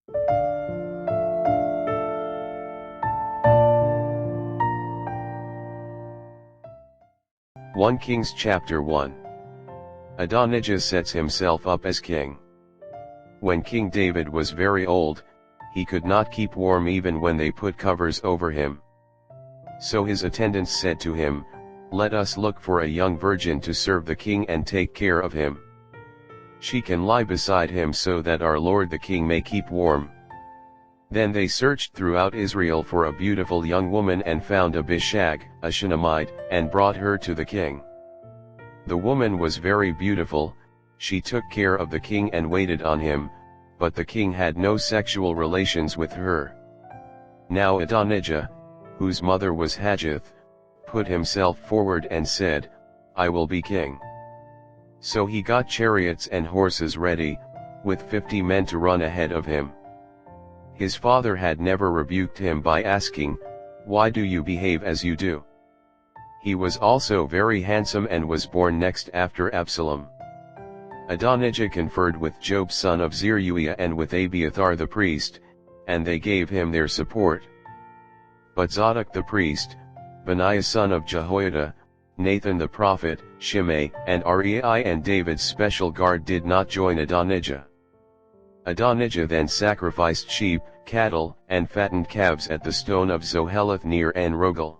1 Kings chapter 1. Adonijah sets himself up as king. When King David was very old, he could not keep warm even when they put covers over him. So his attendants said to him, "Let us look for a young virgin to serve the king and take care of him. She can lie beside him so that our lord the king may keep warm." Then they searched throughout Israel for a beautiful young woman and found Abishag, a Shunammite, and brought her to the king. The woman was very beautiful, she took care of the king and waited on him, but the king had no sexual relations with her. Now Adonijah, whose mother was Haggith, put himself forward and said, "I will be king." So he got chariots and horses ready, with 50 men to run ahead of him. His father had never rebuked him by asking, "Why do you behave as you do?" He was also very handsome and was born next after Absalom. Adonijah conferred with Joab son of Zeruiah and with Abiathar the priest, and they gave him their support. But Zadok the priest, Benaiah son of Jehoiada, Nathan the prophet, Shimei, and Arai and David's special guard did not join Adonijah. Adonijah then sacrificed sheep, cattle, and fattened calves at the stone of Zoheleth near En-Rogel.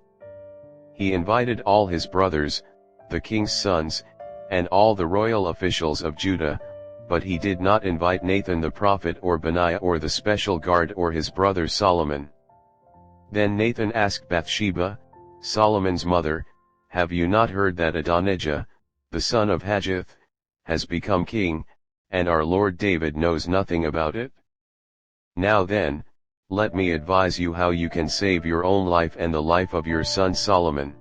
He invited all his brothers, the king's sons, and all the royal officials of Judah, but he did not invite Nathan the prophet or Benaiah or the special guard or his brother Solomon. Then Nathan asked Bathsheba, Solomon's mother, "Have you not heard that Adonijah, the son of Haggith, has become king, and our Lord David knows nothing about it? Now then, let me advise you how you can save your own life and the life of your son Solomon.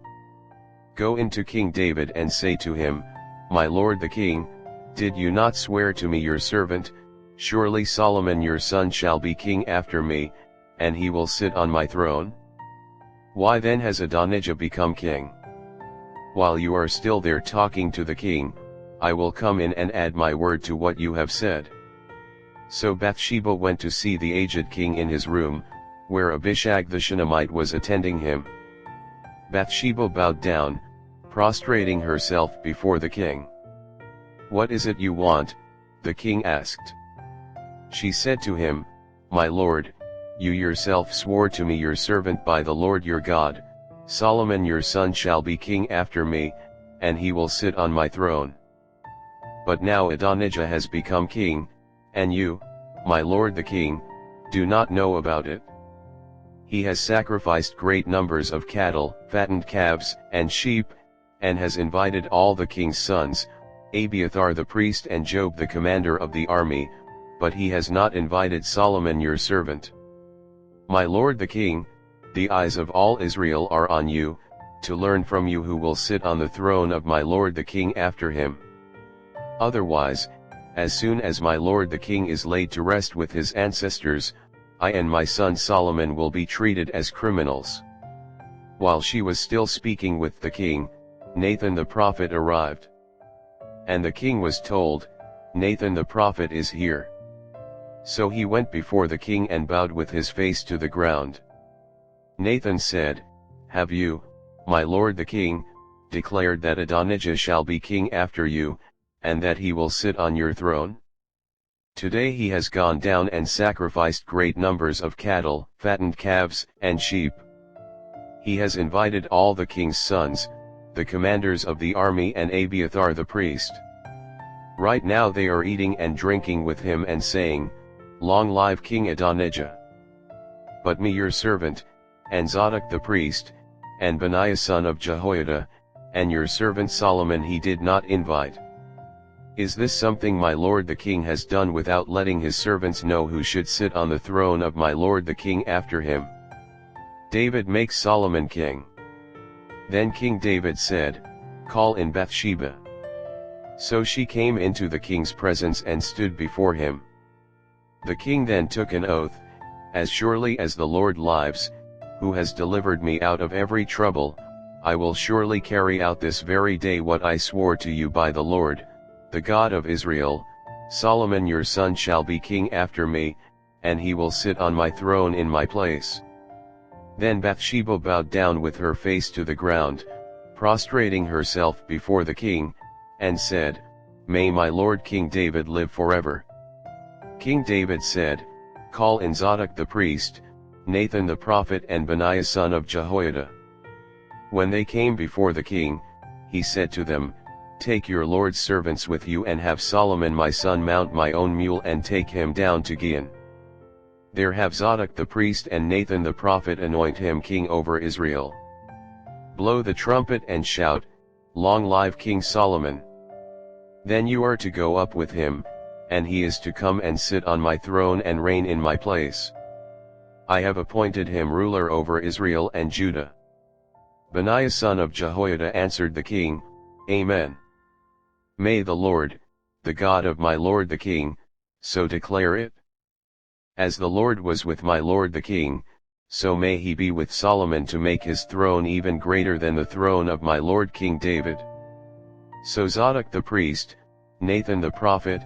Go into King David and say to him, 'My lord the king, did you not swear to me your servant, surely Solomon your son shall be king after me, and he will sit on my throne? Why then has Adonijah become king? While you are still there talking to the king, I will come in and add my word to what you have said.'" So Bathsheba went to see the aged king in his room, where Abishag the Shunammite was attending him. Bathsheba bowed down, prostrating herself before the king. "What is it you want?" the king asked. She said to him, "My lord, you yourself swore to me your servant by the Lord your God, Solomon your son shall be king after me, and he will sit on my throne. But now Adonijah has become king, and you, my lord the king, do not know about it. He has sacrificed great numbers of cattle, fattened calves, and sheep, and has invited all the king's sons, Abiathar the priest and Joab the commander of the army, but he has not invited Solomon your servant. My lord the king, the eyes of all Israel are on you, to learn from you who will sit on the throne of my lord the king after him. Otherwise, as soon as my lord the king is laid to rest with his ancestors, I and my son Solomon will be treated as criminals." While she was still speaking with the king, Nathan the prophet arrived. And the king was told, "Nathan the prophet is here." So he went before the king and bowed with his face to the ground. Nathan said, "Have you, my lord the king, declared that Adonijah shall be king after you, and that he will sit on your throne? Today he has gone down and sacrificed great numbers of cattle, fattened calves, and sheep. He has invited all the king's sons, the commanders of the army and Abiathar the priest. Right now they are eating and drinking with him and saying, 'Long live King Adonijah.' But me your servant, and Zadok the priest, and Benaiah son of Jehoiada, and your servant Solomon he did not invite. Is this something my lord the king has done without letting his servants know who should sit on the throne of my lord the king after him? David makes Solomon king." Then King David said, "Call in Bathsheba." So she came into the king's presence and stood before him. The king then took an oath, "As surely as the Lord lives, who has delivered me out of every trouble, I will surely carry out this very day what I swore to you by the Lord, the God of Israel, Solomon your son shall be king after me, and he will sit on my throne in my place." Then Bathsheba bowed down with her face to the ground, prostrating herself before the king, and said, "May my lord King David live forever." King David said, "Call in Zadok the priest, Nathan the prophet and Benaiah son of Jehoiada." When they came before the king, he said to them, "Take your lord's servants with you and have Solomon my son mount my own mule and take him down to Gihon. There have Zadok the priest and Nathan the prophet anoint him king over Israel. Blow the trumpet and shout, 'Long live King Solomon!' Then you are to go up with him, and he is to come and sit on my throne and reign in my place. I have appointed him ruler over Israel and Judah." Benaiah son of Jehoiada answered the king, "Amen. May the Lord, the God of my lord the king, so declare it. As the Lord was with my lord the king, so may he be with Solomon to make his throne even greater than the throne of my lord King David." So Zadok the priest, Nathan the prophet,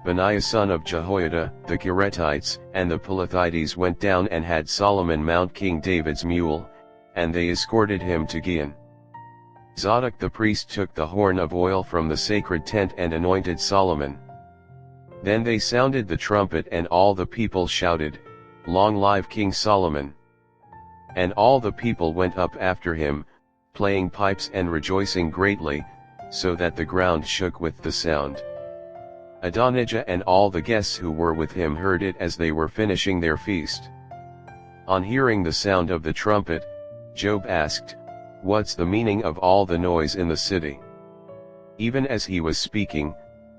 Benaiah son of Jehoiada, the Kerethites and the Pelethites went down and had Solomon mount King David's mule, and they escorted him to Gihon. Zadok the priest took the horn of oil from the sacred tent and anointed Solomon. Then they sounded the trumpet and all the people shouted, "Long live King Solomon!" And all the people went up after him, playing pipes and rejoicing greatly, so that the ground shook with the sound. Adonijah and all the guests who were with him heard it as they were finishing their feast. On hearing the sound of the trumpet, Job asked, "What's the meaning of all the noise in the city?" Even as he was speaking,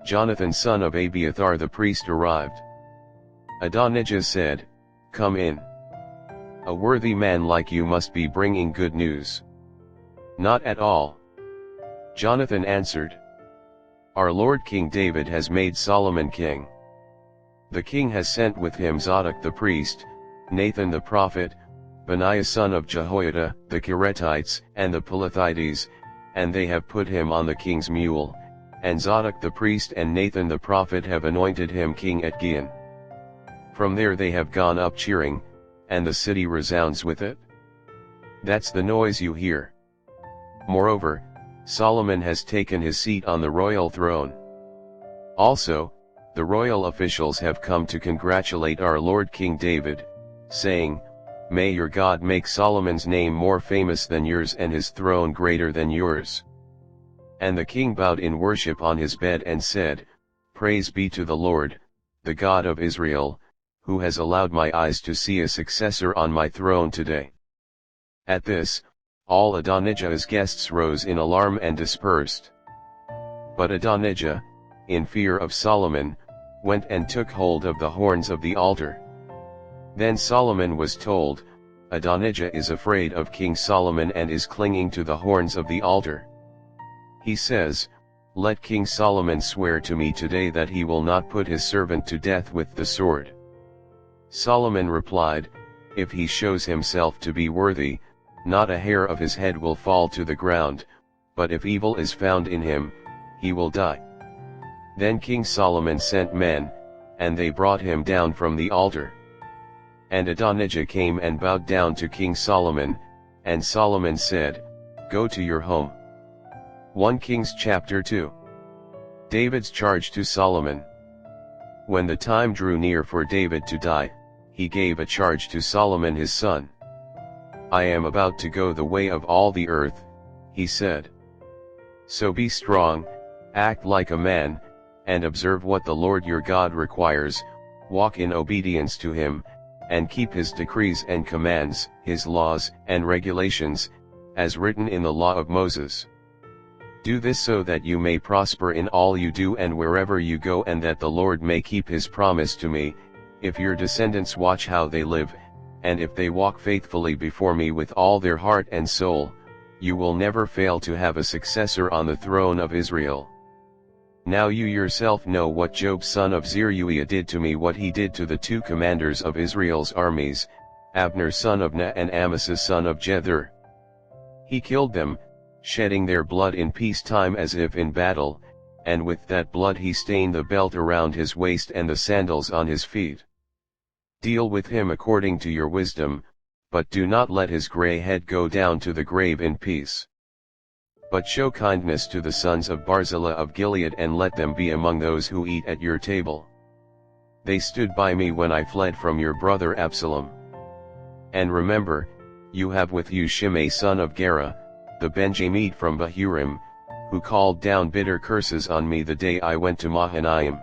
Jonathan son of Abiathar the priest arrived. Adonijah said, "Come in. A worthy man like you must be bringing good news." "Not at all." Jonathan answered. "Our Lord King David has made Solomon king. The king has sent with him Zadok the priest, Nathan the prophet, Benaiah son of Jehoiada, the Kerethites and the Pelethites, and they have put him on the king's mule, and Zadok the priest and Nathan the prophet have anointed him king at Gihon. From there they have gone up cheering, and the city resounds with it. That's the noise you hear. Moreover, Solomon has taken his seat on the royal throne. Also, the royal officials have come to congratulate our Lord King David, saying, 'May your God make Solomon's name more famous than yours and his throne greater than yours.'" And the king bowed in worship on his bed and said, "Praise be to the Lord, the God of Israel, who has allowed my eyes to see a successor on my throne today." At this, all Adonijah's guests rose in alarm and dispersed. But Adonijah, in fear of Solomon, went and took hold of the horns of the altar. Then Solomon was told, "Adonijah is afraid of King Solomon and is clinging to the horns of the altar. He says, 'Let King Solomon swear to me today that he will not put his servant to death with the sword.'" Solomon replied, "If he shows himself to be worthy, not a hair of his head will fall to the ground, but if evil is found in him, he will die." Then King Solomon sent men, and they brought him down from the altar. And Adonijah came and bowed down to King Solomon, and Solomon said, "Go to your home." 1 Kings chapter 2. David's charge to Solomon. When the time drew near for David to die, he gave a charge to Solomon his son. "I am about to go the way of all the earth," he said. "So be strong, act like a man, and observe what the Lord your God requires, walk in obedience to him, and keep his decrees and commands, his laws and regulations, as written in the law of Moses. Do this so that you may prosper in all you do and wherever you go, and that the Lord may keep his promise to me, if your descendants watch how they live, and if they walk faithfully before me with all their heart and soul, you will never fail to have a successor on the throne of Israel. Now you yourself know what Job son of Zeruiah did to me, what he did to the two commanders of Israel's armies, Abner son of Ner and Amasa son of Jether. He killed them, shedding their blood in peacetime as if in battle, and with that blood he stained the belt around his waist and the sandals on his feet. Deal with him according to your wisdom, but do not let his gray head go down to the grave in peace. But show kindness to the sons of Barzillai of Gilead and let them be among those who eat at your table. They stood by me when I fled from your brother Absalom. And remember, you have with you Shimei son of Gera, the Benjamite from Bahurim, who called down bitter curses on me the day I went to Mahanaim.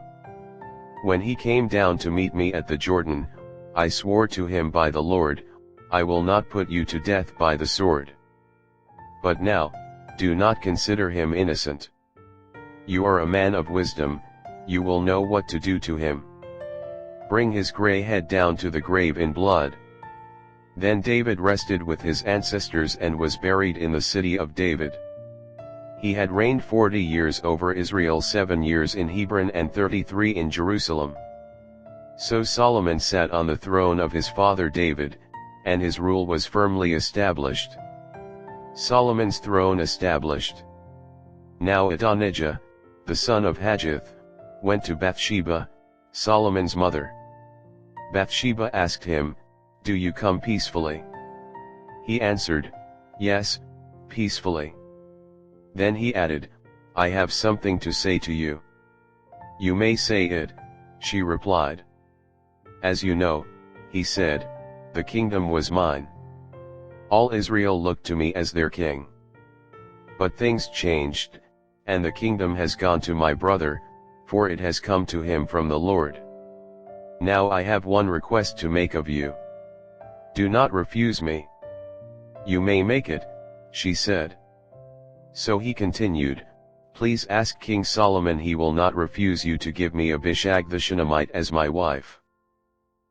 When he came down to meet me at the Jordan, I swore to him by the Lord, I will not put you to death by the sword. But now, do not consider him innocent. You are a man of wisdom, you will know what to do to him. Bring his gray head down to the grave in blood. Then David rested with his ancestors and was buried in the city of David. He had reigned 40 years over Israel, 7 years in Hebron and 33 in Jerusalem. So Solomon sat on the throne of his father David, and his rule was firmly established. Solomon's throne established. Now Adonijah, the son of Haggith, went to Bathsheba, Solomon's mother. Bathsheba asked him, "Do you come peacefully?" He answered, "Yes, peacefully." Then he added, "I have something to say to you." "You may say it," she replied. "As you know," he said, "the kingdom was mine. All Israel looked to me as their king. But things changed, and the kingdom has gone to my brother, for it has come to him from the Lord. Now I have one request to make of you. Do not refuse me." "You may make it," she said. So he continued, "Please ask King Solomon, he will not refuse you to give me Abishag the Shunammite as my wife."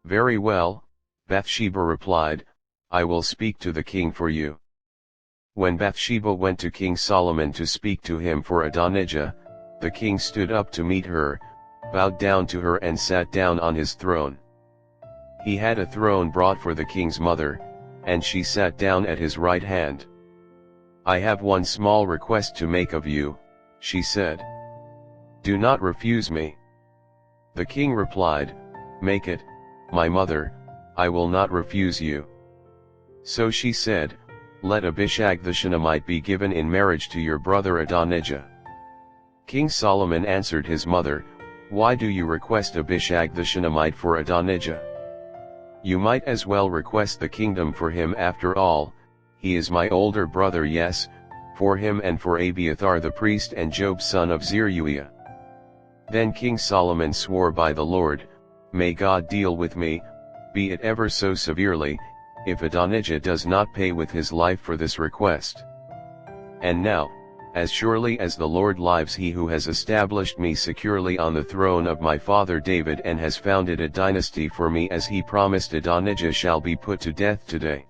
"Very well," Bathsheba replied, "I will speak to the king for you." When Bathsheba went to King Solomon to speak to him for Adonijah, the king stood up to meet her, bowed down to her and sat down on his throne. He had a throne brought for the king's mother, and she sat down at his right hand. "I have one small request to make of you," she said. "Do not refuse me." The king replied, "Make it, my mother, I will not refuse you." So she said, "Let Abishag the Shunammite be given in marriage to your brother Adonijah." King Solomon answered his mother, "Why do you request Abishag the Shunammite for Adonijah? You might as well request the kingdom for him after all. He is my older brother, yes, for him and for Abiathar the priest and Job son of Zeruiah." Then King Solomon swore by the Lord, "May God deal with me, be it ever so severely, if Adonijah does not pay with his life for this request. And now, as surely as the Lord lives, he who has established me securely on the throne of my father David and has founded a dynasty for me as he promised, Adonijah shall be put to death today."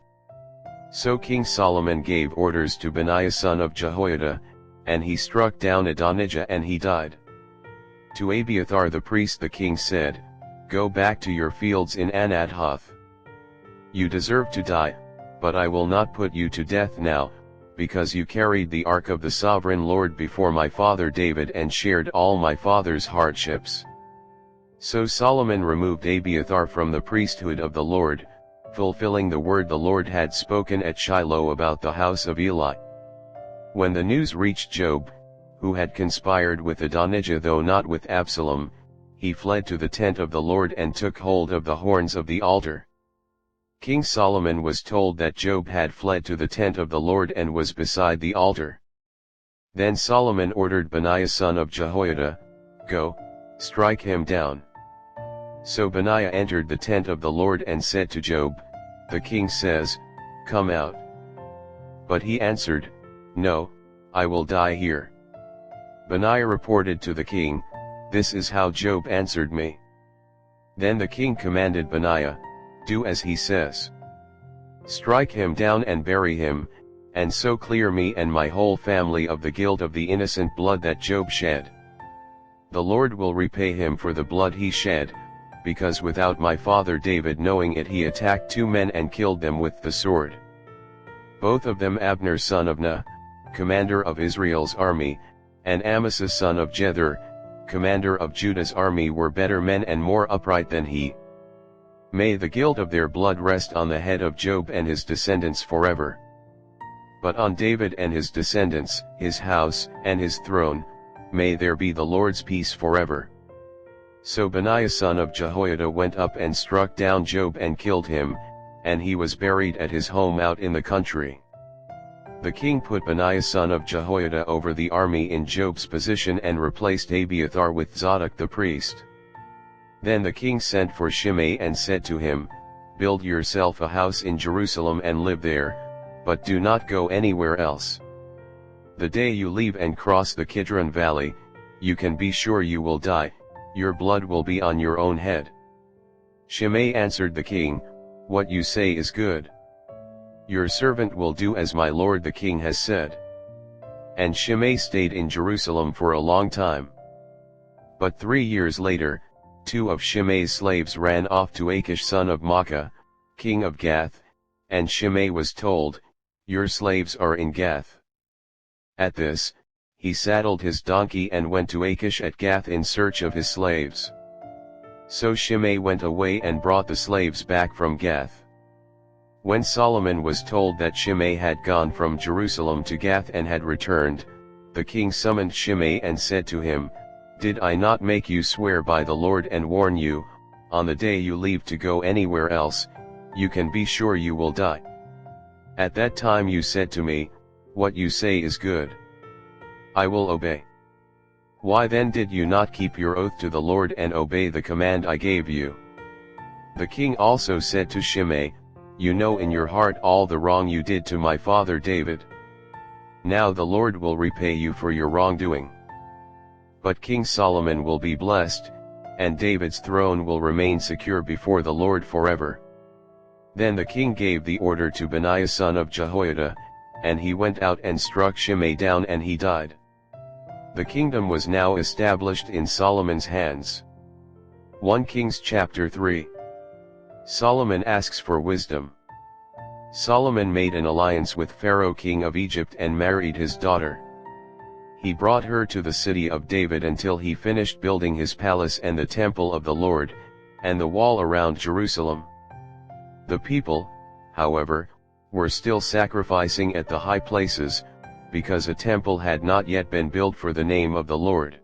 So King Solomon gave orders to Benaiah son of Jehoiada, and he struck down Adonijah and he died. To Abiathar the priest the king said, "Go back to your fields in Anathoth. You deserve to die, but I will not put you to death now, because you carried the ark of the sovereign Lord before my father David and shared all my father's hardships." So Solomon removed Abiathar from the priesthood of the Lord, fulfilling the word the Lord had spoken at Shiloh about the house of Eli. When the news reached Job, who had conspired with Adonijah though not with Absalom, he fled to the tent of the Lord and took hold of the horns of the altar. King Solomon was told that Job had fled to the tent of the Lord and was beside the altar. Then Solomon ordered Benaiah son of Jehoiada, "Go, strike him down." So Benaiah entered the tent of the Lord and said to Job, "The king says, 'Come out.'" But he answered, "No, I will die here." Benaiah reported to the king, "This is how Job answered me." Then the king commanded Benaiah, "Do as he says. Strike him down and bury him, and so clear me and my whole family of the guilt of the innocent blood that Job shed. The Lord will repay him for the blood he shed, because without my father David knowing it he attacked 2 men and killed them with the sword. Both of them Abner son of Ner, commander of Israel's army, and Amasa son of Jether, commander of Judah's army, were better men and more upright than he. May the guilt of their blood rest on the head of Job and his descendants forever. But on David and his descendants, his house, and his throne, may there be the Lord's peace forever. So Benaiah son of Jehoiada went up and struck down Job and killed him, and he was buried at his home out in the country. The king put Benaiah son of Jehoiada over the army in Job's position and replaced Abiathar with Zadok the priest. Then the king sent for Shimei and said to him, "Build yourself a house in Jerusalem and live there, but do not go anywhere else. The day you leave and cross the Kidron Valley, you can be sure you will die, your blood will be on your own head." Shimei answered the king, "What you say is good. Your servant will do as my lord the king has said." And Shimei stayed in Jerusalem for a long time. But 3 years later, 2 of Shimei's slaves ran off to Achish son of Maacah, king of Gath, and Shimei was told, "Your slaves are in Gath." At this, he saddled his donkey and went to Achish at Gath in search of his slaves. So Shimei went away and brought the slaves back from Gath. When Solomon was told that Shimei had gone from Jerusalem to Gath and had returned, the king summoned Shimei and said to him, "Did I not make you swear by the Lord and warn you, on the day you leave to go anywhere else, you can be sure you will die? At that time you said to me, 'What you say is good. I will obey.' Why then did you not keep your oath to the Lord and obey the command I gave you?" The king also said to Shimei, "You know in your heart all the wrong you did to my father David. Now the Lord will repay you for your wrongdoing. But King Solomon will be blessed, and David's throne will remain secure before the Lord forever." Then the king gave the order to Benaiah son of Jehoiada, and he went out and struck Shimei down and he died. The kingdom was now established in Solomon's hands. 1 Kings chapter 3. Solomon asks for wisdom. Solomon made an alliance with Pharaoh king of Egypt and married his daughter. He brought her to the city of David until he finished building his palace and the temple of the Lord, and the wall around Jerusalem. The people, however, were still sacrificing at the high places, because a temple had not yet been built for the name of the Lord.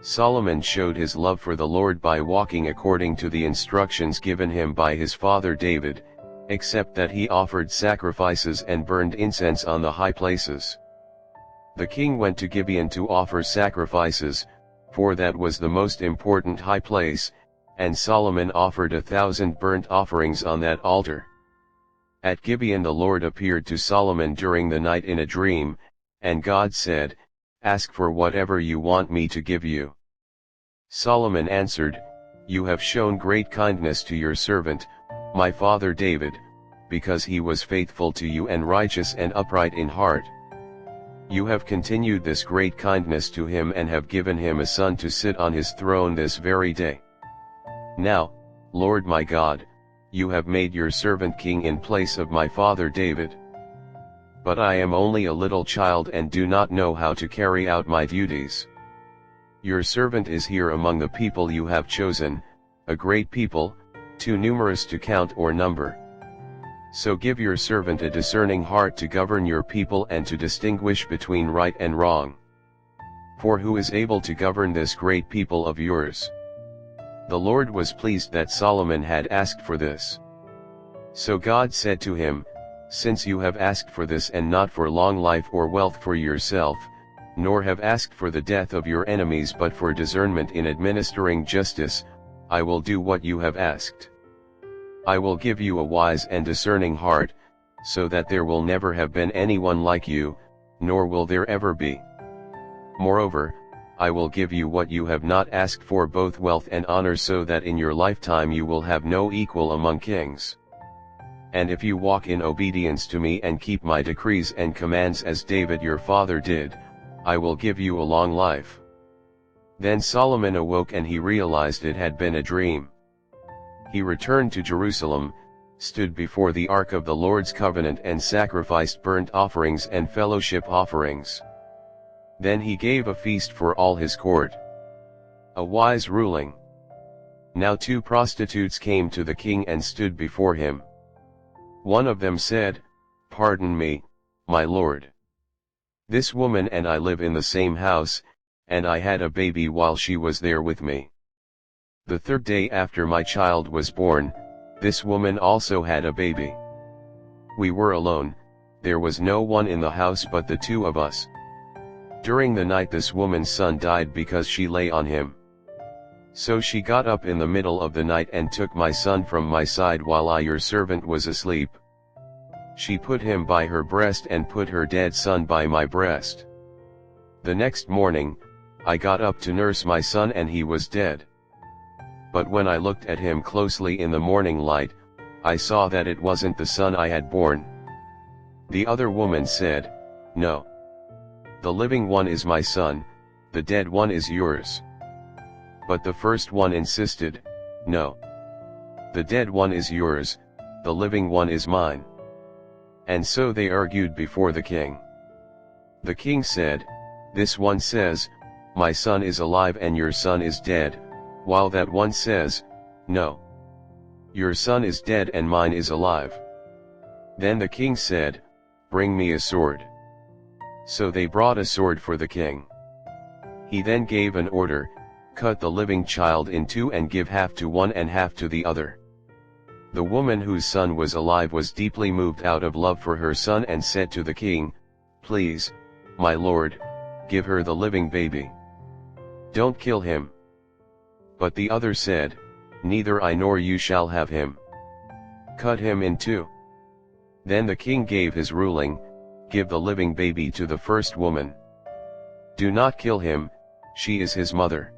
Solomon showed his love for the Lord by walking according to the instructions given him by his father David, except that he offered sacrifices and burned incense on the high places. The king went to Gibeon to offer sacrifices, for that was the most important high place, and Solomon offered 1,000 burnt offerings on that altar. At Gibeon the Lord appeared to Solomon during the night in a dream, and God said, "Ask for whatever you want me to give you." Solomon answered, "You have shown great kindness to your servant, my father David, because he was faithful to you and righteous and upright in heart. You have continued this great kindness to him and have given him a son to sit on his throne this very day. Now, Lord my God, you have made your servant king in place of my father David. But I am only a little child and do not know how to carry out my duties. Your servant is here among the people you have chosen, a great people, too numerous to count or number. So give your servant a discerning heart to govern your people and to distinguish between right and wrong. For who is able to govern this great people of yours?" The Lord was pleased that Solomon had asked for this. So God said to him, "Since you have asked for this and not for long life or wealth for yourself, nor have asked for the death of your enemies but for discernment in administering justice, I will do what you have asked. I will give you a wise and discerning heart, so that there will never have been anyone like you, nor will there ever be. Moreover, I will give you what you have not asked for, both wealth and honor, so that in your lifetime you will have no equal among kings. And if you walk in obedience to me and keep my decrees and commands as David your father did, I will give you a long life." Then Solomon awoke and he realized it had been a dream. He returned to Jerusalem, stood before the ark of the Lord's covenant and sacrificed burnt offerings and fellowship offerings. Then he gave a feast for all his court. A wise ruling. Now 2 prostitutes came to the king and stood before him. One of them said, "Pardon me, my lord. This woman and I live in the same house, and I had a baby while she was there with me. The 3rd day after my child was born, this woman also had a baby. We were alone, there was no one in the house but the 2 of us. During the night this woman's son died because she lay on him. So she got up in the middle of the night and took my son from my side while I, your servant, was asleep. She put him by her breast and put her dead son by my breast. The next morning, I got up to nurse my son and he was dead. But when I looked at him closely in the morning light, I saw that it wasn't the son I had born." The other woman said, "No. The living one is my son, the dead one is yours." But the first one insisted, "No. The dead one is yours, the living one is mine." And so they argued before the king. The king said, "This one says, 'My son is alive and your son is dead,' while that one says, 'No. Your son is dead and mine is alive.'" Then the king said, "Bring me a sword." So they brought a sword for the king. He then gave an order, "Cut the living child in 2 and give half to one and half to the other." The woman whose son was alive was deeply moved out of love for her son and said to the king, "Please, my lord, give her the living baby. Don't kill him." But the other said, "Neither I nor you shall have him. Cut him in 2. Then the king gave his ruling, "Give the living baby to the first woman. Do not kill him, she is his mother."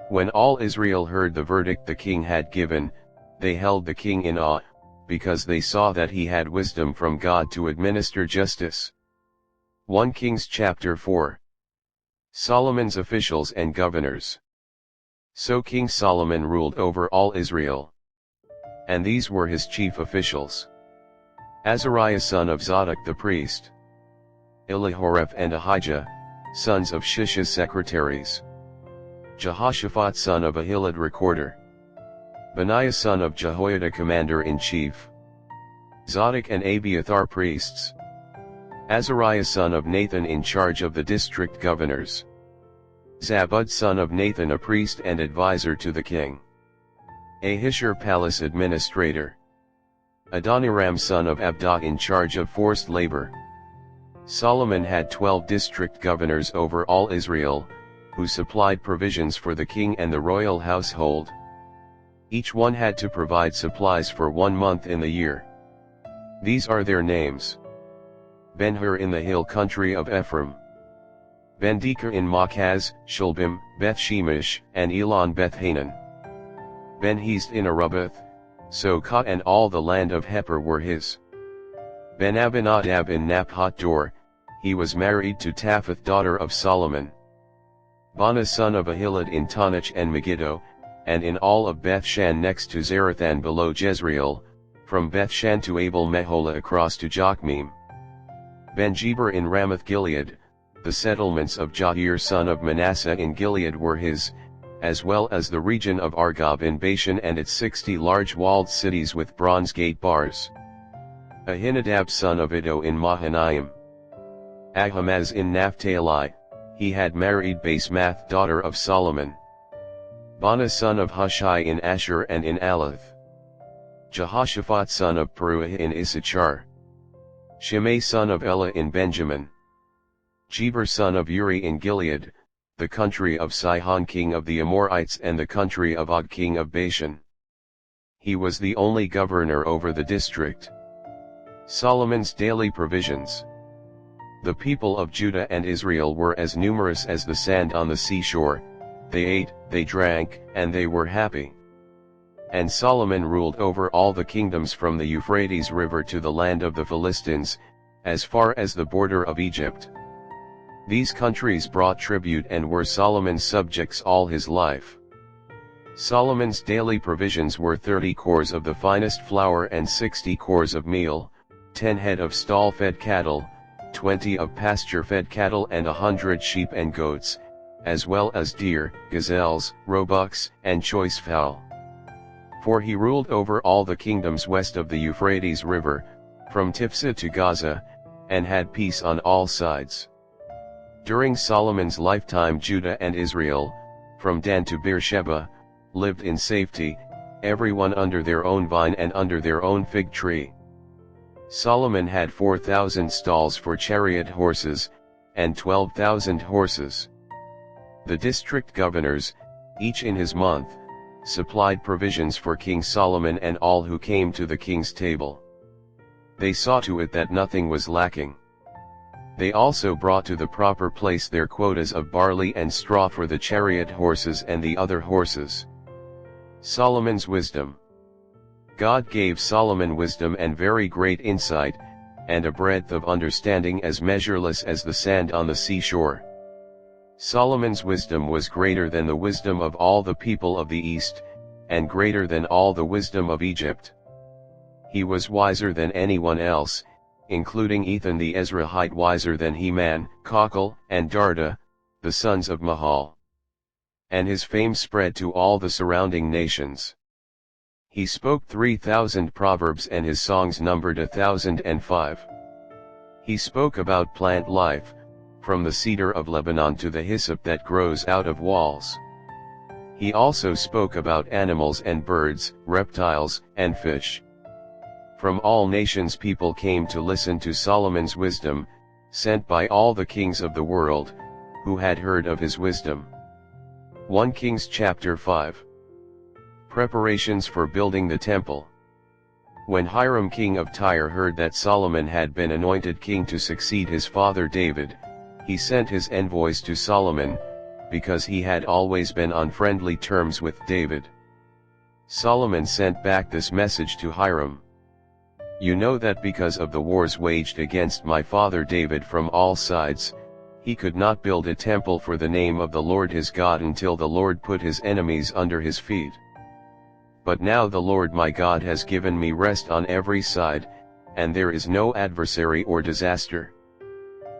When all Israel heard the verdict the king had given, they held the king in awe, because they saw that he had wisdom from God to administer justice. 1 Kings chapter 4. Solomon's officials and governors. So King Solomon ruled over all Israel. And these were his chief officials: Azariah son of Zadok the priest, Elihoreph and Ahijah, sons of Shish's secretaries, Jehoshaphat son of Ahilud recorder, Benaiah son of Jehoiada commander-in-chief, Zadok and Abiathar priests, Azariah son of Nathan in charge of the district governors, Zabud son of Nathan a priest and advisor to the king, Ahishur palace administrator, Adoniram son of Abda in charge of forced labor. Solomon had 12 district governors over all Israel, who supplied provisions for the king and the royal household. Each one had to provide supplies for 1 month in the year. These are their names: Ben-Hur in the hill country of Ephraim, Ben-Deker in Machaz, Shulbim, Beth-Shemesh, and Elon Beth-Hanan, Ben-Hezd in Arubbath, Sokah and all the land of Hepher were his. Ben-Abinadab in Naphat Dor, he was married to Taphath daughter of Solomon. Bana son of Ahilud in Tanach and Megiddo, and in all of Beth-Shan next to Zarethan below Jezreel, from Beth-Shan to Abel-Meholah across to Jokmeam. Ben-Geber in Ramoth-Gilead, the settlements of Jair son of Manasseh in Gilead were his, as well as the region of Argob in Bashan and its 60 large walled cities with bronze gate bars. Ahinadab son of Iddo in Mahanaim. Ahimaaz in Naphtali, he had married Basemath daughter of Solomon. Bana son of Hushai in Asher and in Alath. Jehoshaphat son of Peruah in Issachar. Shimei son of Elah in Benjamin. Geber son of Uri in Gilead, the country of Sihon king of the Amorites and the country of Og king of Bashan. He was the only governor over the district. Solomon's daily provisions. The people of Judah and Israel were as numerous as the sand on the seashore. They ate, they drank, and they were happy. And Solomon ruled over all the kingdoms from the Euphrates River to the land of the Philistines, as far as the border of Egypt. These countries brought tribute and were Solomon's subjects all his life. Solomon's daily provisions were 30 cors of the finest flour and 60 cors of meal, 10 head of stall-fed cattle, 20 of pasture-fed cattle and 100 sheep and goats, as well as deer, gazelles, roebucks, and choice fowl. For he ruled over all the kingdoms west of the Euphrates River, from Tiphsah to Gaza, and had peace on all sides. During Solomon's lifetime Judah and Israel, from Dan to Beersheba, lived in safety, everyone under their own vine and under their own fig tree. Solomon had 4,000 stalls for chariot horses, and 12,000 horses. The district governors, each in his month, supplied provisions for King Solomon and all who came to the king's table. They saw to it that nothing was lacking. They also brought to the proper place their quotas of barley and straw for the chariot horses and the other horses. Solomon's wisdom. God gave Solomon wisdom and very great insight, and a breadth of understanding as measureless as the sand on the seashore. Solomon's wisdom was greater than the wisdom of all the people of the East, and greater than all the wisdom of Egypt. He was wiser than anyone else, including Ethan the Ezrahite, wiser than Heman, Chalcol, and Darda, the sons of Mahal. And his fame spread to all the surrounding nations. He spoke 3,000 proverbs and his songs numbered 1,005. He spoke about plant life, from the cedar of Lebanon to the hyssop that grows out of walls. He also spoke about animals and birds, reptiles, and fish. From all nations people came to listen to Solomon's wisdom, sent by all the kings of the world, who had heard of his wisdom. 1 Kings chapter 5. Preparations for building the temple. When Hiram king of Tyre heard that Solomon had been anointed king to succeed his father David, he sent his envoys to Solomon, because he had always been on friendly terms with David. Solomon sent back this message to Hiram. You know that because of the wars waged against my father David from all sides, he could not build a temple for the name of the Lord his God until the Lord put his enemies under his feet. But now the Lord my God has given me rest on every side, and there is no adversary or disaster.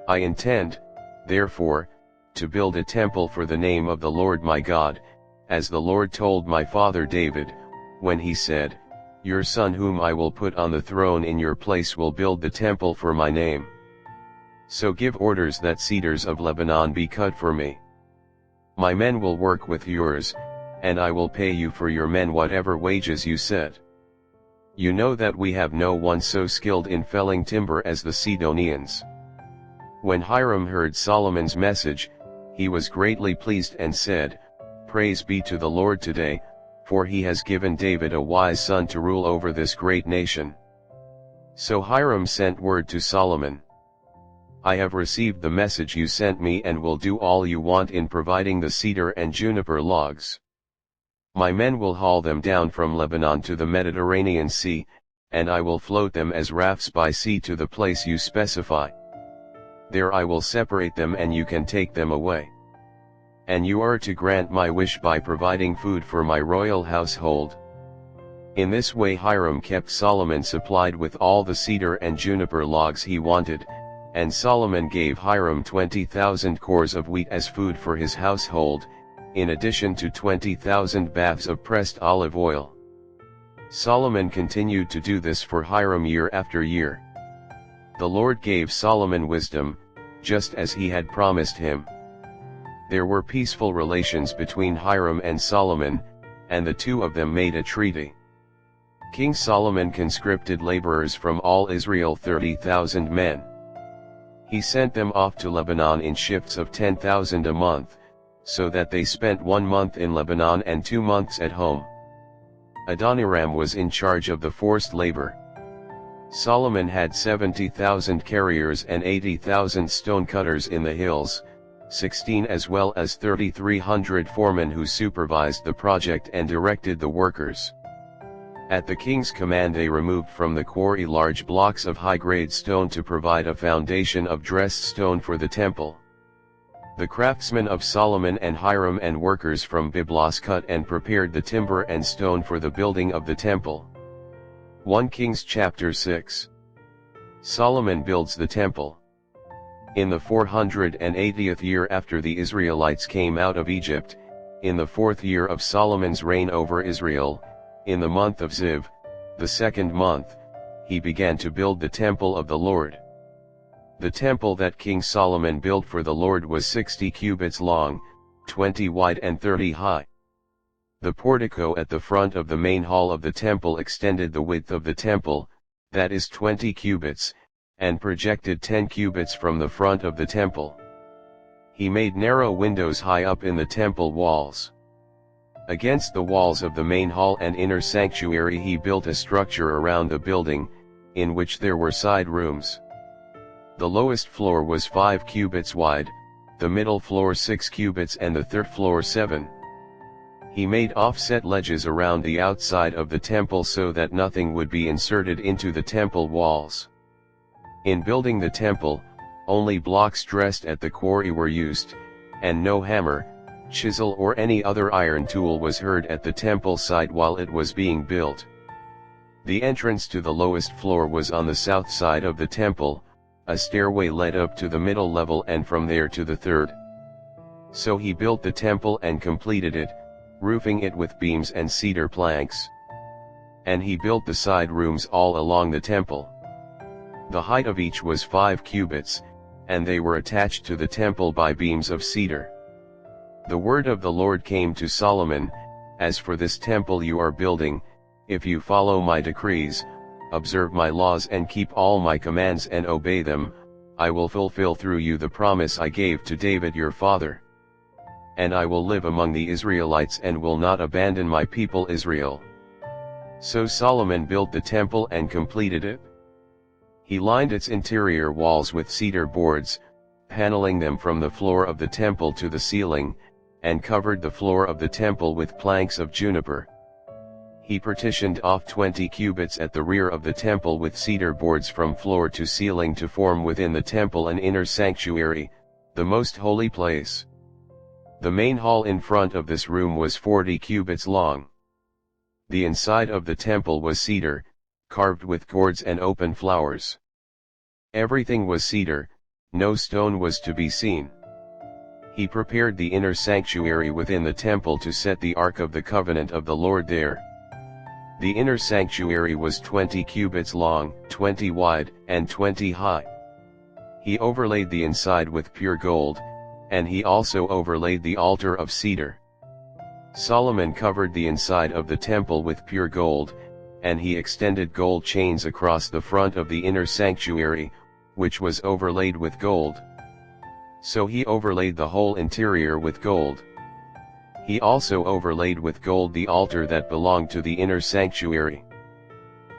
I intend, therefore, to build a temple for the name of the Lord my God, as the Lord told my father David, when he said, Your son whom I will put on the throne in your place will build the temple for my name. So give orders that cedars of Lebanon be cut for me. My men will work with yours, and I will pay you for your men whatever wages you set. You know that we have no one so skilled in felling timber as the Sidonians. When Hiram heard Solomon's message, he was greatly pleased and said, Praise be to the Lord today, for he has given David a wise son to rule over this great nation. So Hiram sent word to Solomon. I have received the message you sent me and will do all you want in providing the cedar and juniper logs. My men will haul them down from Lebanon to the Mediterranean Sea, and I will float them as rafts by sea to the place you specify. There I will separate them and you can take them away. And you are to grant my wish by providing food for my royal household. In this way Hiram kept Solomon supplied with all the cedar and juniper logs he wanted, and Solomon gave Hiram 20,000 cores of wheat as food for his household, in addition to 20,000 baths of pressed olive oil. Solomon continued to do this for Hiram year after year. The Lord gave Solomon wisdom, just as he had promised him. There were peaceful relations between Hiram and Solomon, and the two of them made a treaty. King Solomon conscripted laborers from all Israel 30,000 men. He sent them off to Lebanon in shifts of 10,000 a month, so that they spent 1 month in Lebanon and 2 months at home. Adoniram was in charge of the forced labor. Solomon had 70,000 carriers and 80,000 stonecutters in the hills, 16 as well as 3,300 foremen who supervised the project and directed the workers. At the king's command they removed from the quarry large blocks of high-grade stone to provide a foundation of dressed stone for the temple. The craftsmen of Solomon and Hiram and workers from Byblos cut and prepared the timber and stone for the building of the temple. 1 Kings chapter 6. Solomon builds the temple. In the 480th year after the Israelites came out of Egypt, in the 4th year of Solomon's reign over Israel, in the month of Ziv, the second month, he began to build the temple of the Lord. The temple that King Solomon built for the Lord was 60 cubits long, 20 wide and 30 high. The portico at the front of the main hall of the temple extended the width of the temple, that is 20 cubits, and projected 10 cubits from the front of the temple. He made narrow windows high up in the temple walls. Against the walls of the main hall and inner sanctuary he built a structure around the building, in which there were side rooms. The lowest floor was 5 cubits wide, the middle floor 6 cubits and the third floor 7. He made offset ledges around the outside of the temple so that nothing would be inserted into the temple walls. In building the temple, only blocks dressed at the quarry were used, and no hammer, chisel or any other iron tool was heard at the temple site while it was being built. The entrance to the lowest floor was on the south side of the temple, a stairway led up to the middle level and from there to the third. So he built the temple and completed it, roofing it with beams and cedar planks. And he built the side rooms all along the temple. The height of each was 5 cubits, and they were attached to the temple by beams of cedar. The word of the Lord came to Solomon, "As for this temple you are building, if you follow my decrees, observe my laws and keep all my commands and obey them, I will fulfill through you the promise I gave to David your father. And I will live among the Israelites and will not abandon my people Israel." So Solomon built the temple and completed it. He lined its interior walls with cedar boards, paneling them from the floor of the temple to the ceiling, and covered the floor of the temple with planks of juniper. He partitioned off 20 cubits at the rear of the temple with cedar boards from floor to ceiling to form within the temple an inner sanctuary, the most holy place. The main hall in front of this room was 40 cubits long. The inside of the temple was cedar, carved with cords and open flowers. Everything was cedar, no stone was to be seen. He prepared the inner sanctuary within the temple to set the Ark of the Covenant of the Lord there. The inner sanctuary was 20 cubits long, 20 wide, and 20 high. He overlaid the inside with pure gold, and he also overlaid the altar of cedar. Solomon covered the inside of the temple with pure gold, and he extended gold chains across the front of the inner sanctuary, which was overlaid with gold. So he overlaid the whole interior with gold. He also overlaid with gold the altar that belonged to the inner sanctuary.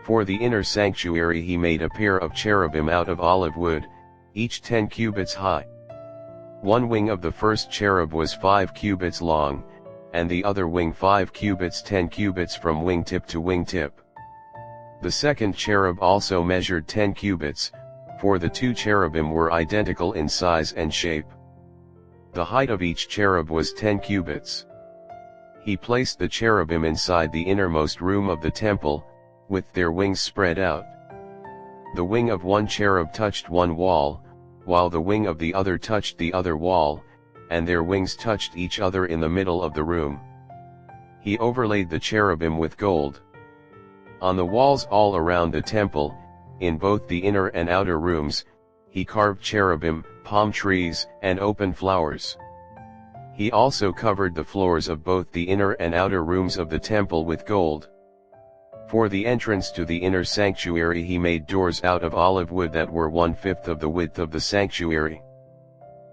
For the inner sanctuary he made a pair of cherubim out of olive wood, each 10 cubits high. One wing of the first cherub was 5 cubits long, and the other wing 5 cubits 10 cubits from wingtip to wingtip. The second cherub also measured 10 cubits, for the 2 cherubim were identical in size and shape. The height of each cherub was 10 cubits. He placed the cherubim inside the innermost room of the temple, with their wings spread out. The wing of one cherub touched one wall, while the wing of the other touched the other wall, and their wings touched each other in the middle of the room. He overlaid the cherubim with gold. On the walls all around the temple, in both the inner and outer rooms, he carved cherubim, palm trees, and open flowers. He also covered the floors of both the inner and outer rooms of the temple with gold. For the entrance to the inner sanctuary he made doors out of olive wood that were 1/5 of the width of the sanctuary.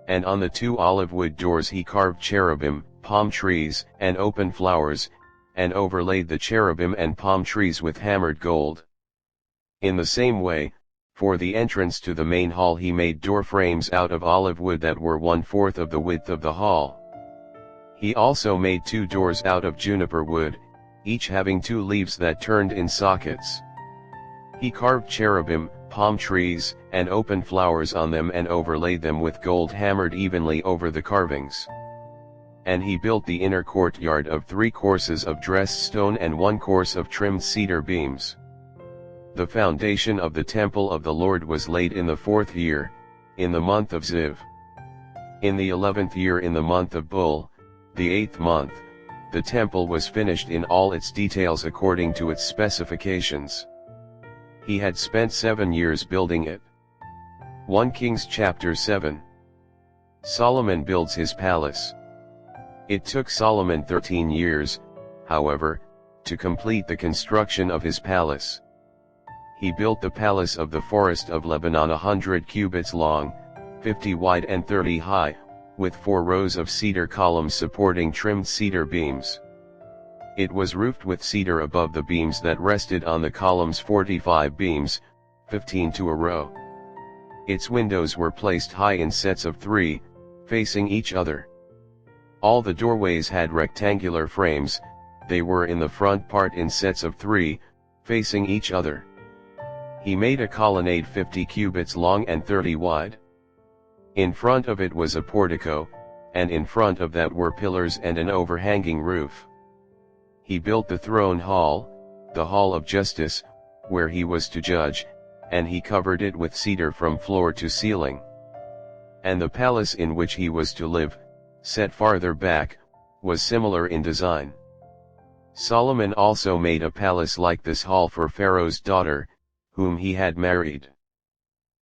And on the 2 olive wood doors he carved cherubim, palm trees, and open flowers, and overlaid the cherubim and palm trees with hammered gold. In the same way, for the entrance to the main hall he made door frames out of olive wood that were 1/4 of the width of the hall. He also made 2 doors out of juniper wood, each having 2 leaves that turned in sockets. He carved cherubim, palm trees, and open flowers on them and overlaid them with gold hammered evenly over the carvings. And he built the inner courtyard of 3 courses of dressed stone and 1 course of trimmed cedar beams. The foundation of the temple of the Lord was laid in the 4th year, in the month of Ziv. In the 11th year in the month of Bul, the 8th month, the temple was finished in all its details according to its specifications. He had spent 7 years building it. 1 Kings chapter 7. Solomon builds his palace. It took Solomon 13 years, however, to complete the construction of his palace. He built the palace of the forest of Lebanon 100 cubits long, 50 wide and 30 high, with 4 rows of cedar columns supporting trimmed cedar beams. It was roofed with cedar above the beams that rested on the columns, 45 beams, 15 to a row. Its windows were placed high in sets of 3, facing each other. All the doorways had rectangular frames, they were in the front part in sets of 3, facing each other. He made a colonnade 50 cubits long and 30 wide. In front of it was a portico, and in front of that were pillars and an overhanging roof. He built the throne hall, the hall of justice, where he was to judge, and he covered it with cedar from floor to ceiling. And the palace in which he was to live, set farther back, was similar in design. Solomon also made a palace like this hall for Pharaoh's daughter, whom he had married.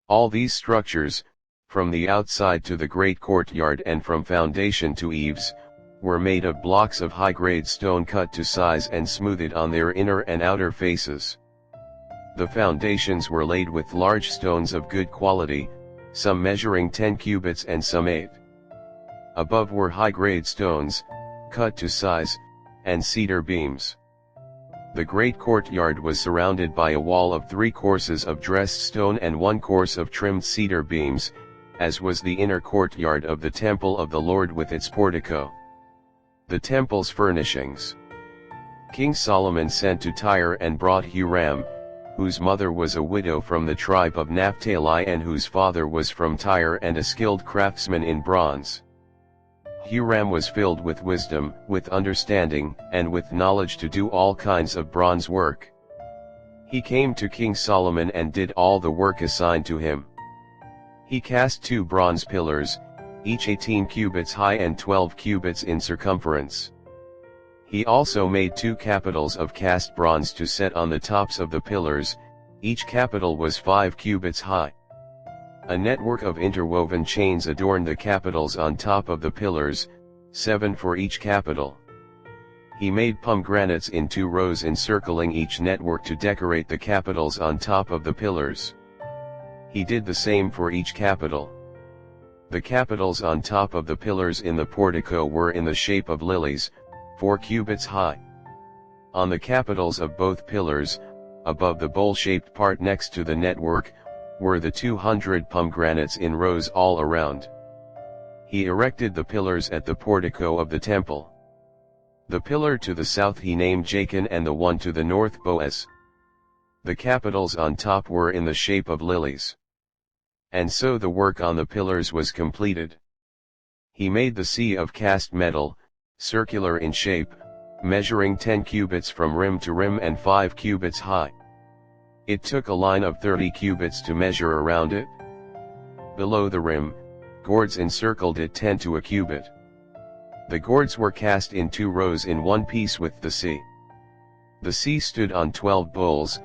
All these structures, from the outside to the great courtyard and from foundation to eaves, were made of blocks of high-grade stone cut to size and smoothed on their inner and outer faces. The foundations were laid with large stones of good quality, some measuring 10 cubits and some 8. Above were high-grade stones, cut to size, and cedar beams. The great courtyard was surrounded by a wall of 3 courses of dressed stone and 1 course of trimmed cedar beams, as was the inner courtyard of the temple of the Lord with its portico. The temple's furnishings. King Solomon sent to Tyre and brought Huram, whose mother was a widow from the tribe of Naphtali and whose father was from Tyre and a skilled craftsman in bronze. Huram was filled with wisdom, with understanding, and with knowledge to do all kinds of bronze work. He came to King Solomon and did all the work assigned to him. He cast 2 bronze pillars, each 18 cubits high and 12 cubits in circumference. He also made 2 capitals of cast bronze to set on the tops of the pillars, each capital was 5 cubits high. A network of interwoven chains adorned the capitals on top of the pillars, 7 for each capital. He made pomegranates in 2 rows encircling each network to decorate the capitals on top of the pillars. He did the same for each capital. The capitals on top of the pillars in the portico were in the shape of lilies, 4 cubits high. On the capitals of both pillars, above the bowl-shaped part next to the network, were the 200 pomegranates in rows all around. He erected the pillars at the portico of the temple. The pillar to the south he named Jachin and the one to the north Boaz. The capitals on top were in the shape of lilies. And so the work on the pillars was completed. He made the sea of cast metal, circular in shape, measuring 10 cubits from rim to rim and 5 cubits high. It took a line of 30 cubits to measure around it. Below the rim, gourds encircled it 10 to a cubit. The gourds were cast in 2 rows in one piece with the sea. The sea stood on 12 bowls,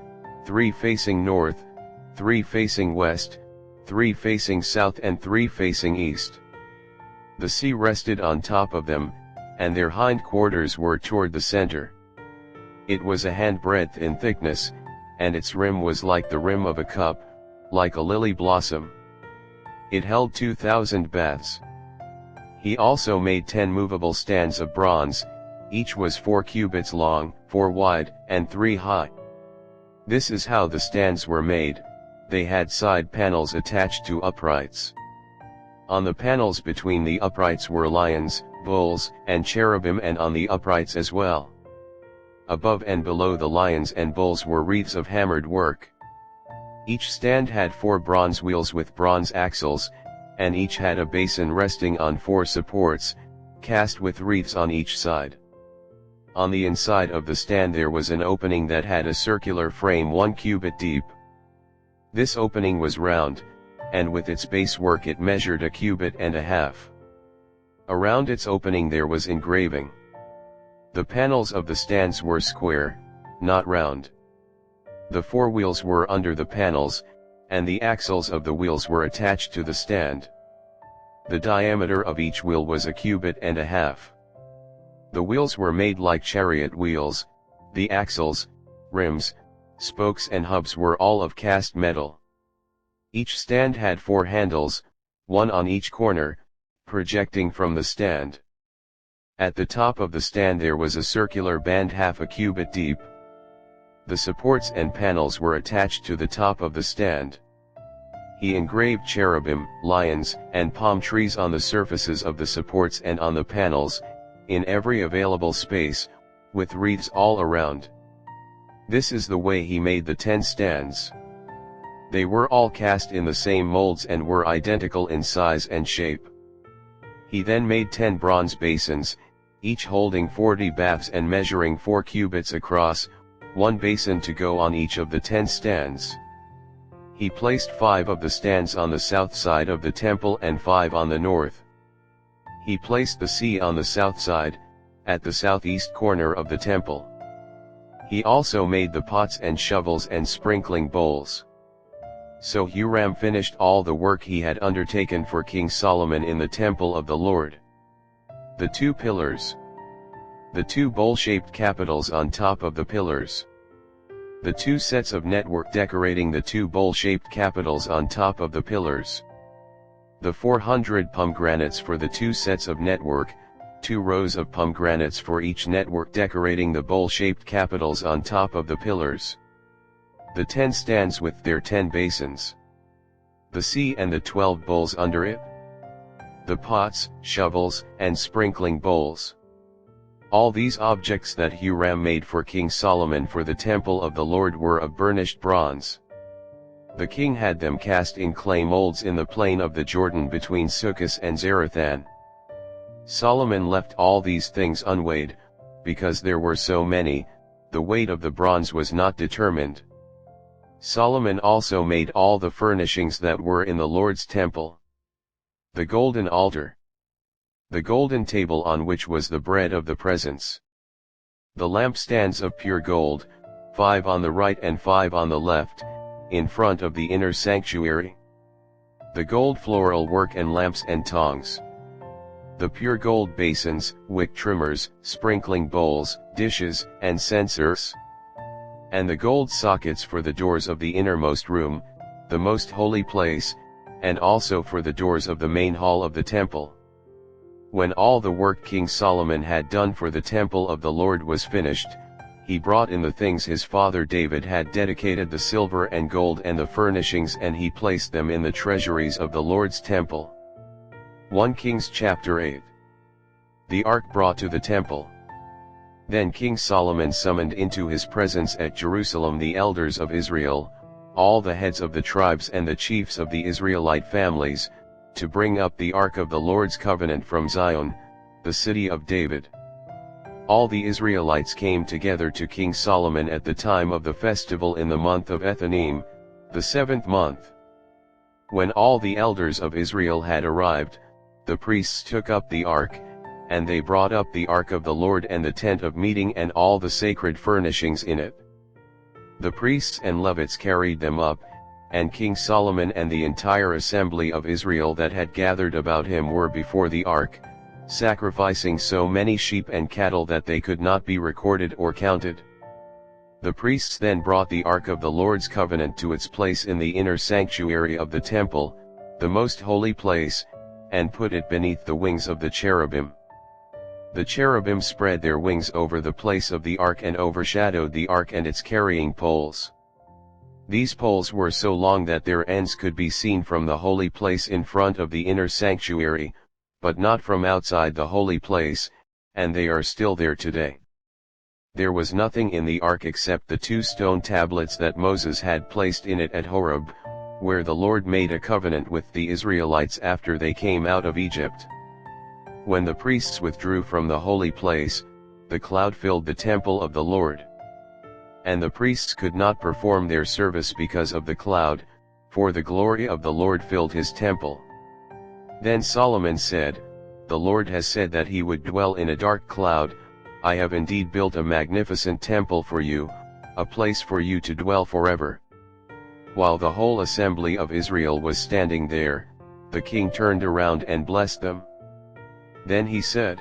3 facing north, 3 facing west, 3 facing south and 3 facing east. The sea rested on top of them, and their hind quarters were toward the center. It was a handbreadth in thickness, and its rim was like the rim of a cup, like a lily blossom. It held 2,000 baths. He also made 10 movable stands of bronze, each was 4 cubits long, 4 wide, and 3 high. This is how the stands were made. They had side panels attached to uprights. On the panels between the uprights were lions, bulls, and cherubim, and on the uprights as well. Above and below the lions and bulls were wreaths of hammered work. Each stand had 4 bronze wheels with bronze axles, and each had a basin resting on 4 supports, cast with wreaths on each side. On the inside of the stand there was an opening that had a circular frame 1 cubit deep. This opening was round, and with its base work it measured 1.5 cubits. Around its opening there was engraving. The panels of the stands were square, not round. The four wheels were under the panels, and the axles of the wheels were attached to the stand. The diameter of each wheel was a cubit and a half. The wheels were made like chariot wheels. The axles, rims, spokes and hubs were all of cast metal. Each stand had four handles, one on each corner, projecting from the stand. At the top of the stand there was a circular band half a cubit deep. The supports and panels were attached to the top of the stand. He engraved cherubim, lions, and palm trees on the surfaces of the supports and on the panels, in every available space, with wreaths all around. This is the way he made the 10 stands. They were all cast in the same molds and were identical in size and shape. He then made 10 bronze basins, each holding 40 baths and measuring 4 cubits across, 1 basin to go on each of the 10 stands. He placed 5 of the stands on the south side of the temple and 5 on the north. He placed the sea on the south side, at the southeast corner of the temple. He also made the pots and shovels and sprinkling bowls. So Huram finished all the work he had undertaken for King Solomon in the temple of the Lord. The 2 pillars. The 2 bowl-shaped capitals on top of the pillars. The 2 sets of network decorating the 2 bowl-shaped capitals on top of the pillars. The 400 pomegranates for the 2 sets of network, 2 rows of pomegranates for each network decorating the bowl-shaped capitals on top of the pillars. The 10 stands with their 10 basins. The sea and the 12 bowls under it. The pots, shovels, and sprinkling bowls. All these objects that Huram made for King Solomon for the temple of the Lord were of burnished bronze. The king had them cast in clay molds in the plain of the Jordan between Succoth and Zarethan. Solomon left all these things unweighed, because there were so many, the weight of the bronze was not determined. Solomon also made all the furnishings that were in the Lord's temple. The golden altar. The golden table on which was the bread of the presence. The lampstands of pure gold, 5 on the right and 5 on the left, in front of the inner sanctuary. The gold floral work and lamps and tongs. The pure gold basins, wick trimmers, sprinkling bowls, dishes, and censers. And the gold sockets for the doors of the innermost room, the most holy place, and also for the doors of the main hall of the temple. When all the work King Solomon had done for the temple of the Lord was finished, he brought in the things his father David had dedicated, the silver and gold and the furnishings, and he placed them in the treasuries of the Lord's temple. 1 Kings chapter 8. The ark brought to the temple. Then King Solomon summoned into his presence at Jerusalem the elders of Israel, all the heads of the tribes and the chiefs of the Israelite families, to bring up the ark of the Lord's covenant from Zion, the city of David. All the Israelites came together to King Solomon at the time of the festival in the month of Ethanim, the 7th month. When all the elders of Israel had arrived, the priests took up the ark, and they brought up the ark of the Lord and the tent of meeting and all the sacred furnishings in it. The priests and Levites carried them up, and King Solomon and the entire assembly of Israel that had gathered about him were before the ark, sacrificing so many sheep and cattle that they could not be recorded or counted. The priests then brought the ark of the Lord's covenant to its place in the inner sanctuary of the temple, the most holy place, and put it beneath the wings of the cherubim. The cherubim spread their wings over the place of the ark and overshadowed the ark and its carrying poles. These poles were so long that their ends could be seen from the holy place in front of the inner sanctuary, but not from outside the holy place, and they are still there today. There was nothing in the ark except the 2 stone tablets that Moses had placed in it at Horeb, where the Lord made a covenant with the Israelites after they came out of Egypt. When the priests withdrew from the holy place, the cloud filled the temple of the Lord. And the priests could not perform their service because of the cloud, for the glory of the Lord filled his temple. Then Solomon said, "The Lord has said that he would dwell in a dark cloud, I have indeed built a magnificent temple for you, a place for you to dwell forever." While the whole assembly of Israel was standing there, the king turned around and blessed them. Then he said,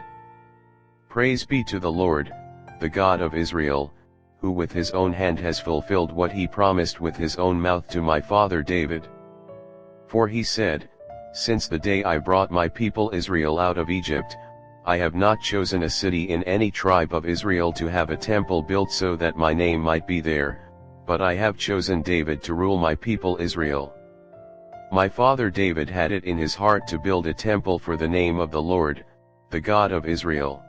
"Praise be to the Lord, the God of Israel, who with his own hand has fulfilled what he promised with his own mouth to my father David. For he said, 'Since the day I brought my people Israel out of Egypt, I have not chosen a city in any tribe of Israel to have a temple built so that my name might be there, but I have chosen David to rule my people Israel.' My father David had it in his heart to build a temple for the name of the Lord, the God of Israel.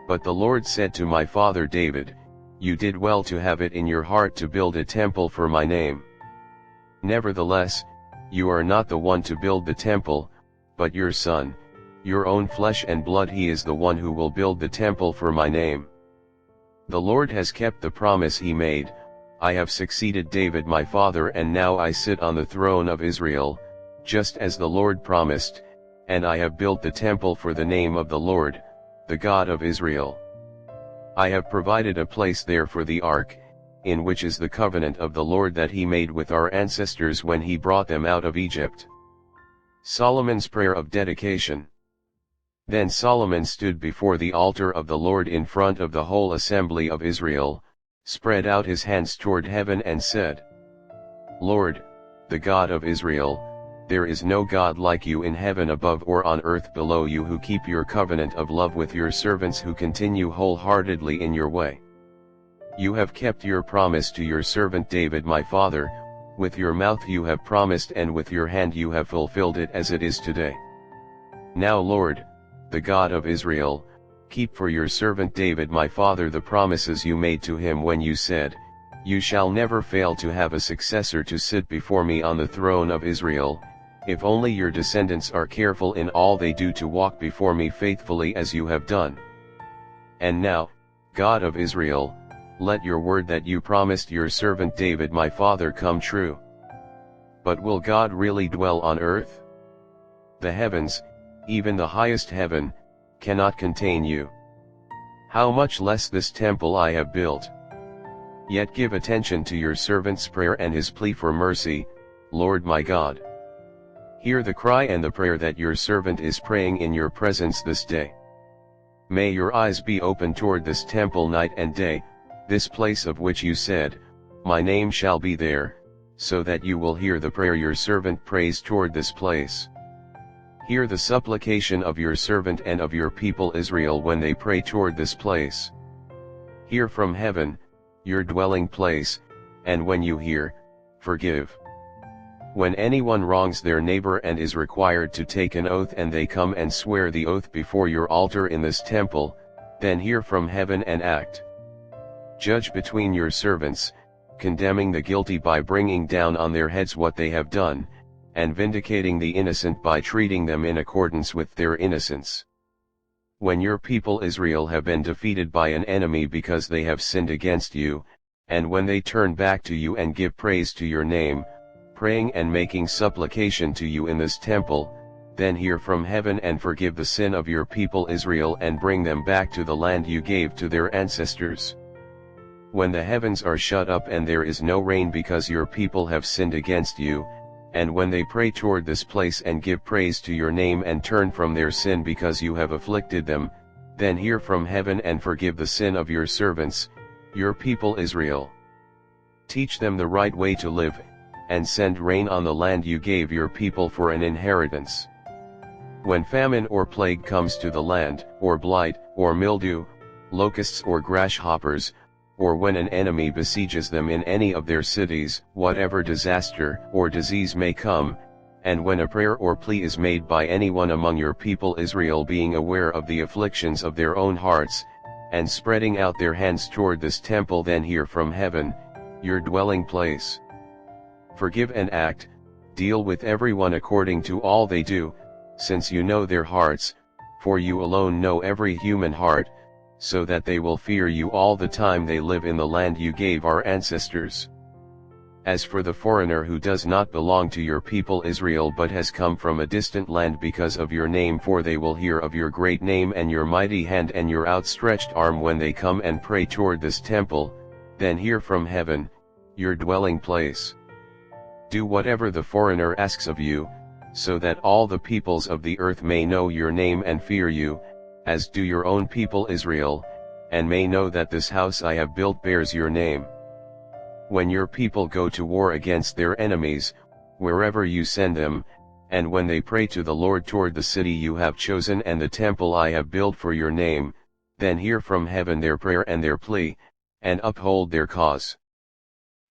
But the Lord said to my father David, 'You did well to have it in your heart to build a temple for my name. Nevertheless, you are not the one to build the temple, but your son, your own flesh and blood, he is the one who will build the temple for my name.' The Lord has kept the promise he made. I have succeeded David my father, and now I sit on the throne of Israel, just as the Lord promised, and I have built the temple for the name of the Lord, the God of Israel. I have provided a place there for the ark, in which is the covenant of the Lord that he made with our ancestors when he brought them out of Egypt." Solomon's prayer of dedication. Then Solomon stood before the altar of the Lord in front of the whole assembly of Israel, spread out his hands toward heaven and said, "Lord, the God of Israel, there is no God like you in heaven above or on earth below, you who keep your covenant of love with your servants who continue wholeheartedly in your way. You have kept your promise to your servant David my father, with your mouth you have promised and with your hand you have fulfilled it as it is today. Now Lord, the God of Israel, keep for your servant David my father the promises you made to him when you said, 'You shall never fail to have a successor to sit before me on the throne of Israel, if only your descendants are careful in all they do to walk before me faithfully as you have done.' And now, God of Israel, let your word that you promised your servant David my father come true. But will God really dwell on earth? The heavens, even the highest heaven, cannot contain you. How much less this temple I have built? Yet give attention to your servant's prayer and his plea for mercy, Lord my God. Hear the cry and the prayer that your servant is praying in your presence this day. May your eyes be open toward this temple night and day, this place of which you said, 'My name shall be there,' so that you will hear the prayer your servant prays toward this place. Hear the supplication of your servant and of your people Israel when they pray toward this place. Hear from heaven, your dwelling place, and when you hear, forgive. When anyone wrongs their neighbor and is required to take an oath and they come and swear the oath before your altar in this temple, then hear from heaven and act. Judge between your servants, condemning the guilty by bringing down on their heads what they have done, and vindicating the innocent by treating them in accordance with their innocence. When your people Israel have been defeated by an enemy because they have sinned against you, and when they turn back to you and give praise to your name, praying and making supplication to you in this temple, then hear from heaven and forgive the sin of your people Israel and bring them back to the land you gave to their ancestors. When the heavens are shut up and there is no rain because your people have sinned against you, and when they pray toward this place and give praise to your name and turn from their sin because you have afflicted them, then hear from heaven and forgive the sin of your servants, your people Israel. Teach them the right way to live, and send rain on the land you gave your people for an inheritance. When famine or plague comes to the land, or blight, or mildew, locusts or grasshoppers, or when an enemy besieges them in any of their cities, whatever disaster or disease may come, and when a prayer or plea is made by anyone among your people Israel being aware of the afflictions of their own hearts, and spreading out their hands toward this temple, then hear from heaven, your dwelling place. Forgive and act, deal with everyone according to all they do, since you know their hearts, for you alone know every human heart, so that they will fear you all the time they live in the land you gave our ancestors. As for the foreigner who does not belong to your people Israel but has come from a distant land because of your name, for they will hear of your great name and your mighty hand and your outstretched arm when they come and pray toward this temple, then hear from heaven, your dwelling place. Do whatever the foreigner asks of you, so that all the peoples of the earth may know your name and fear you, as do your own people Israel, and may know that this house I have built bears your name. When your people go to war against their enemies, wherever you send them, and when they pray to the Lord toward the city you have chosen and the temple I have built for your name, then hear from heaven their prayer and their plea, and uphold their cause.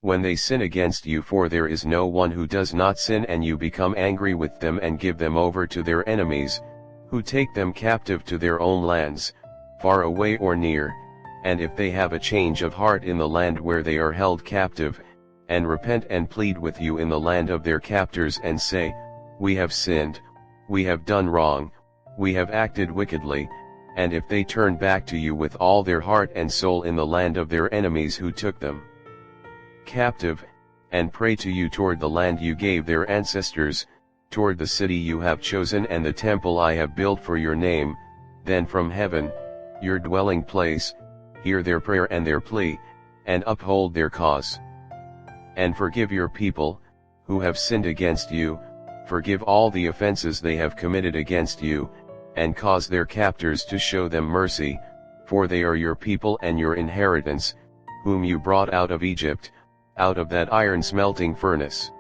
When they sin against you, for there is no one who does not sin, and you become angry with them and give them over to their enemies, who take them captive to their own lands, far away or near, and if they have a change of heart in the land where they are held captive, and repent and plead with you in the land of their captors and say, we have sinned, we have done wrong, we have acted wickedly, and if they turn back to you with all their heart and soul in the land of their enemies who took them captive, and pray to you toward the land you gave their ancestors, toward the city you have chosen and the temple I have built for your name, then from heaven, your dwelling place, hear their prayer and their plea, and uphold their cause. And forgive your people, who have sinned against you, forgive all the offenses they have committed against you, and cause their captors to show them mercy, for they are your people and your inheritance, whom you brought out of Egypt, out of that iron smelting furnace.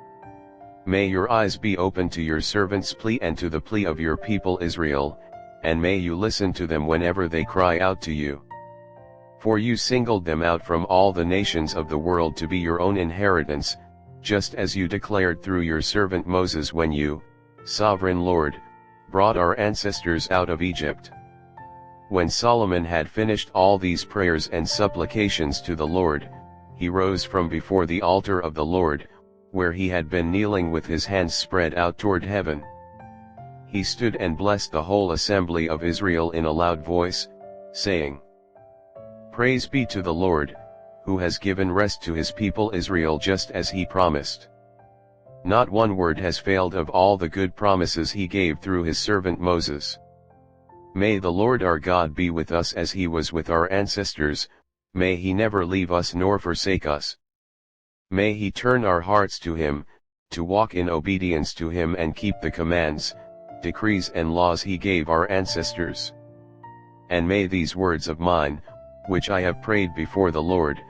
May your eyes be open to your servant's plea and to the plea of your people Israel, and may you listen to them whenever they cry out to you. For you singled them out from all the nations of the world to be your own inheritance, just as you declared through your servant Moses when you, Sovereign Lord, brought our ancestors out of Egypt. When Solomon had finished all these prayers and supplications to the Lord, he rose from before the altar of the Lord, where he had been kneeling with his hands spread out toward heaven. He stood and blessed the whole assembly of Israel in a loud voice, saying, Praise be to the Lord, who has given rest to his people Israel just as he promised. Not one word has failed of all the good promises he gave through his servant Moses. May the Lord our God be with us as he was with our ancestors, may he never leave us nor forsake us. May he turn our hearts to him, to walk in obedience to him and keep the commands, decrees and laws he gave our ancestors. And may these words of mine, which I have prayed before the Lord,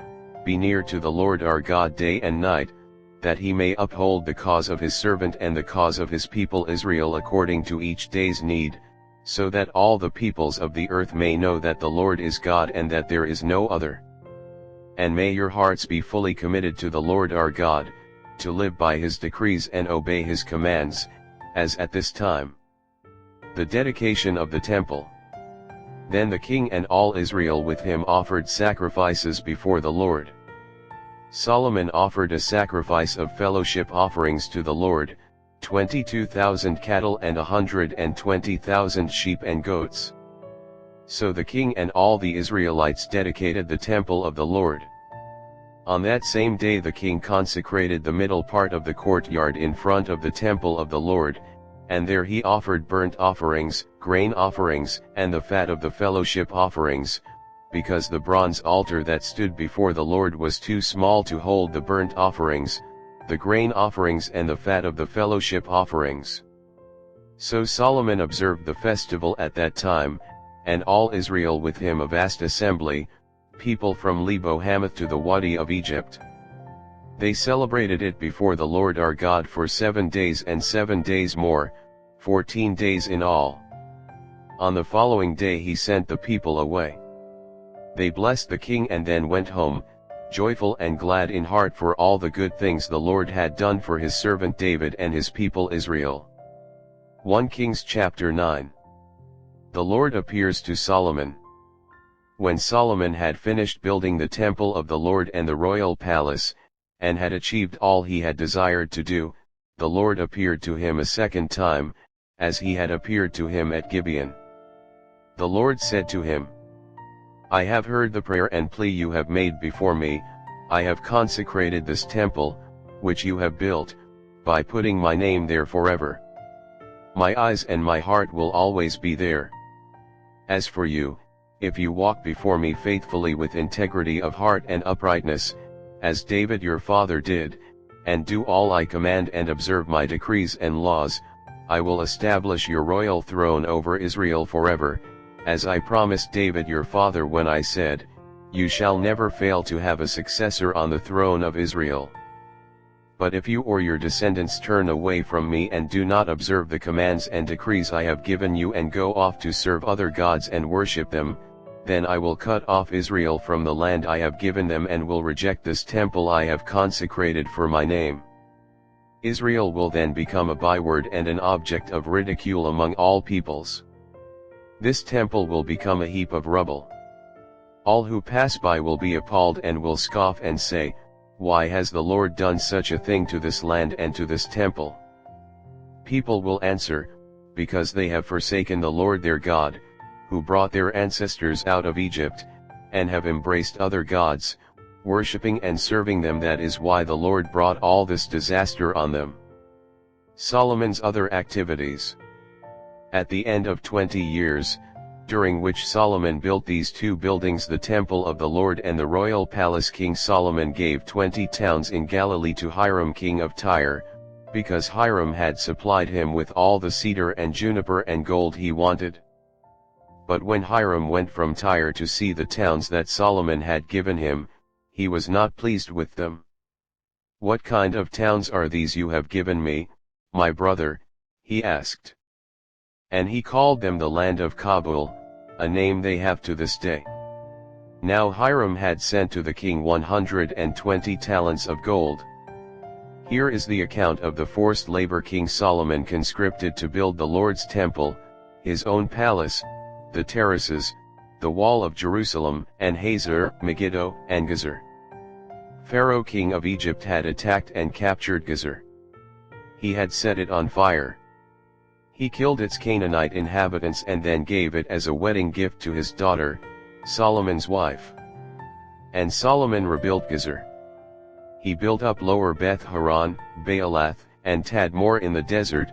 be near to the Lord our God day and night, that he may uphold the cause of his servant and the cause of his people Israel according to each day's need, so that all the peoples of the earth may know that the Lord is God and that there is no other. And may your hearts be fully committed to the Lord our God, to live by his decrees and obey his commands, as at this time. The dedication of the temple. Then the king and all Israel with him offered sacrifices before the Lord. Solomon offered a sacrifice of fellowship offerings to the Lord, 22,000 cattle and 120,000 sheep and goats. So the king and all the Israelites dedicated the temple of the Lord. On that same day the king consecrated the middle part of the courtyard in front of the temple of the Lord, and there he offered burnt offerings, grain offerings, and the fat of the fellowship offerings, because the bronze altar that stood before the Lord was too small to hold the burnt offerings, the grain offerings and the fat of the fellowship offerings. So Solomon observed the festival at that time, and all Israel with him, a vast assembly, people from Lebo Hamath to the Wadi of Egypt. They celebrated it before the Lord our God for 7 days and 7 days more, 14 days in all. On the following day he sent the people away. They blessed the king and then went home, joyful and glad in heart for all the good things the Lord had done for his servant David and his people Israel. 1 Kings chapter 9. The Lord appears to Solomon. When Solomon had finished building the temple of the Lord and the royal palace, and had achieved all he had desired to do, the Lord appeared to him a second time, as he had appeared to him at Gibeon. The Lord said to him, I have heard the prayer and plea you have made before me, I have consecrated this temple, which you have built, by putting my name there forever. My eyes and my heart will always be there. As for you, if you walk before me faithfully with integrity of heart and uprightness, as David your father did, and do all I command and observe my decrees and laws, I will establish your royal throne over Israel forever, as I promised David your father when I said, you shall never fail to have a successor on the throne of Israel. But if you or your descendants turn away from me and do not observe the commands and decrees I have given you and go off to serve other gods and worship them, then I will cut off Israel from the land I have given them and will reject this temple I have consecrated for my name. Israel will then become a byword and an object of ridicule among all peoples. This temple will become a heap of rubble. All who pass by will be appalled and will scoff and say, why has the Lord done such a thing to this land and to this temple? People will answer, because they have forsaken the Lord their God, who brought their ancestors out of Egypt, and have embraced other gods, worshipping and serving them. That is why the Lord brought all this disaster on them. Solomon's other activities. At the end of 20 years, during which Solomon built these two buildings, the temple of the Lord and the royal palace, King Solomon gave 20 towns in Galilee to Hiram king of Tyre, because Hiram had supplied him with all the cedar and juniper and gold he wanted. But when Hiram went from Tyre to see the towns that Solomon had given him, he was not pleased with them. What kind of towns are these you have given me, my brother? He asked. And he called them the land of Kabul, a name they have to this day. Now Hiram had sent to the king 120 talents of gold. Here is the account of the forced labor King Solomon conscripted to build the Lord's temple, his own palace, the terraces, the wall of Jerusalem, and Hazor, Megiddo, and Gezer. Pharaoh king of Egypt had attacked and captured Gezer. He had set it on fire. He killed its Canaanite inhabitants and then gave it as a wedding gift to his daughter, Solomon's wife. And Solomon rebuilt Gezer. He built up Lower Beth Horon, Baalath, and Tadmor in the desert,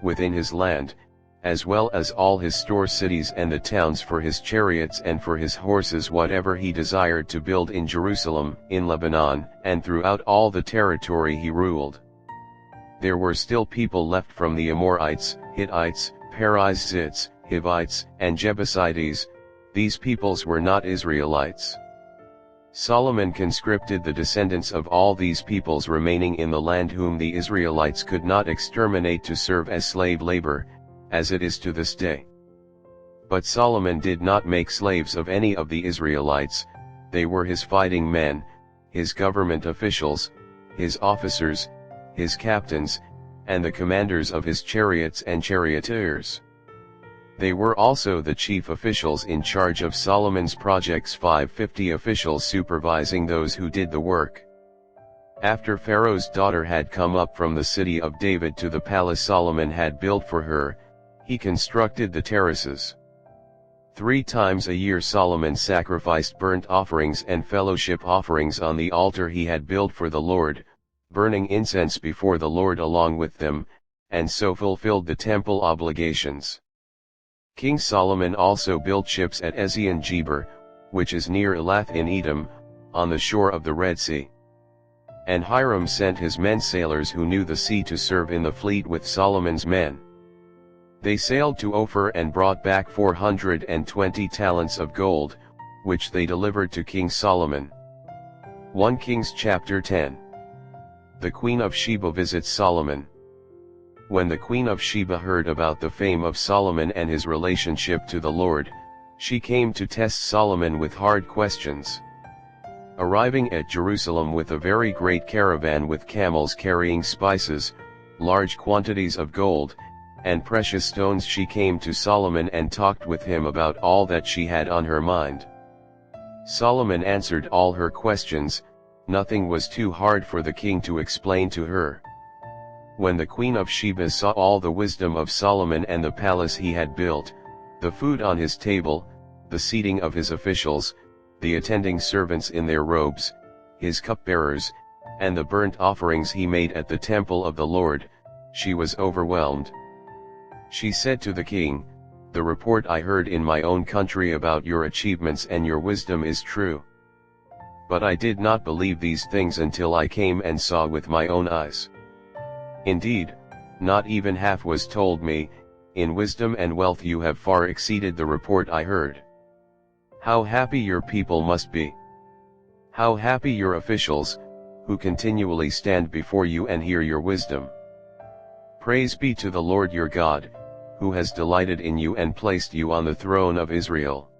within his land, as well as all his store cities and the towns for his chariots and for his horses, whatever he desired to build in Jerusalem, in Lebanon, and throughout all the territory he ruled. There were still people left from the Amorites, Hittites, Perizzites, Hivites, and Jebusites. These peoples were not Israelites. Solomon conscripted the descendants of all these peoples remaining in the land whom the Israelites could not exterminate to serve as slave labor, as it is to this day. But Solomon did not make slaves of any of the Israelites. They were his fighting men, his government officials, his officers, his captains, and the commanders of his chariots and charioteers. They were also the chief officials in charge of Solomon's projects, 550 officials supervising those who did the work. After Pharaoh's daughter had come up from the city of David to the palace Solomon had built for her, he constructed the terraces. 3 times a year Solomon sacrificed burnt offerings and fellowship offerings on the altar he had built for the Lord, burning incense before the Lord along with them, and so fulfilled the temple obligations. King Solomon also built ships at Ezion-Geber, which is near Elath in Edom, on the shore of the Red Sea. And Hiram sent his men sailors who knew the sea to serve in the fleet with Solomon's men. They sailed to Ophir and brought back 420 talents of gold, which they delivered to King Solomon. 1 Kings chapter 10. The Queen of Sheba visits Solomon. When the Queen of Sheba heard about the fame of Solomon and his relationship to the Lord, she came to test Solomon with hard questions. Arriving at Jerusalem with a very great caravan with camels carrying spices, large quantities of gold, and precious stones, she came to Solomon and talked with him about all that she had on her mind. Solomon answered all her questions. Nothing was too hard for the king to explain to her. When the Queen of Sheba saw all the wisdom of Solomon and the palace he had built, the food on his table, the seating of his officials, the attending servants in their robes, his cupbearers, and the burnt offerings he made at the temple of the Lord, she was overwhelmed. She said to the king, "The report I heard in my own country about your achievements and your wisdom is true. But I did not believe these things until I came and saw with my own eyes. Indeed, not even half was told me. In wisdom and wealth you have far exceeded the report I heard. How happy your people must be! How happy your officials, who continually stand before you and hear your wisdom. Praise be to the Lord your God, who has delighted in you and placed you on the throne of Israel.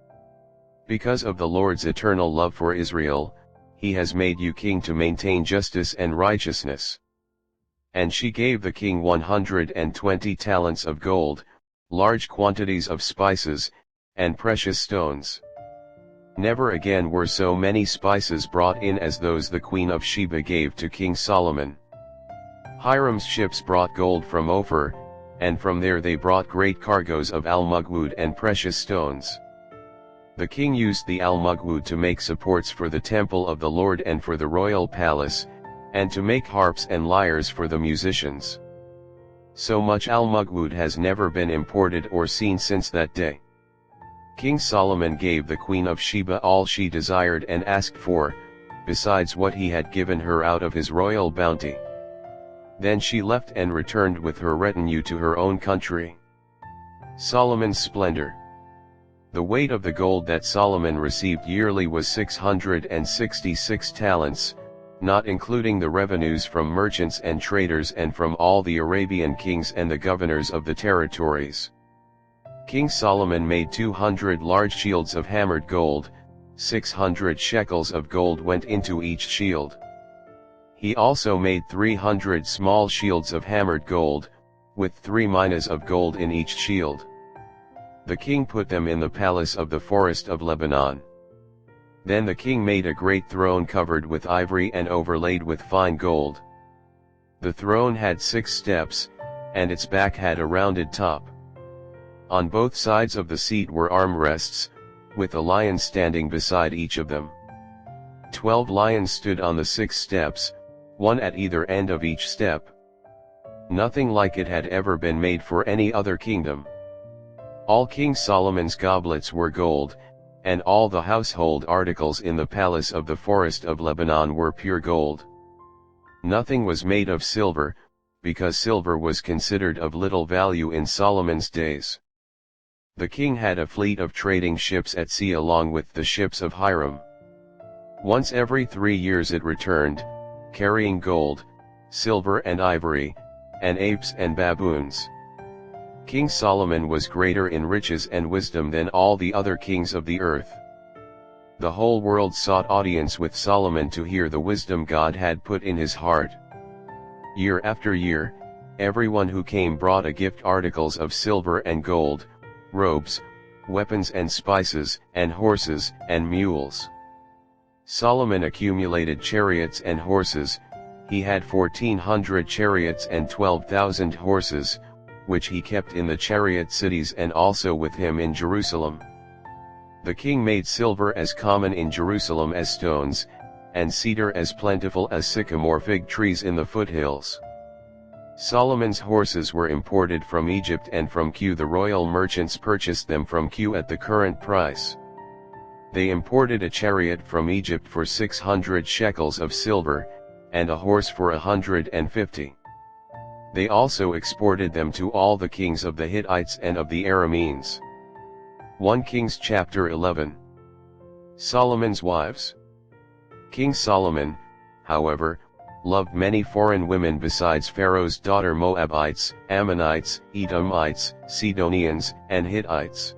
Because of the Lord's eternal love for Israel, he has made you king to maintain justice and righteousness." And she gave the king 120 talents of gold, large quantities of spices, and precious stones. Never again were so many spices brought in as those the Queen of Sheba gave to King Solomon. Hiram's ships brought gold from Ophir, and from there they brought great cargoes of almugwood and precious stones. The king used the almugwood to make supports for the temple of the Lord and for the royal palace, and to make harps and lyres for the musicians. So much almugwood has never been imported or seen since that day. King Solomon gave the Queen of Sheba all she desired and asked for, besides what he had given her out of his royal bounty. Then she left and returned with her retinue to her own country. Solomon's splendor. The weight of the gold that Solomon received yearly was 666 talents, not including the revenues from merchants and traders and from all the Arabian kings and the governors of the territories. King Solomon made 200 large shields of hammered gold, 600 shekels of gold went into each shield. He also made 300 small shields of hammered gold, with 3 minas of gold in each shield. The king put them in the palace of the forest of Lebanon. Then the king made a great throne covered with ivory and overlaid with fine gold. The throne had 6 steps, and its back had a rounded top. On both sides of the seat were armrests, with a lion standing beside each of them. 12 lions stood on the 6 steps, one at either end of each step. Nothing like it had ever been made for any other kingdom. All King Solomon's goblets were gold, and all the household articles in the palace of the forest of Lebanon were pure gold. Nothing was made of silver, because silver was considered of little value in Solomon's days. The king had a fleet of trading ships at sea along with the ships of Hiram. Once every 3 years it returned, carrying gold, silver and ivory, and apes and baboons. King Solomon was greater in riches and wisdom than all the other kings of the earth. The whole world sought audience with Solomon to hear the wisdom God had put in his heart. Year after year, everyone who came brought a gift, articles of silver and gold, robes, weapons and spices, and horses and mules. Solomon accumulated chariots and horses. He had 1,400 chariots and 12,000 horses, which he kept in the chariot cities and also with him in Jerusalem. The king made silver as common in Jerusalem as stones, and cedar as plentiful as sycamore fig trees in the foothills. Solomon's horses were imported from Egypt and from Kue. The royal merchants purchased them from Kue at the current price. They imported a chariot from Egypt for 600 shekels of silver, and a horse for 150. They also exported them to all the kings of the Hittites and of the Arameans. 1 Kings chapter 11. Solomon's wives. King Solomon, however, loved many foreign women besides Pharaoh's daughter: Moabites, Ammonites, Edomites, Sidonians, and Hittites.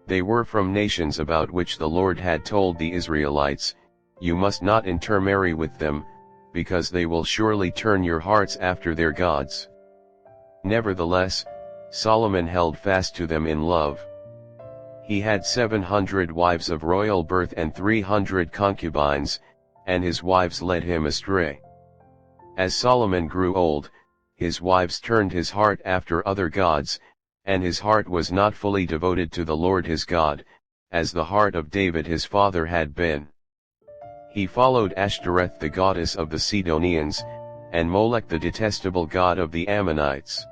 They were from nations about which the Lord had told the Israelites, "You must not intermarry with them, because they will surely turn your hearts after their gods." Nevertheless, Solomon held fast to them in love. He had 700 wives of royal birth and 300 concubines, and his wives led him astray. As Solomon grew old, his wives turned his heart after other gods, and his heart was not fully devoted to the Lord his God, as the heart of David his father had been. He followed Ashtoreth the goddess of the Sidonians, and Molech the detestable god of the Ammonites.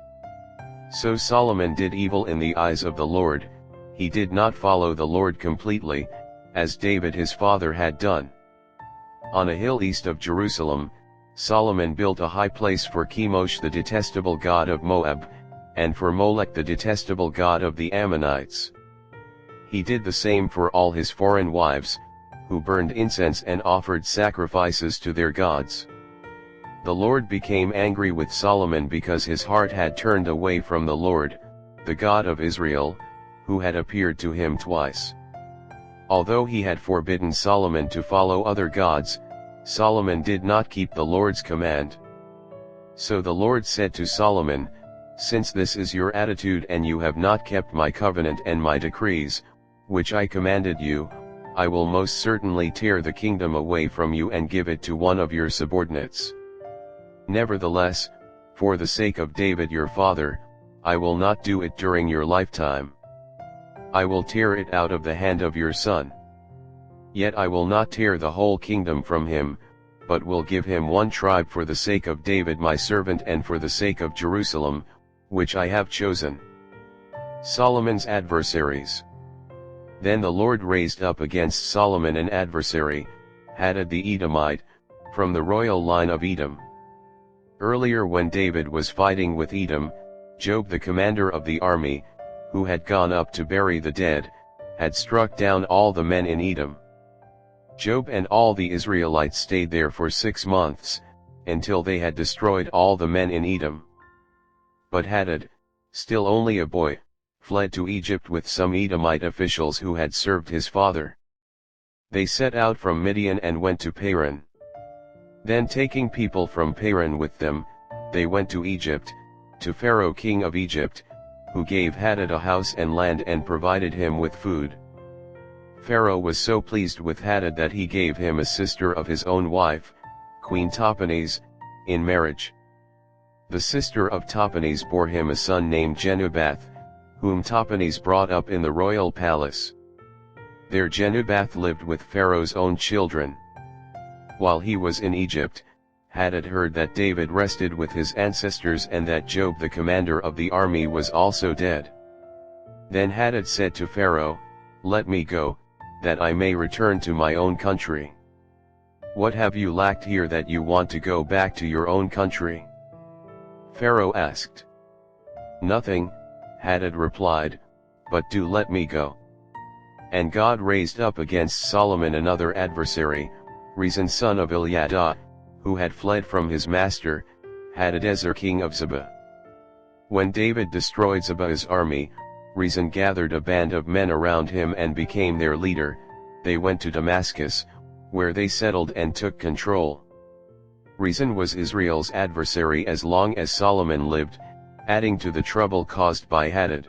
So Solomon did evil in the eyes of the Lord. He did not follow the Lord completely, as David his father had done. On a hill east of Jerusalem, Solomon built a high place for Chemosh the detestable god of Moab, and for Molech the detestable god of the Ammonites. He did the same for all his foreign wives, who burned incense and offered sacrifices to their gods. The Lord became angry with Solomon because his heart had turned away from the Lord, the God of Israel, who had appeared to him twice. Although he had forbidden Solomon to follow other gods, Solomon did not keep the Lord's command. So the Lord said to Solomon, "Since this is your attitude and you have not kept my covenant and my decrees, which I commanded you, I will most certainly tear the kingdom away from you and give it to one of your subordinates. Nevertheless, for the sake of David your father, I will not do it during your lifetime. I will tear it out of the hand of your son. Yet I will not tear the whole kingdom from him, but will give him one tribe for the sake of David my servant and for the sake of Jerusalem, which I have chosen." Solomon's adversaries. Then the Lord raised up against Solomon an adversary, Hadad the Edomite, from the royal line of Edom. Earlier when David was fighting with Edom, Joab the commander of the army, who had gone up to bury the dead, had struck down all the men in Edom. Joab and all the Israelites stayed there for 6 months, until they had destroyed all the men in Edom. But Hadad, still only a boy, fled to Egypt with some Edomite officials who had served his father. They set out from Midian and went to Paran. Then taking people from Paran with them, they went to Egypt, to Pharaoh king of Egypt, who gave Hadad a house and land and provided him with food. Pharaoh was so pleased with Hadad that he gave him a sister of his own wife, Queen Tahpenes, in marriage. The sister of Tahpenes bore him a son named Genubath, whom Tahpenes brought up in the royal palace. There Genubath lived with Pharaoh's own children. While he was in Egypt, Hadad heard that David rested with his ancestors and that Joab the commander of the army was also dead. Then Hadad said to Pharaoh, "Let me go, that I may return to my own country. What have you lacked here that you want to go back to your own country?" Pharaoh asked. "Nothing," Hadad replied, "but do let me go." And God raised up against Solomon another adversary, Rezon son of Eliadah, who had fled from his master, Hadadezer king of Zebah. When David destroyed Zebah's army, Rezon gathered a band of men around him and became their leader. They went to Damascus, where they settled and took control. Rezon was Israel's adversary as long as Solomon lived, adding to the trouble caused by Hadad.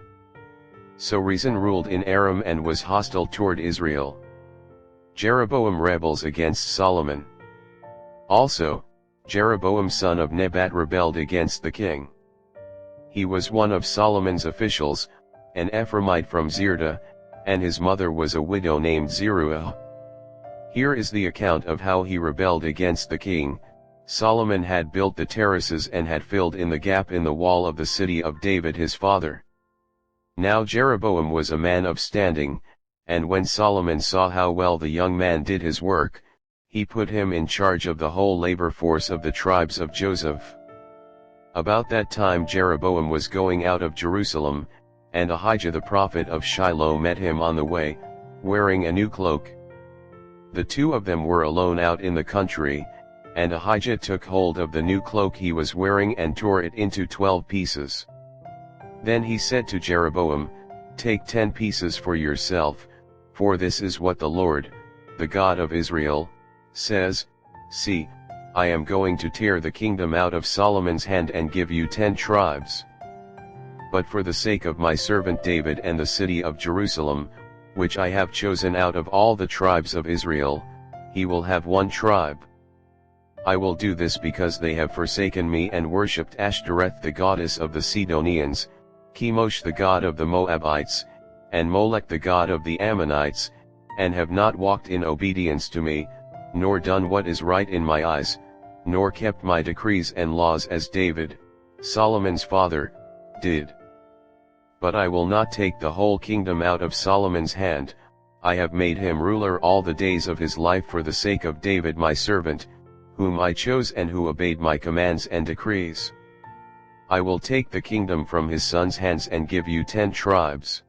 So Rezon ruled in Aram and was hostile toward Israel. Jeroboam rebels against Solomon. Also, Jeroboam son of Nebat rebelled against the king. He was one of Solomon's officials, an Ephraimite from Zerdah, and his mother was a widow named Zeruiah. Here is the account of how he rebelled against the king. Solomon had built the terraces and had filled in the gap in the wall of the city of David his father. Now Jeroboam was a man of standing, and when Solomon saw how well the young man did his work, he put him in charge of the whole labor force of the tribes of Joseph. About that time Jeroboam was going out of Jerusalem, and Ahijah the prophet of Shiloh met him on the way, wearing a new cloak. The two of them were alone out in the country, and Ahijah took hold of the new cloak he was wearing and tore it into 12 pieces. Then he said to Jeroboam, "Take 10 pieces for yourself, for this is what the Lord, the God of Israel, says, See, I am going to tear the kingdom out of Solomon's hand and give you 10 tribes. But for the sake of my servant David and the city of Jerusalem, which I have chosen out of all the tribes of Israel, he will have 1 tribe. I will do this because they have forsaken me and worshipped Ashtoreth the goddess of the Sidonians, Chemosh the god of the Moabites, and Molech the god of the Ammonites, and have not walked in obedience to me, nor done what is right in my eyes, nor kept my decrees and laws as David, Solomon's father, did. But I will not take the whole kingdom out of Solomon's hand. I have made him ruler all the days of his life for the sake of David my servant, whom I chose and who obeyed my commands and decrees. I will take the kingdom from his son's hands and give you 10 tribes.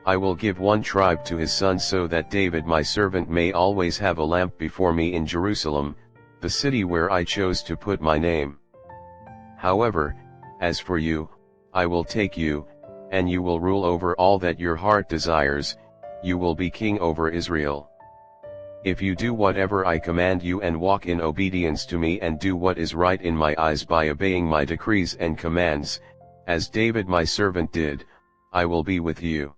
I will give 1 tribe to his son so that David my servant may always have a lamp before me in Jerusalem, the city where I chose to put my name. However, as for you, I will take you, and you will rule over all that your heart desires. You will be king over Israel. If you do whatever I command you and walk in obedience to me and do what is right in my eyes by obeying my decrees and commands, as David my servant did, I will be with you.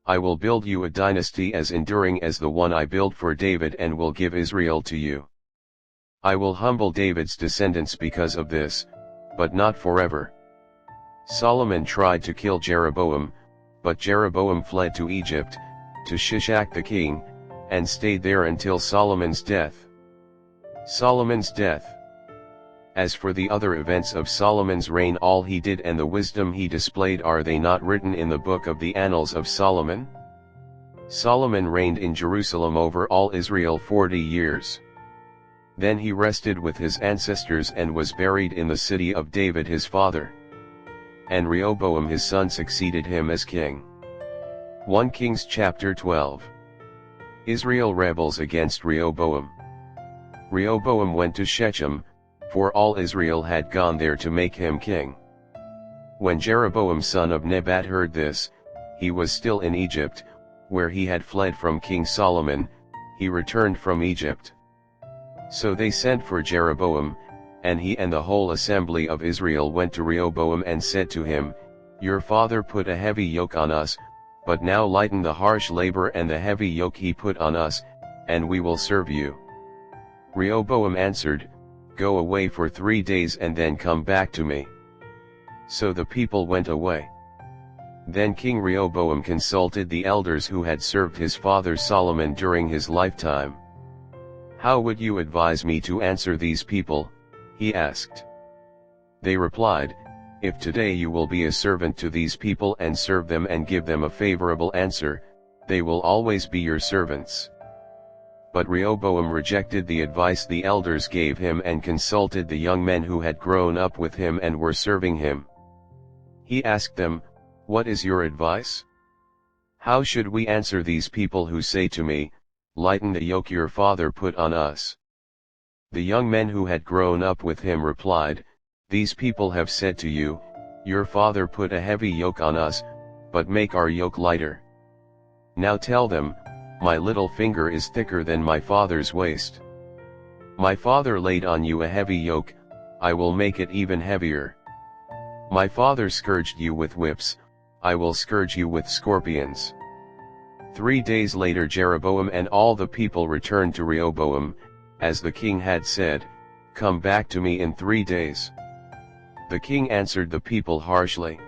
I will build you a dynasty as enduring as the one I built for David and will give Israel to you. I will humble David's descendants because of this, but not forever. Solomon tried to kill Jeroboam, but Jeroboam fled to Egypt, to Shishak the king, and stayed there until Solomon's death. Solomon's death. As for the other events of Solomon's reign, all he did and the wisdom he displayed, are they not written in the book of the Annals of Solomon? Solomon reigned in Jerusalem over all Israel 40 years. Then he rested with his ancestors and was buried in the city of David his father. And Rehoboam his son succeeded him as king. 1 Kings chapter 12. Israel rebels against Rehoboam. Rehoboam went to Shechem, for all Israel had gone there to make him king. When Jeroboam son of Nebat heard this, he was still in Egypt, where he had fled from King Solomon. He returned from Egypt. So they sent for Jeroboam, and he and the whole assembly of Israel went to Rehoboam and said to him, Your father put a heavy yoke on us, but now lighten the harsh labor and the heavy yoke he put on us, and we will serve you. Rehoboam answered, Go away for 3 days and then come back to me. So the people went away. Then King Rehoboam consulted the elders who had served his father Solomon during his lifetime. How would you advise me to answer these people? He asked. They replied, If today you will be a servant to these people and serve them and give them a favorable answer, they will always be your servants. But Rehoboam rejected the advice the elders gave him and consulted the young men who had grown up with him and were serving him. He asked them, What is your advice? How should we answer these people who say to me, Lighten the yoke your father put on us? The young men who had grown up with him replied, These people have said to you, Your father put a heavy yoke on us, but make our yoke lighter. Now tell them, My little finger is thicker than my father's waist. My father laid on you a heavy yoke, I will make it even heavier. My father scourged you with whips, I will scourge you with scorpions. 3 days later Jeroboam and all the people returned to Rehoboam, as the king had said, Come back to me in 3 days. The king answered the people harshly.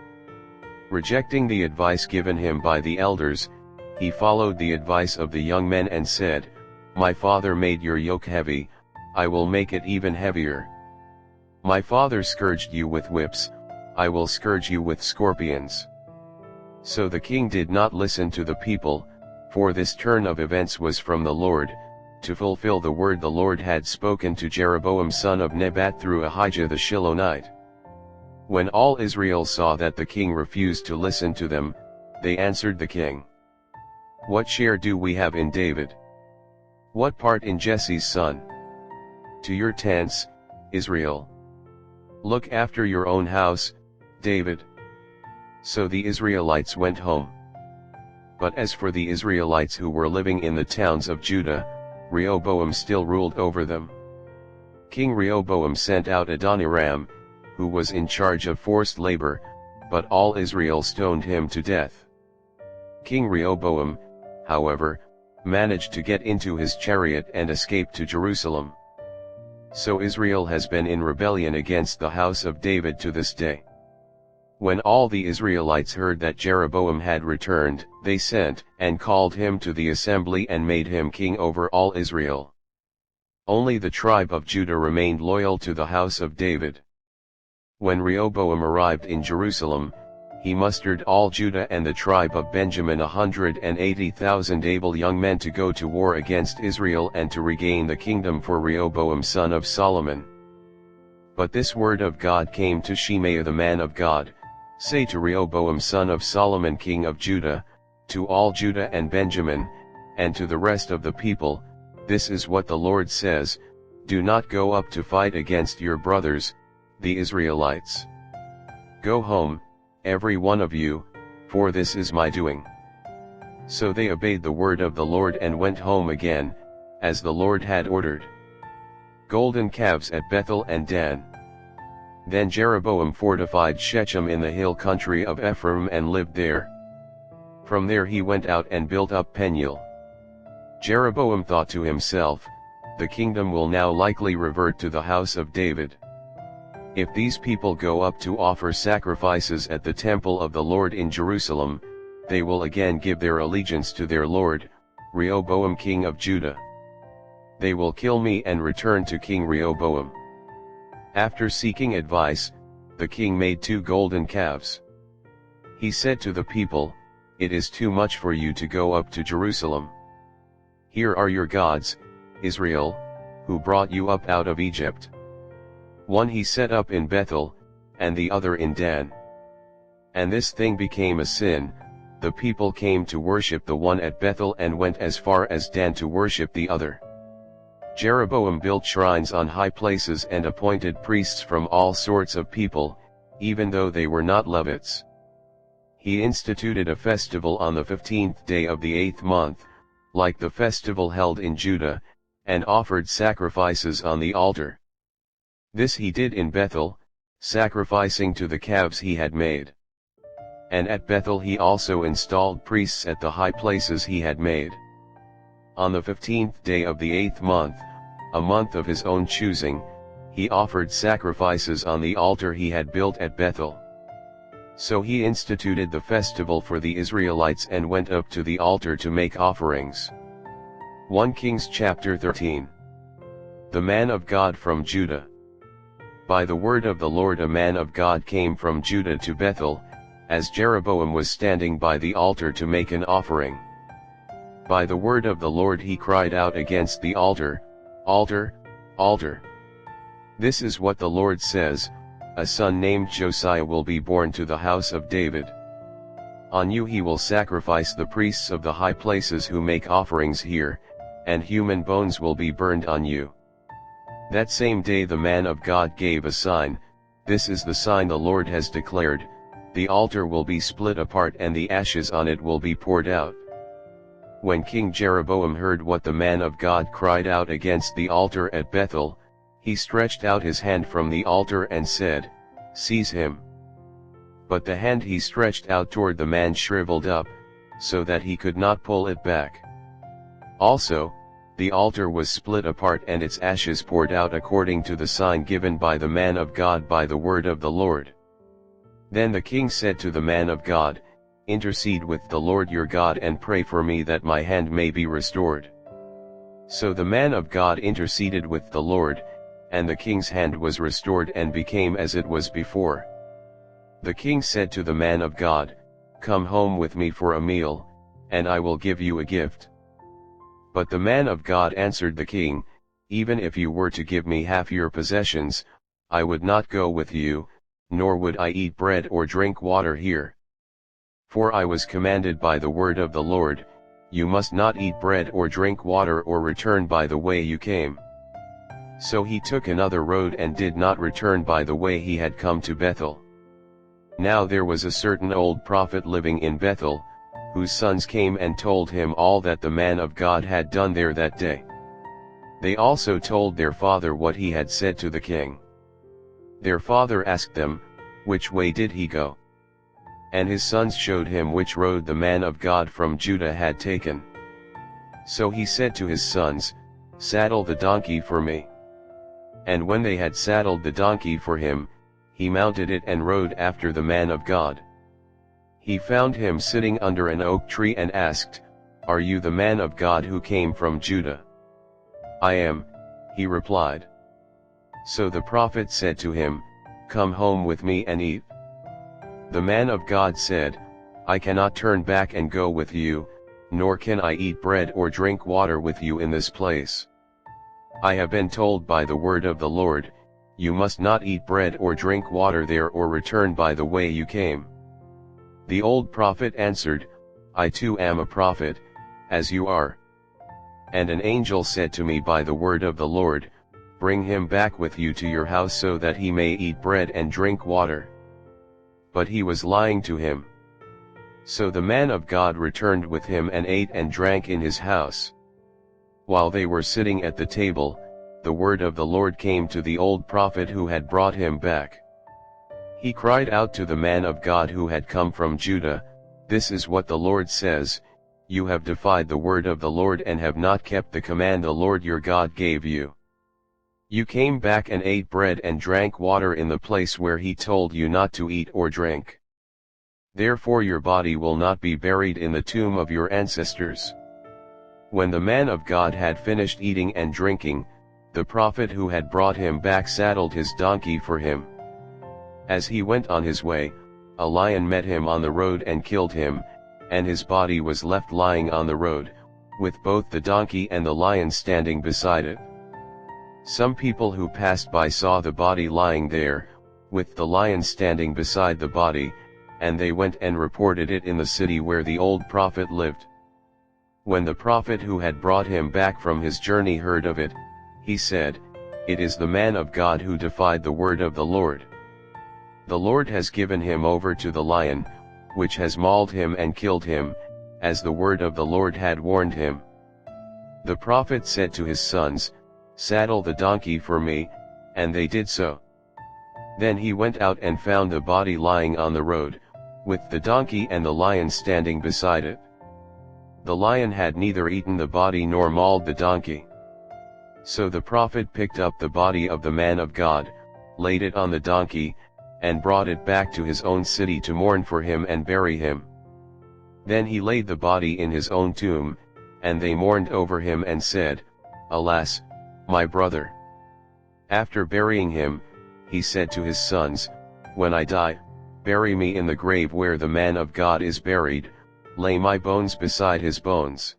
Rejecting the advice given him by the elders, he followed the advice of the young men and said, My father made your yoke heavy, I will make it even heavier. My father scourged you with whips, I will scourge you with scorpions. So the king did not listen to the people, for this turn of events was from the Lord, to fulfill the word the Lord had spoken to Jeroboam son of Nebat through Ahijah the Shilonite. When all Israel saw that the king refused to listen to them, they answered the king, What share do we have in David? What part in Jesse's son? To your tents, Israel. Look after your own house, David. So the Israelites went home. But as for the Israelites who were living in the towns of Judah, Rehoboam still ruled over them. King Rehoboam sent out Adoniram, who was in charge of forced labor, but all Israel stoned him to death. King Rehoboam, however, managed to get into his chariot and escape to Jerusalem. So Israel has been in rebellion against the house of David to this day. When all the Israelites heard that Jeroboam had returned, they sent and called him to the assembly and made him king over all Israel. Only the tribe of Judah remained loyal to the house of David. When Rehoboam arrived in Jerusalem, he mustered all Judah and the tribe of Benjamin 180,000 able young men to go to war against Israel and to regain the kingdom for Rehoboam son of Solomon. But this word of God came to Shemaiah the man of God, "Say to Rehoboam son of Solomon king of Judah, to all Judah and Benjamin, and to the rest of the people, this is what the Lord says, do not go up to fight against your brothers, the Israelites. Go home, every one of you, for this is my doing." So they obeyed the word of the Lord and went home again, as the Lord had ordered. Golden calves at Bethel and Dan. Then Jeroboam fortified Shechem in the hill country of Ephraim and lived there. From there he went out and built up Peniel. Jeroboam thought to himself, the kingdom will now likely revert to the house of David. If these people go up to offer sacrifices at the temple of the Lord in Jerusalem, they will again give their allegiance to their Lord, Rehoboam king of Judah. They will kill me and return to King Rehoboam. After seeking advice, the king made 2 golden calves. He said to the people, "It is too much for you to go up to Jerusalem. Here are your gods, Israel, who brought you up out of Egypt." One he set up in Bethel, and the other in Dan. And this thing became a sin. The people came to worship the one at Bethel and went as far as Dan to worship the other. Jeroboam built shrines on high places and appointed priests from all sorts of people, even though they were not Levites. He instituted a festival on the 15th day of the 8th month, like the festival held in Judah, and offered sacrifices on the altar. This he did in Bethel, sacrificing to the calves he had made. And at Bethel he also installed priests at the high places he had made. On the 15th day of the 8th month, a month of his own choosing, he offered sacrifices on the altar he had built at Bethel. So he instituted the festival for the Israelites and went up to the altar to make offerings. 1 Kings chapter 13. The man of God from Judah. By the word of the Lord a man of God came from Judah to Bethel, as Jeroboam was standing by the altar to make an offering. By the word of the Lord he cried out against the altar, "Altar, altar! This is what the Lord says, a son named Josiah will be born to the house of David. On you he will sacrifice the priests of the high places who make offerings here, and human bones will be burned on you." That same day the man of God gave a sign, "This is the sign the Lord has declared, the altar will be split apart and the ashes on it will be poured out." When King Jeroboam heard what the man of God cried out against the altar at Bethel, he stretched out his hand from the altar and said, "Seize him." But the hand he stretched out toward the man shriveled up, so that he could not pull it back. Also, the altar was split apart and its ashes poured out according to the sign given by the man of God by the word of the Lord. Then the king said to the man of God, "Intercede with the Lord your God and pray for me that my hand may be restored." So the man of God interceded with the Lord, and the king's hand was restored and became as it was before. The king said to the man of God, "Come home with me for a meal, and I will give you a gift." But the man of God answered the king, "Even if you were to give me half your possessions, I would not go with you, nor would I eat bread or drink water here. For I was commanded by the word of the Lord, you must not eat bread or drink water or return by the way you came." So he took another road and did not return by the way he had come to Bethel. Now there was a certain old prophet living in Bethel, whose sons came and told him all that the man of God had done there that day. They also told their father what he had said to the king. Their father asked them, "Which way did he go?" And his sons showed him which road the man of God from Judah had taken. So he said to his sons, "Saddle the donkey for me." And when they had saddled the donkey for him, he mounted it and rode after the man of God. He found him sitting under an oak tree and asked, "Are you the man of God who came from Judah?" "I am," he replied. So the prophet said to him, "Come home with me and eat." The man of God said, "I cannot turn back and go with you, nor can I eat bread or drink water with you in this place. I have been told by the word of the Lord, you must not eat bread or drink water there or return by the way you came." The old prophet answered, "I too am a prophet, as you are. And an angel said to me by the word of the Lord, bring him back with you to your house so that he may eat bread and drink water." But he was lying to him. So the man of God returned with him and ate and drank in his house. While they were sitting at the table, the word of the Lord came to the old prophet who had brought him back. He cried out to the man of God who had come from Judah, "This is what the Lord says, you have defied the word of the Lord and have not kept the command the Lord your God gave you. You came back and ate bread and drank water in the place where he told you not to eat or drink. Therefore your body will not be buried in the tomb of your ancestors." When the man of God had finished eating and drinking, the prophet who had brought him back saddled his donkey for him. As he went on his way, a lion met him on the road and killed him, and his body was left lying on the road, with both the donkey and the lion standing beside it. Some people who passed by saw the body lying there, with the lion standing beside the body, and they went and reported it in the city where the old prophet lived. When the prophet who had brought him back from his journey heard of it, he said, "It is the man of God who defied the word of the Lord. The Lord has given him over to the lion, which has mauled him and killed him, as the word of the Lord had warned him." The prophet said to his sons, "Saddle the donkey for me," and they did so. Then he went out and found the body lying on the road, with the donkey and the lion standing beside it. The lion had neither eaten the body nor mauled the donkey. So the prophet picked up the body of the man of God, laid it on the donkey, and brought it back to his own city to mourn for him and bury him. Then he laid the body in his own tomb, and they mourned over him and said, "Alas, my brother." After burying him, he said to his sons, "When I die, bury me in the grave where the man of God is buried, lay my bones beside his bones."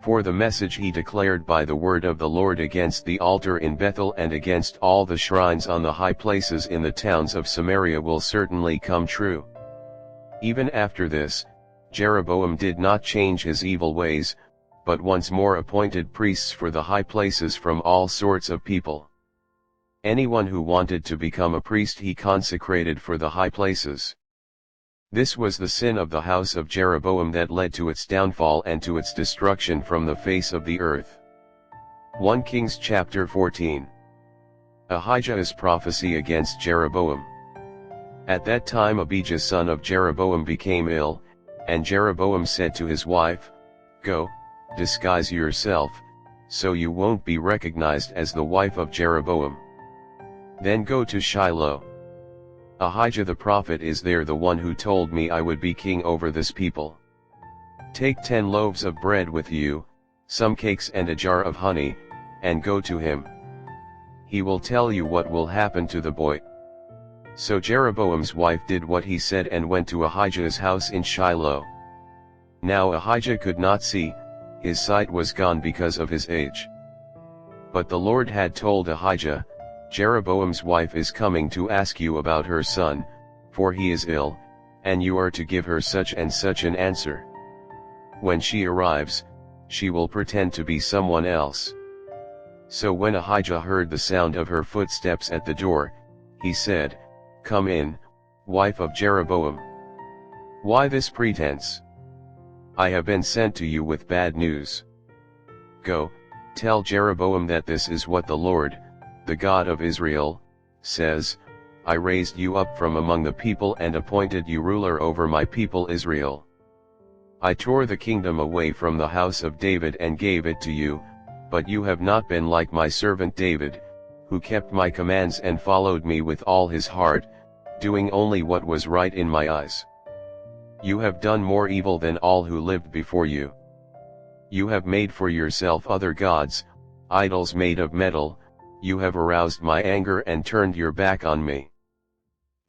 For the message he declared by the word of the Lord against the altar in Bethel and against all the shrines on the high places in the towns of Samaria will certainly come true. Even after this, Jeroboam did not change his evil ways, but once more appointed priests for the high places from all sorts of people. Anyone who wanted to become a priest he consecrated for the high places. This was the sin of the house of Jeroboam that led to its downfall and to its destruction from the face of the earth. 1 Kings chapter 14. Ahijah's prophecy against Jeroboam. At that time Abijah son of Jeroboam became ill, and Jeroboam said to his wife, "Go, disguise yourself, so you won't be recognized as the wife of Jeroboam. Then go to Shiloh. Ahijah the prophet is there, the one who told me I would be king over this people. Take 10 loaves of bread with you, some cakes and a jar of honey, and go to him. He will tell you what will happen to the boy." So Jeroboam's wife did what he said and went to Ahijah's house in Shiloh. Now Ahijah could not see, his sight was gone because of his age. But the Lord had told Ahijah, "Jeroboam's wife is coming to ask you about her son, for he is ill, and you are to give her such and such an answer. When she arrives, she will pretend to be someone else." So when Ahijah heard the sound of her footsteps at the door, he said, "Come in, wife of Jeroboam. Why this pretense? I have been sent to you with bad news. Go, tell Jeroboam that this is what the Lord, the God of Israel, says, I raised you up from among the people and appointed you ruler over my people Israel. I tore the kingdom away from the house of David and gave it to you, but you have not been like my servant David, who kept my commands and followed me with all his heart, doing only what was right in my eyes. You have done more evil than all who lived before you. You have made for yourself other gods, idols made of metal, you have aroused my anger and turned your back on me.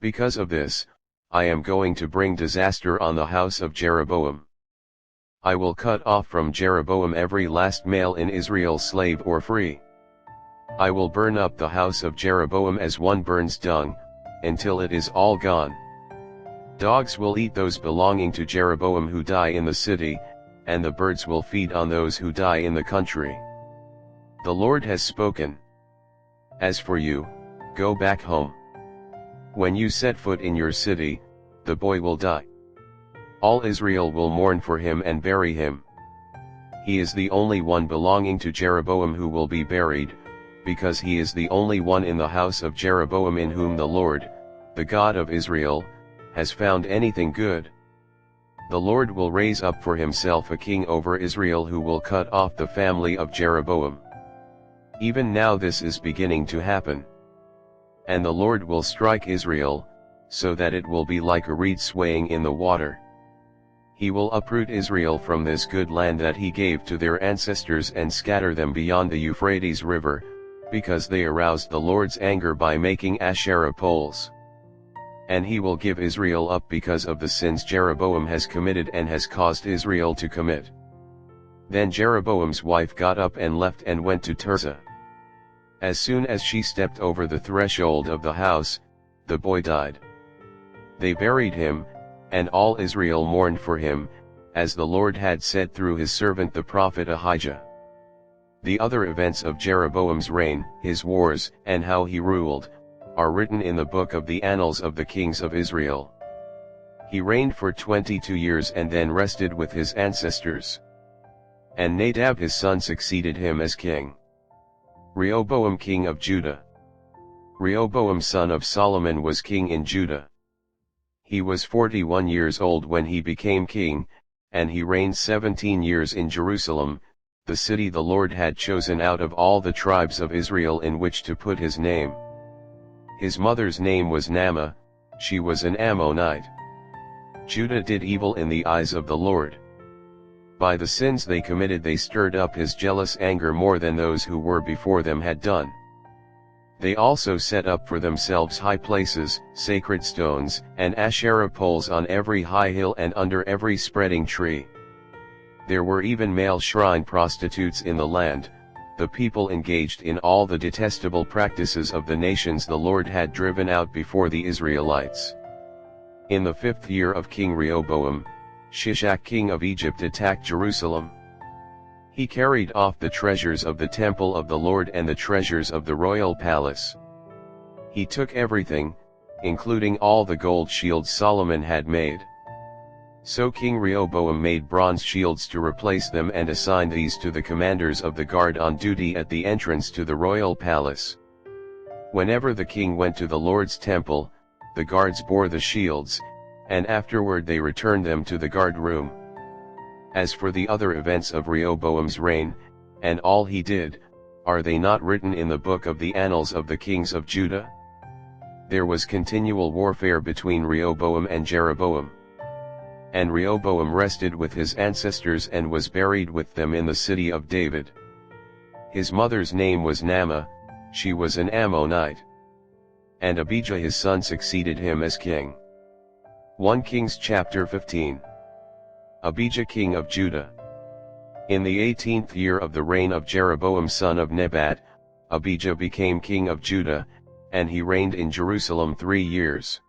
Because of this, I am going to bring disaster on the house of Jeroboam. I will cut off from Jeroboam every last male in Israel, slave or free. I will burn up the house of Jeroboam as one burns dung, until it is all gone. Dogs will eat those belonging to Jeroboam who die in the city, and the birds will feed on those who die in the country. The Lord has spoken. As for you, go back home. When you set foot in your city, the boy will die. All Israel will mourn for him and bury him. He is the only one belonging to Jeroboam who will be buried, because he is the only one in the house of Jeroboam in whom the Lord, the God of Israel, has found anything good. The Lord will raise up for himself a king over Israel who will cut off the family of Jeroboam. Even now this is beginning to happen. And the Lord will strike Israel, so that it will be like a reed swaying in the water. He will uproot Israel from this good land that he gave to their ancestors and scatter them beyond the Euphrates River, because they aroused the Lord's anger by making Asherah poles. And he will give Israel up because of the sins Jeroboam has committed and has caused Israel to commit. Then Jeroboam's wife got up and left and went to Tirzah. As soon as she stepped over the threshold of the house, the boy died. They buried him, and all Israel mourned for him, as the Lord had said through his servant the prophet Ahijah. The other events of Jeroboam's reign, his wars, and how he ruled, are written in the book of the annals of the kings of Israel. He reigned for 22 years and then rested with his ancestors. And Nadab his son succeeded him as king. Rehoboam king of Judah. Rehoboam son of Solomon was king in Judah. He was 41 years old when he became king, and he reigned 17 years in Jerusalem, the city the Lord had chosen out of all the tribes of Israel in which to put his name. His mother's name was Naamah, she was an Ammonite. Judah did evil in the eyes of the Lord. By the sins they committed they stirred up his jealous anger more than those who were before them had done. They also set up for themselves high places, sacred stones, and Asherah poles on every high hill and under every spreading tree. There were even male shrine prostitutes in the land, the people engaged in all the detestable practices of the nations the Lord had driven out before the Israelites. In the 5th year of King Rehoboam, Shishak king of Egypt attacked Jerusalem. He carried off the treasures of the temple of the Lord and the treasures of the royal palace. He took everything, including all the gold shields Solomon had made. So King Rehoboam made bronze shields to replace them and assigned these to the commanders of the guard on duty at the entrance to the royal palace. Whenever the king went to the Lord's temple, the guards bore the shields, and afterward they returned them to the guard room. As for the other events of Rehoboam's reign, and all he did, are they not written in the book of the annals of the kings of Judah? There was continual warfare between Rehoboam and Jeroboam. And Rehoboam rested with his ancestors and was buried with them in the city of David. His mother's name was Naamah, she was an Ammonite. And Abijah his son succeeded him as king. 1 Kings chapter 15. Abijah king of Judah. In the 18th year of the reign of Jeroboam son of Nebat, Abijah became king of Judah, and he reigned in Jerusalem 3 years.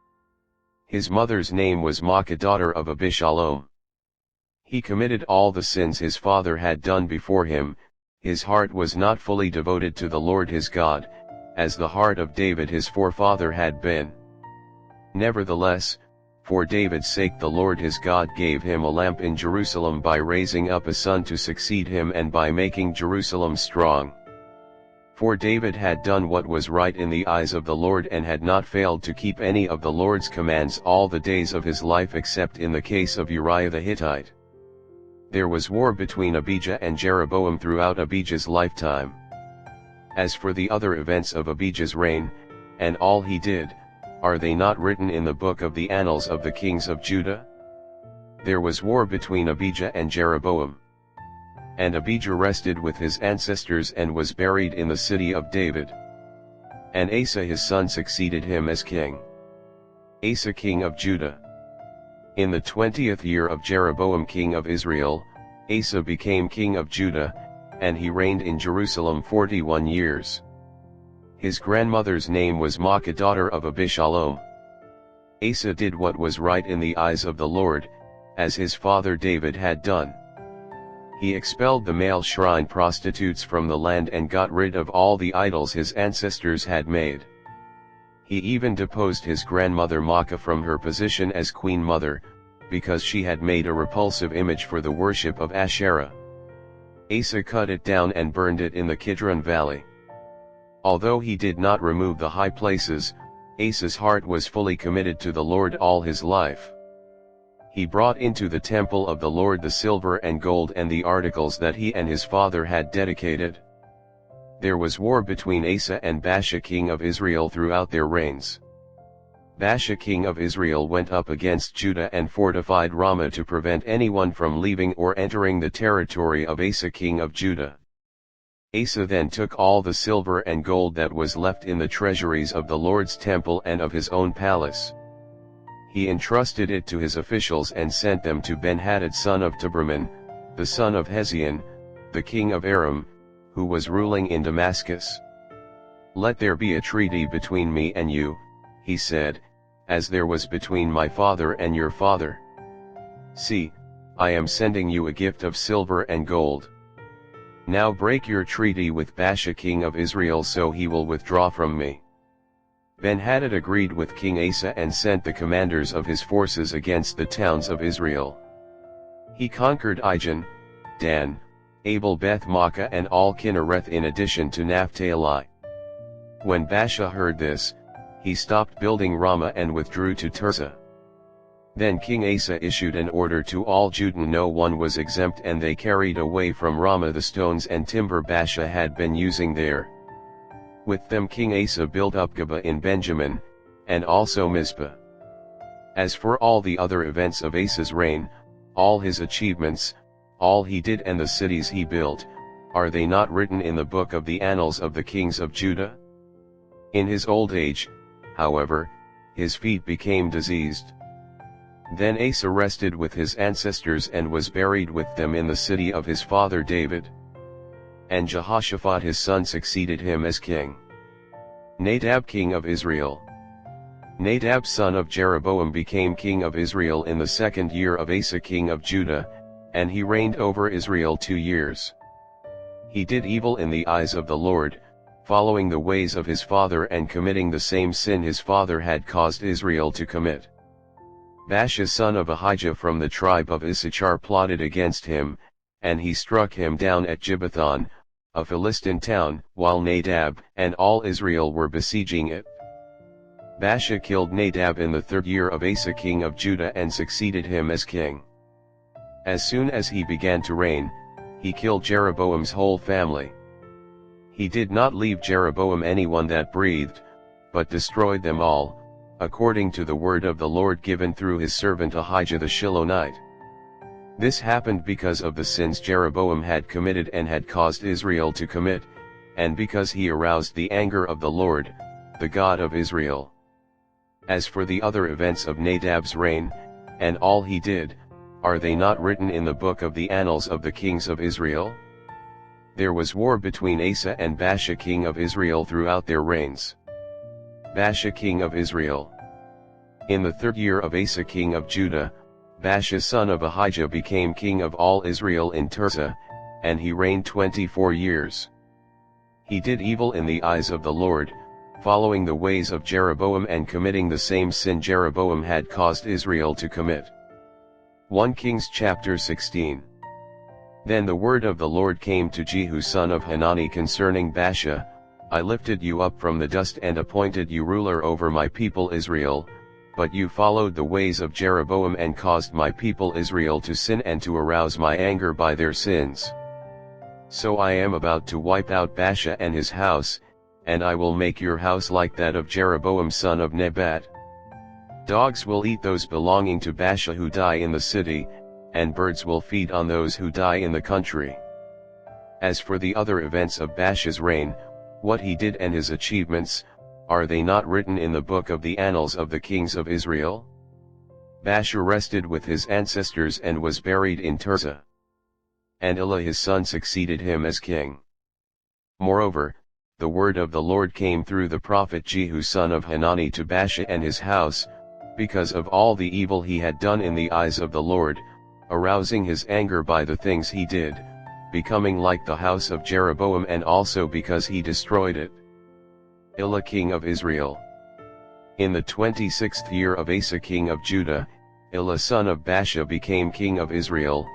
His mother's name was Maacah daughter of Abishalom. He committed all the sins his father had done before him, his heart was not fully devoted to the Lord his God, as the heart of David his forefather had been. Nevertheless, for David's sake the Lord his God gave him a lamp in Jerusalem by raising up a son to succeed him and by making Jerusalem strong. For David had done what was right in the eyes of the Lord and had not failed to keep any of the Lord's commands all the days of his life except in the case of Uriah the Hittite. There was war between Abijah and Jeroboam throughout Abijah's lifetime. As for the other events of Abijah's reign, and all he did, are they not written in the book of the annals of the kings of Judah? There was war between Abijah and Jeroboam. And Abijah rested with his ancestors and was buried in the city of David. And Asa his son succeeded him as king. Asa king of Judah. In the 20th year of Jeroboam king of Israel, Asa became king of Judah, and he reigned in Jerusalem 41 years. His grandmother's name was Maacah daughter of Abishalom. Asa did what was right in the eyes of the Lord, as his father David had done. He expelled the male shrine prostitutes from the land and got rid of all the idols his ancestors had made. He even deposed his grandmother Maacah from her position as queen mother, because she had made a repulsive image for the worship of Asherah. Asa cut it down and burned it in the Kidron Valley. Although he did not remove the high places, Asa's heart was fully committed to the Lord all his life. He brought into the temple of the Lord the silver and gold and the articles that he and his father had dedicated. There was war between Asa and Baasha king of Israel throughout their reigns. Baasha king of Israel went up against Judah and fortified Ramah to prevent anyone from leaving or entering the territory of Asa king of Judah. Asa then took all the silver and gold that was left in the treasuries of the Lord's temple and of his own palace. He entrusted it to his officials and sent them to Ben-Hadad son of Taberman, the son of Hezion, the king of Aram, who was ruling in Damascus. "Let there be a treaty between me and you," he said, "as there was between my father and your father. See, I am sending you a gift of silver and gold. Now break your treaty with Baasha king of Israel so he will withdraw from me." Ben-Hadad agreed with King Asa and sent the commanders of his forces against the towns of Israel. He conquered Ijon, Dan, Abel Beth-Maacah and all Kinnereth in addition to Naphtali. When Baasha heard this, he stopped building Ramah and withdrew to Tirzah. Then King Asa issued an order to all Judah, no one was exempt, and they carried away from Ramah the stones and timber Baasha had been using there. With them King Asa built up Geba in Benjamin, and also Mizpah. As for all the other events of Asa's reign, all his achievements, all he did and the cities he built, are they not written in the book of the annals of the kings of Judah? In his old age, however, his feet became diseased. Then Asa rested with his ancestors and was buried with them in the city of his father David. And Jehoshaphat his son succeeded him as king. Nadab king of Israel. Nadab son of Jeroboam became king of Israel in the 2nd year of Asa king of Judah, and he reigned over Israel 2 years. He did evil in the eyes of the Lord, following the ways of his father and committing the same sin his father had caused Israel to commit. Baasha son of Ahijah from the tribe of Issachar plotted against him, and he struck him down at Gibbethon, a Philistine town, while Nadab and all Israel were besieging it. Baasha killed Nadab in the 3rd year of Asa king of Judah and succeeded him as king. As soon as he began to reign, he killed Jeroboam's whole family. He did not leave Jeroboam anyone that breathed, but destroyed them all, according to the word of the Lord given through his servant Ahijah the Shilonite. This happened because of the sins Jeroboam had committed and had caused Israel to commit, and because he aroused the anger of the Lord, the God of Israel. As for the other events of Nadab's reign, and all he did, are they not written in the book of the annals of the kings of Israel? There was war between Asa and Baasha king of Israel throughout their reigns. Baasha king of Israel. In the 3rd year of Asa king of Judah, Baasha son of Ahijah became king of all Israel in Tirzah, and he reigned 24 years. He did evil in the eyes of the Lord, following the ways of Jeroboam and committing the same sin Jeroboam had caused Israel to commit. 1 Kings chapter 16. Then the word of the Lord came to Jehu son of Hanani concerning Baasha, "I lifted you up from the dust and appointed you ruler over my people Israel, but you followed the ways of Jeroboam and caused my people Israel to sin and to arouse my anger by their sins. So I am about to wipe out Baasha and his house, and I will make your house like that of Jeroboam son of Nebat. Dogs will eat those belonging to Baasha who die in the city, and birds will feed on those who die in the country. As for the other events of Baasha's reign, what he did and his achievements, are they not written in the book of the annals of the kings of Israel? Baasha rested with his ancestors and was buried in Tirzah. And Elah his son succeeded him as king. Moreover, the word of the Lord came through the prophet Jehu son of Hanani to Baasha and his house, because of all the evil he had done in the eyes of the Lord, arousing his anger by the things he did, becoming like the house of Jeroboam, and also because he destroyed it. Elah king of Israel. In the 26th year of Asa king of Judah, Elah son of Baasha became king of Israel,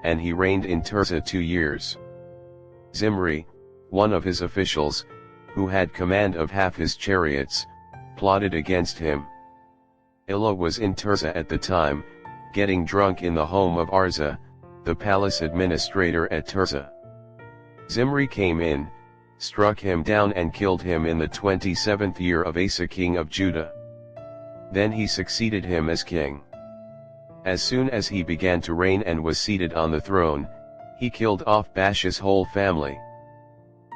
and he reigned in Tirzah 2 years. Zimri, one of his officials, who had command of half his chariots, plotted against him. Elah was in Tirzah at the time, getting drunk in the home of Arza, the palace administrator at Tirzah. Zimri came in, struck him down and killed him in the 27th year of Asa king of Judah. Then he succeeded him as king. As soon as he began to reign and was seated on the throne, he killed off Baasha's whole family.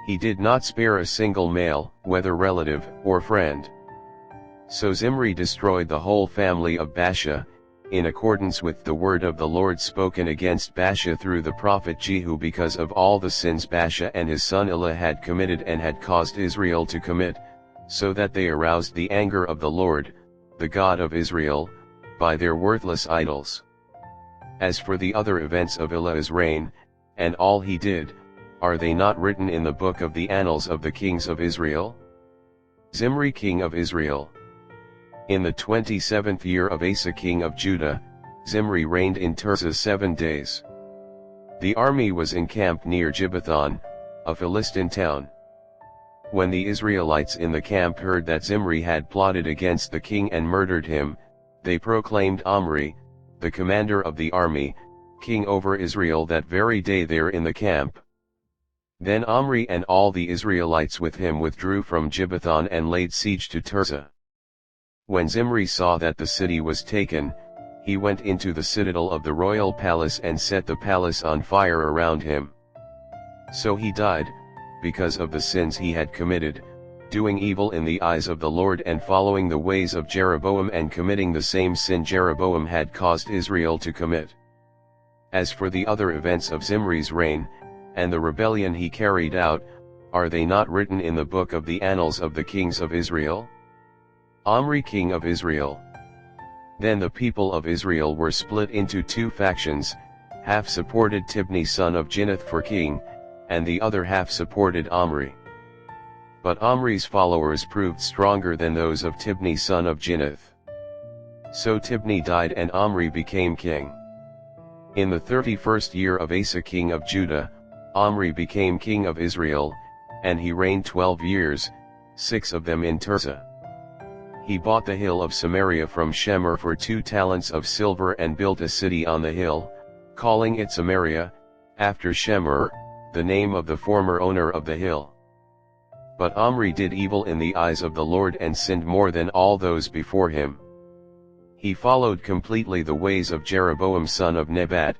He did not spare a single male, whether relative or friend. So Zimri destroyed the whole family of Baasha, in accordance with the word of the Lord spoken against Baasha through the prophet Jehu, because of all the sins Baasha and his son Elah had committed and had caused Israel to commit, so that they aroused the anger of the Lord, the God of Israel, by their worthless idols. As for the other events of Elah's reign, and all he did, are they not written in the book of the annals of the kings of Israel? Zimri king of Israel. In the 27th year of Asa king of Judah, Zimri reigned in Tirzah 7 days. The army was encamped near Gibbethon, a Philistine town. When the Israelites in the camp heard that Zimri had plotted against the king and murdered him, they proclaimed Omri, the commander of the army, king over Israel that very day there in the camp. Then Omri and all the Israelites with him withdrew from Gibbethon and laid siege to Tirzah. When Zimri saw that the city was taken, he went into the citadel of the royal palace and set the palace on fire around him. So he died, because of the sins he had committed, doing evil in the eyes of the Lord and following the ways of Jeroboam and committing the same sin Jeroboam had caused Israel to commit. As for the other events of Zimri's reign, and the rebellion he carried out, are they not written in the book of the annals of the kings of Israel? Omri king of Israel. Then the people of Israel were split into 2 factions, half supported Tibni son of Ginnath for king, and the other half supported Omri. But Omri's followers proved stronger than those of Tibni son of Ginnath. So Tibni died and Omri became king. In the 31st year of Asa king of Judah, Omri became king of Israel, and he reigned 12 years, 6 of them in Tirzah. He bought the hill of Samaria from Shemer for 2 talents of silver and built a city on the hill, calling it Samaria, after Shemer, the name of the former owner of the hill. But Omri did evil in the eyes of the Lord and sinned more than all those before him. He followed completely the ways of Jeroboam son of Nebat,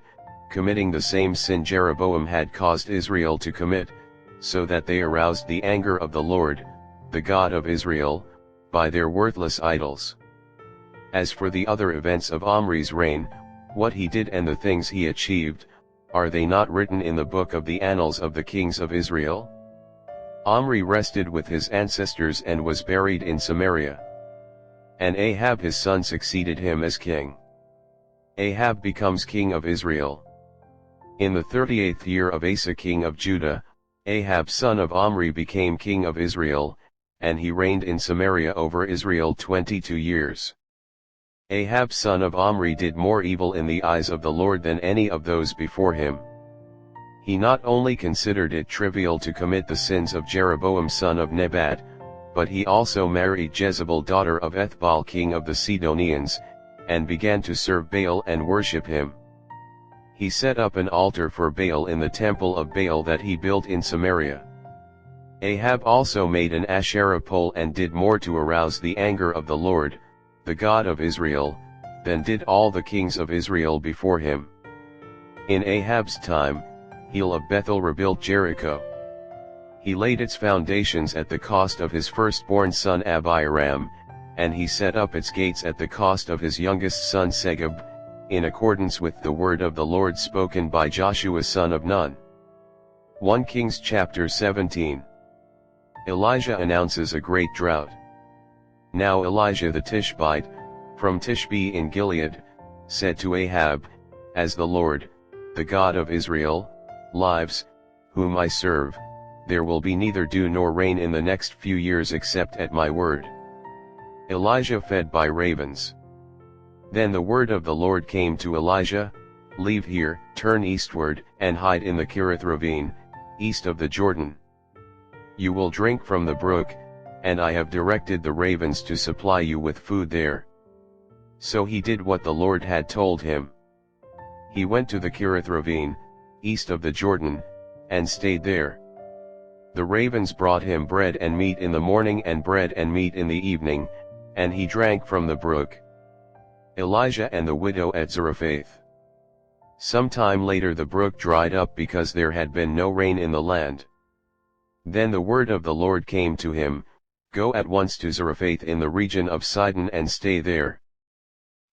committing the same sin Jeroboam had caused Israel to commit, so that they aroused the anger of the Lord, the God of Israel, by their worthless idols. As for the other events of Omri's reign, what he did and the things he achieved, are they not written in the book of the annals of the kings of Israel? Omri rested with his ancestors and was buried in Samaria. And Ahab his son succeeded him as king. Ahab becomes king of Israel. In the 38th year of Asa king of Judah, Ahab son of Omri became king of Israel, and he reigned in Samaria over Israel 22 years. Ahab son of Omri did more evil in the eyes of the Lord than any of those before him. He not only considered it trivial to commit the sins of Jeroboam son of Nebat, but he also married Jezebel daughter of Ethbaal king of the Sidonians, and began to serve Baal and worship him. He set up an altar for Baal in the temple of Baal that he built in Samaria. Ahab also made an Asherah pole and did more to arouse the anger of the Lord, the God of Israel, than did all the kings of Israel before him. In Ahab's time, Hiel of Bethel rebuilt Jericho. He laid its foundations at the cost of his firstborn son Abiram, and he set up its gates at the cost of his youngest son Segub, in accordance with the word of the Lord spoken by Joshua son of Nun. 1 Kings chapter 17. Elijah announces a great drought. Now Elijah the Tishbite, from Tishbe in Gilead, said to Ahab, As the Lord, the God of Israel, lives, whom I serve, there will be neither dew nor rain in the next few years except at my word. Elijah fed by ravens. Then the word of the Lord came to Elijah, Leave here, turn eastward, and hide in the Kerith ravine, east of the Jordan. You will drink from the brook, and I have directed the ravens to supply you with food there. So he did what the Lord had told him. He went to the Kerith ravine, east of the Jordan, and stayed there. The ravens brought him bread and meat in the morning and bread and meat in the evening, and he drank from the brook. Elijah and the widow at Zarephath. Some time later the brook dried up because there had been no rain in the land. Then the word of the Lord came to him, Go at once to Zarephath in the region of Sidon and stay there.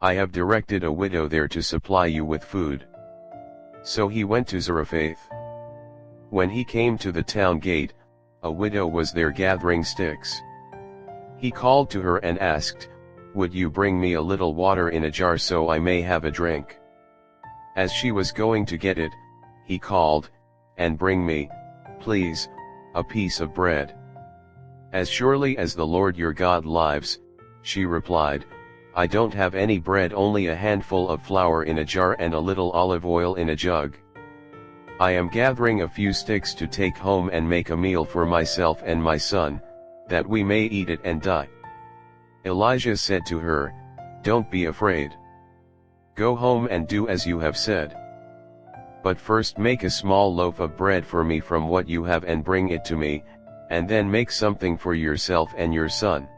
I have directed a widow there to supply you with food. So he went to Zarephath. When he came to the town gate, a widow was there gathering sticks. He called to her and asked, Would you bring me a little water in a jar so I may have a drink? As she was going to get it, he called, And bring me, please, a piece of bread. As surely as the Lord your God lives, she replied, I don't have any bread, only a handful of flour in a jar and a little olive oil in a jug. I am gathering a few sticks to take home and make a meal for myself and my son, that we may eat it and die. Elijah said to her, Don't be afraid. Go home and do as you have said. But first make a small loaf of bread for me from what you have and bring it to me, and then make something for yourself and your son.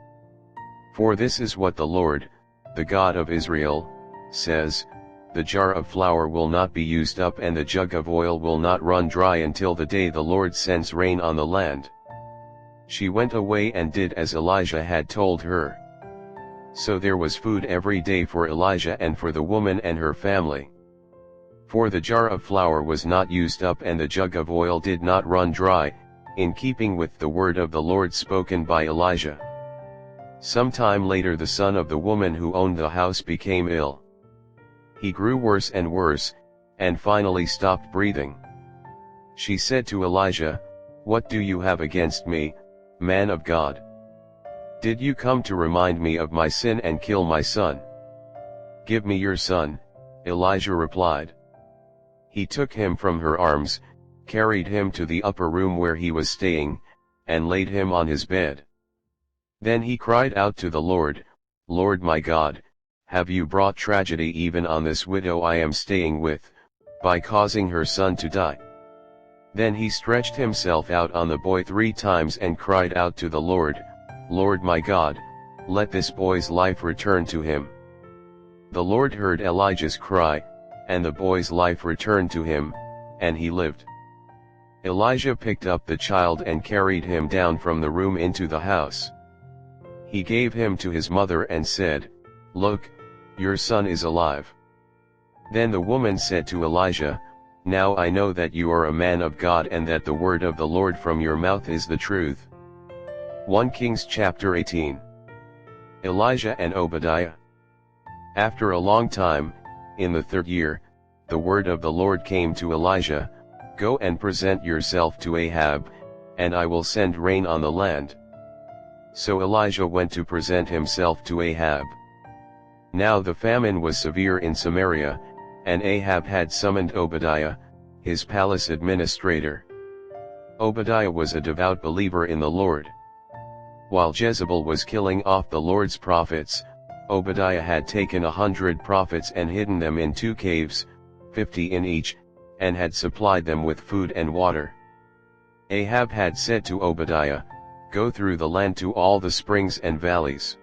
For this is what the Lord, the God of Israel, says, The jar of flour will not be used up and the jug of oil will not run dry until the day the Lord sends rain on the land. She went away and did as Elijah had told her. So there was food every day for Elijah and for the woman and her family. For the jar of flour was not used up and the jug of oil did not run dry, in keeping with the word of the Lord spoken by Elijah. Some time later the son of the woman who owned the house became ill. He grew worse, and finally stopped breathing. She said to Elijah, What do you have against me, man of God? Did you come to remind me of my sin and kill my son? Give me your son, Elijah replied. He took him from her arms, carried him to the upper room where he was staying, and laid him on his bed. Then he cried out to the Lord, Lord my God, have you brought tragedy even on this widow I am staying with, by causing her son to die? Then he stretched himself out on the boy 3 times and cried out to the Lord, Lord my God, let this boy's life return to him. The Lord heard Elijah's cry, and the boy's life returned to him, and he lived. Elijah picked up the child and carried him down from the room into the house. He gave him to his mother and said, Look, your son is alive. Then the woman said to Elijah, Now I know that you are a man of God and that the word of the Lord from your mouth is the truth. 1 Kings chapter 18. Elijah and Obadiah. After a long time, in the 3rd year, the word of the Lord came to Elijah, Go and present yourself to Ahab, and I will send rain on the land. So Elijah went to present himself to Ahab. Now the famine was severe in Samaria, and Ahab had summoned Obadiah, his palace administrator. Obadiah was a devout believer in the Lord. While Jezebel was killing off the Lord's prophets, Obadiah had taken 100 prophets and hidden them in 2 caves, 50 in each, and had supplied them with food and water. Ahab had said to Obadiah, Go through the land to all the springs and valleys.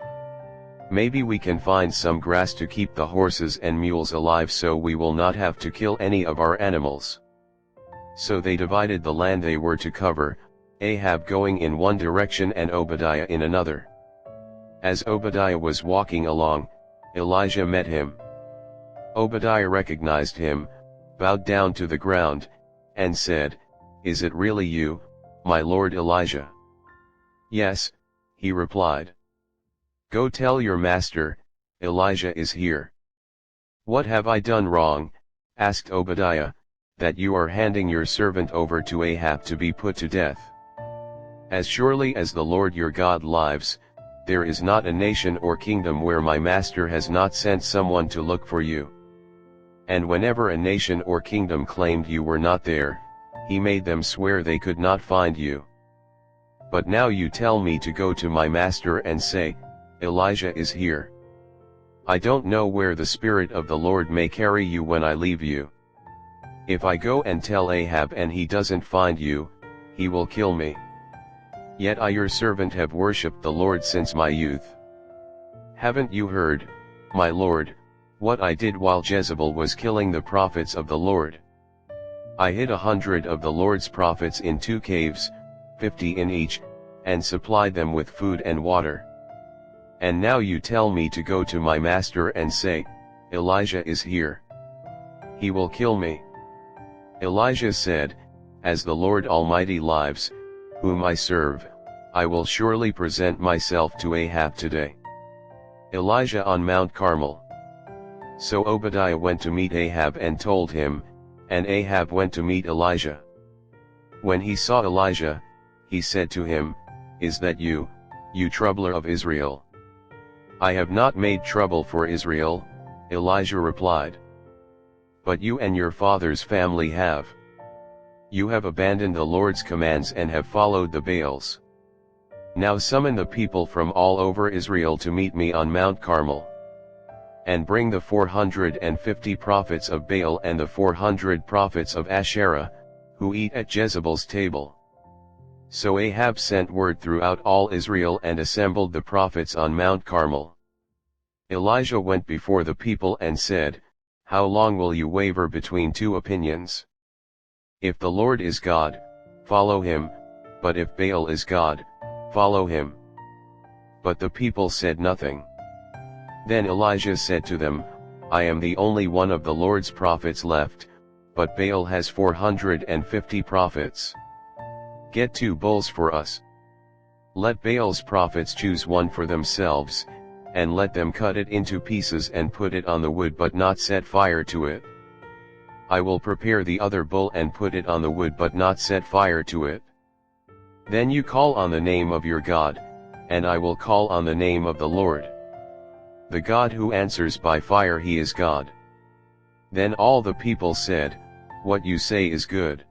Maybe we can find some grass to keep the horses and mules alive so we will not have to kill any of our animals. So they divided the land they were to cover, Ahab going in one direction and Obadiah in another. As Obadiah was walking along, Elijah met him. Obadiah recognized him, bowed down to the ground, and said, "Is it really you, my lord Elijah?" "Yes," he replied. "Go tell your master, Elijah is here." "What have I done wrong," asked Obadiah, "that you are handing your servant over to Ahab to be put to death? As surely as the Lord your God lives, there is not a nation or kingdom where my master has not sent someone to look for you. And whenever a nation or kingdom claimed you were not there, he made them swear they could not find you. But now you tell me to go to my master and say, Elijah is here. I don't know where the Spirit of the Lord may carry you when I leave you. If I go and tell Ahab and he doesn't find you, he will kill me. Yet I your servant have worshipped the Lord since my youth. Haven't you heard, my lord, what I did while Jezebel was killing the prophets of the Lord? I hid 100 of the Lord's prophets in 2 caves, 50 in each, and supplied them with food and water. And now you tell me to go to my master and say, Elijah is here. He will kill me." Elijah said, "As the Lord Almighty lives, whom I serve, I will surely present myself to Ahab today." Elijah on Mount Carmel. So Obadiah went to meet Ahab and told him, and Ahab went to meet Elijah. When he saw Elijah, he said to him, "Is that you, you troubler of Israel?" "I have not made trouble for Israel," Elijah replied. "But you and your father's family have. You have abandoned the Lord's commands and have followed the Baals. Now summon the people from all over Israel to meet me on Mount Carmel. And bring the 450 prophets of Baal and the 400 prophets of Asherah, who eat at Jezebel's table." So Ahab sent word throughout all Israel and assembled the prophets on Mount Carmel. Elijah went before the people and said, "How long will you waver between 2 opinions? If the Lord is God, follow him, but if Baal is God, follow him." But the people said nothing. Then Elijah said to them, "I am the only one of the Lord's prophets left, but Baal has 450 prophets. Get 2 bulls for us. Let Baal's prophets choose one for themselves, and let them cut it into pieces and put it on the wood but not set fire to it. I will prepare the other bull and put it on the wood but not set fire to it. Then you call on the name of your God, and I will call on the name of the Lord. The God who answers by fire, he is God." Then all the people said, "What you say is good."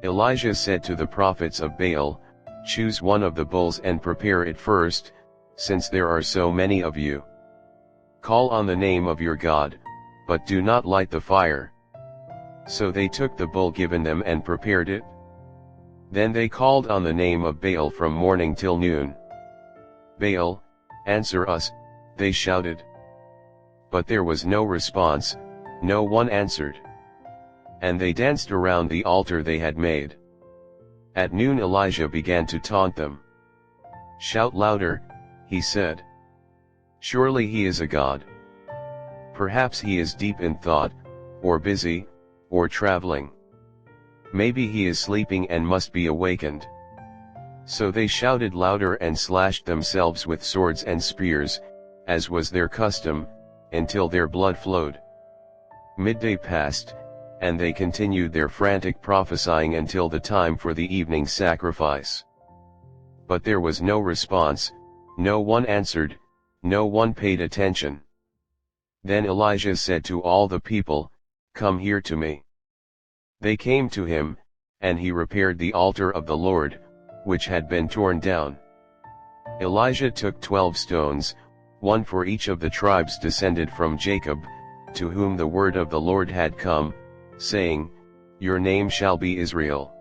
Elijah said to the prophets of Baal, "Choose one of the bulls and prepare it first, since there are so many of you. Call on the name of your God, but do not light the fire." So they took the bull given them and prepared it. Then they called on the name of Baal from morning till noon. "Baal, answer us," they shouted. But there was no response, no one answered. And they danced around the altar they had made. At noon Elijah began to taunt them. "Shout louder," he said. "Surely he is a god. Perhaps he is deep in thought, or busy, or traveling. Maybe he is sleeping and must be awakened." So they shouted louder and slashed themselves with swords and spears, as was their custom, until their blood flowed. Midday passed, and they continued their frantic prophesying until the time for the evening sacrifice. But there was no response, no one answered, no one paid attention. Then Elijah said to all the people, "Come here to me." They came to him, and he repaired the altar of the Lord, which had been torn down. Elijah took 12 stones, one for each of the tribes descended from Jacob, to whom the word of the Lord had come, saying, "Your name shall be Israel."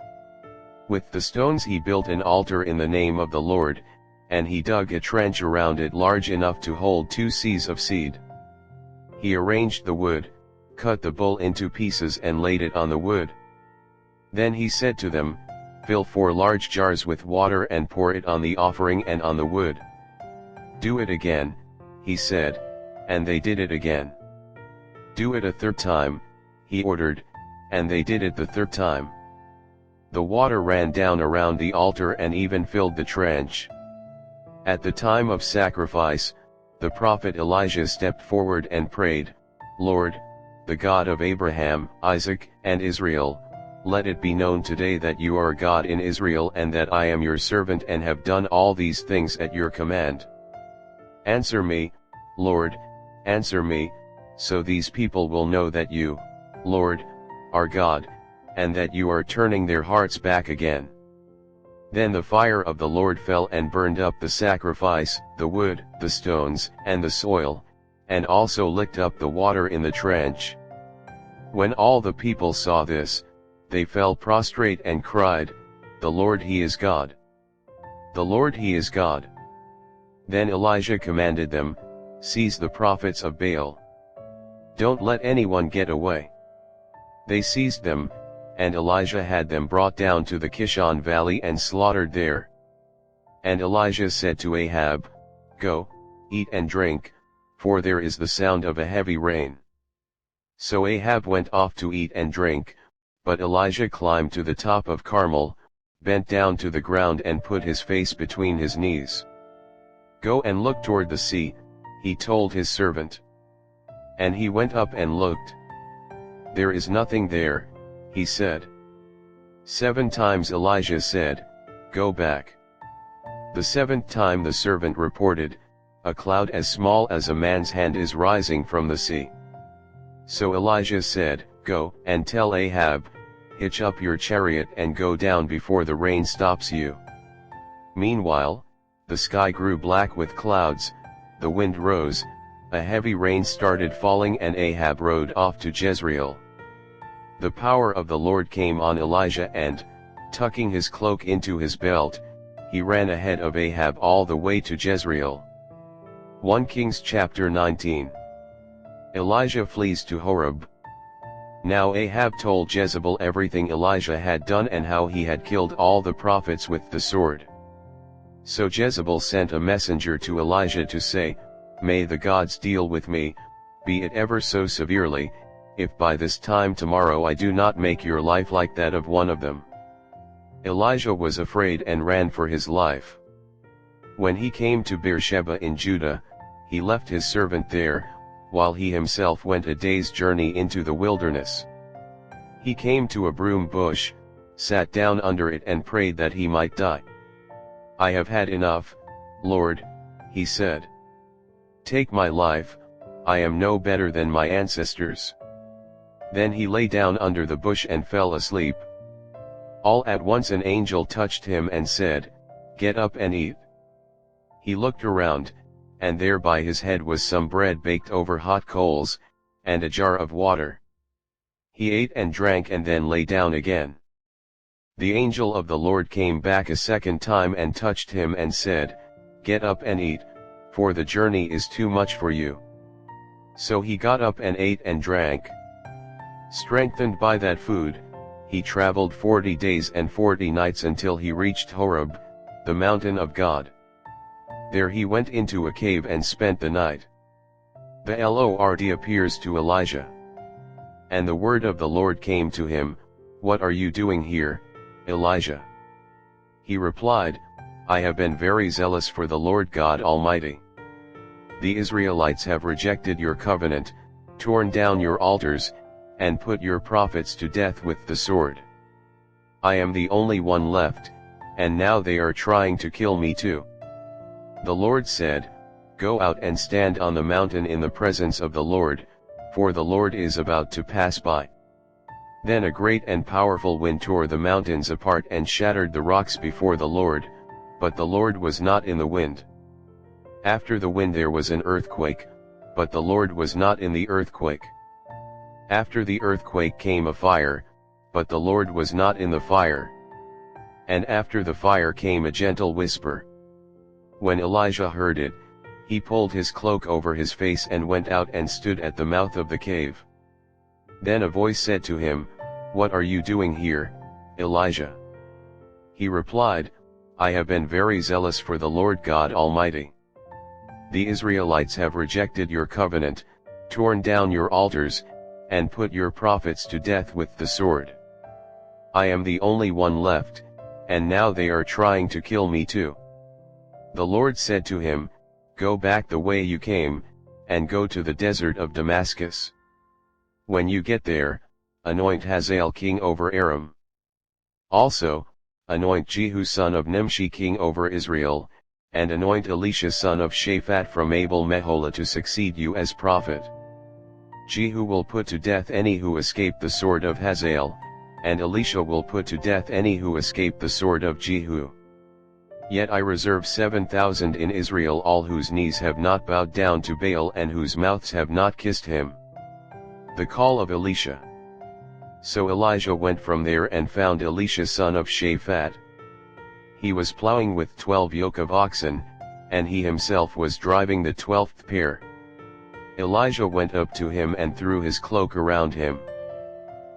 With the stones he built an altar in the name of the Lord, and he dug a trench around it large enough to hold 2 seahs of seed. He arranged the wood, cut the bull into pieces and laid it on the wood. Then he said to them, "Fill 4 large jars with water and pour it on the offering and on the wood." "Do it again," he said, and they did it again. "Do it a 3rd time," he ordered, and they did it the 3rd time. The water ran down around the altar and even filled the trench. At the time of sacrifice, the prophet Elijah stepped forward and prayed, "Lord, the God of Abraham, Isaac, and Israel, let it be known today that you are God in Israel and that I am your servant and have done all these things at your command. Answer me, Lord, answer me, so these people will know that you, Lord, are God, and that you are turning their hearts back again." Then the fire of the Lord fell and burned up the sacrifice, the wood, the stones, and the soil, and also licked up the water in the trench. When all the people saw this, they fell prostrate and cried, "The Lord, He is God! The Lord, He is God!" Then Elijah commanded them, "Seize the prophets of Baal. Don't let anyone get away." They seized them, and Elijah had them brought down to the Kishon valley and slaughtered there. And Elijah said to Ahab, "Go, eat and drink, for there is the sound of a heavy rain." So Ahab went off to eat and drink, but Elijah climbed to the top of Carmel, bent down to the ground and put his face between his knees. "Go and look toward the sea," he told his servant. And he went up and looked. "There is nothing there," he said. 7 times Elijah said, "Go back." The 7th time the servant reported, "A cloud as small as a man's hand is rising from the sea." So Elijah said, "Go and tell Ahab, hitch up your chariot and go down before the rain stops you." Meanwhile, the sky grew black with clouds, the wind rose, a heavy rain started falling, and Ahab rode off to Jezreel. The power of the Lord came on Elijah and, tucking his cloak into his belt, he ran ahead of Ahab all the way to Jezreel. 1 Kings chapter 19. Elijah flees to Horeb. Now Ahab told Jezebel everything Elijah had done and how he had killed all the prophets with the sword. So Jezebel sent a messenger to Elijah to say, "May the gods deal with me, be it ever so severely, if by this time tomorrow I do not make your life like that of one of them." Elijah was afraid and ran for his life. When he came to Beersheba in Judah, he left his servant there, while he himself went a day's journey into the wilderness. He came to a broom bush, sat down under it and prayed that he might die. "I have had enough, Lord," he said. "Take my life, I am no better than my ancestors." Then he lay down under the bush and fell asleep. All at once an angel touched him and said, "Get up and eat." He looked around, and there by his head was some bread baked over hot coals, and a jar of water. He ate and drank and then lay down again. The angel of the Lord came back a 2nd time and touched him and said, "Get up and eat, for the journey is too much for you." So he got up and ate and drank. Strengthened by that food, he traveled 40 days and 40 nights until he reached Horeb, the mountain of God. There he went into a cave and spent the night. The Lord appears to Elijah. And the word of the Lord came to him, "What are you doing here, Elijah?" He replied, "I have been very zealous for the Lord God Almighty. The Israelites have rejected your covenant, torn down your altars, and put your prophets to death with the sword. I am the only one left, and now they are trying to kill me too." The Lord said, "Go out and stand on the mountain in the presence of the Lord, for the Lord is about to pass by." Then a great and powerful wind tore the mountains apart and shattered the rocks before the Lord, but the Lord was not in the wind. After the wind there was an earthquake, but the Lord was not in the earthquake. After the earthquake came a fire, but the Lord was not in the fire. And after the fire came a gentle whisper. When Elijah heard it, he pulled his cloak over his face and went out and stood at the mouth of the cave. Then a voice said to him, "What are you doing here, Elijah. He replied, I have been very zealous for the Lord God Almighty. The Israelites have rejected your covenant, torn down your altars, and put your prophets to death with the sword. I am the only one left, and now they are trying to kill me too. The Lord said to him, Go back the way you came, and go to the desert of Damascus. When you get there, anoint Hazael king over Aram. Also, anoint Jehu son of Nimshi king over Israel, and anoint Elisha son of Shaphat from Abel Meholah to succeed you as prophet. Jehu will put to death any who escape the sword of Hazael, and Elisha will put to death any who escape the sword of Jehu. Yet I reserve 7,000 in Israel, all whose knees have not bowed down to Baal and whose mouths have not kissed him. The call of Elisha. So Elijah went from there and found Elisha son of Shaphat. He was plowing with 12 yoke of oxen, and he himself was driving the 12th pair. Elijah went up to him and threw his cloak around him.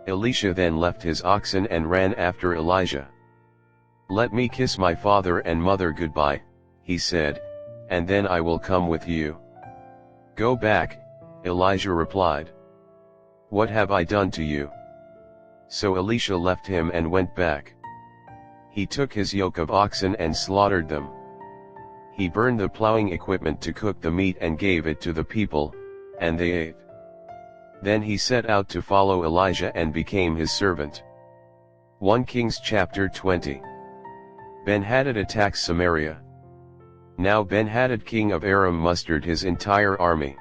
Elisha then left his oxen and ran after Elijah. Let me kiss my father and mother goodbye, he said, and then I will come with you. Go back, Elijah replied. What have I done to you? So Elisha left him and went back. He took his yoke of oxen and slaughtered them. He burned the plowing equipment to cook the meat and gave it to the people, and they ate. Then he set out to follow Elijah and became his servant. 1 Kings chapter 20. Ben-Hadad attacks Samaria. Now Ben-Hadad king of Aram mustered his entire army.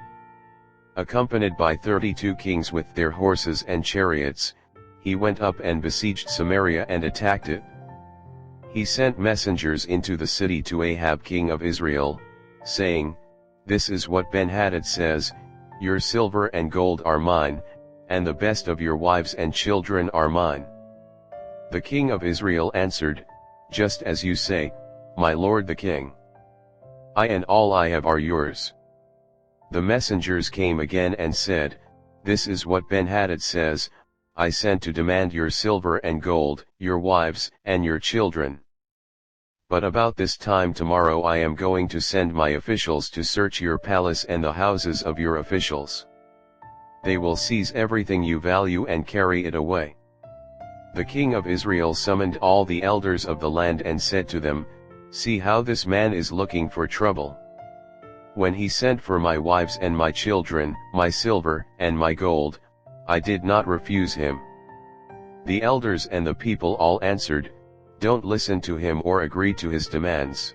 Accompanied by 32 kings with their horses and chariots, he went up and besieged Samaria and attacked it. He sent messengers into the city to Ahab king of Israel, saying, This is what Ben-Hadad says, Your silver and gold are mine, and the best of your wives and children are mine. The king of Israel answered, Just as you say, my lord the king. I and all I have are yours. The messengers came again and said, This is what Ben-Hadad says, I sent to demand your silver and gold, your wives, and your children. But about this time tomorrow I am going to send my officials to search your palace and the houses of your officials. They will seize everything you value and carry it away. The king of Israel summoned all the elders of the land and said to them, See how this man is looking for trouble. When he sent for my wives and my children, my silver, and my gold, I did not refuse him. The elders and the people all answered, Don't listen to him or agree to his demands.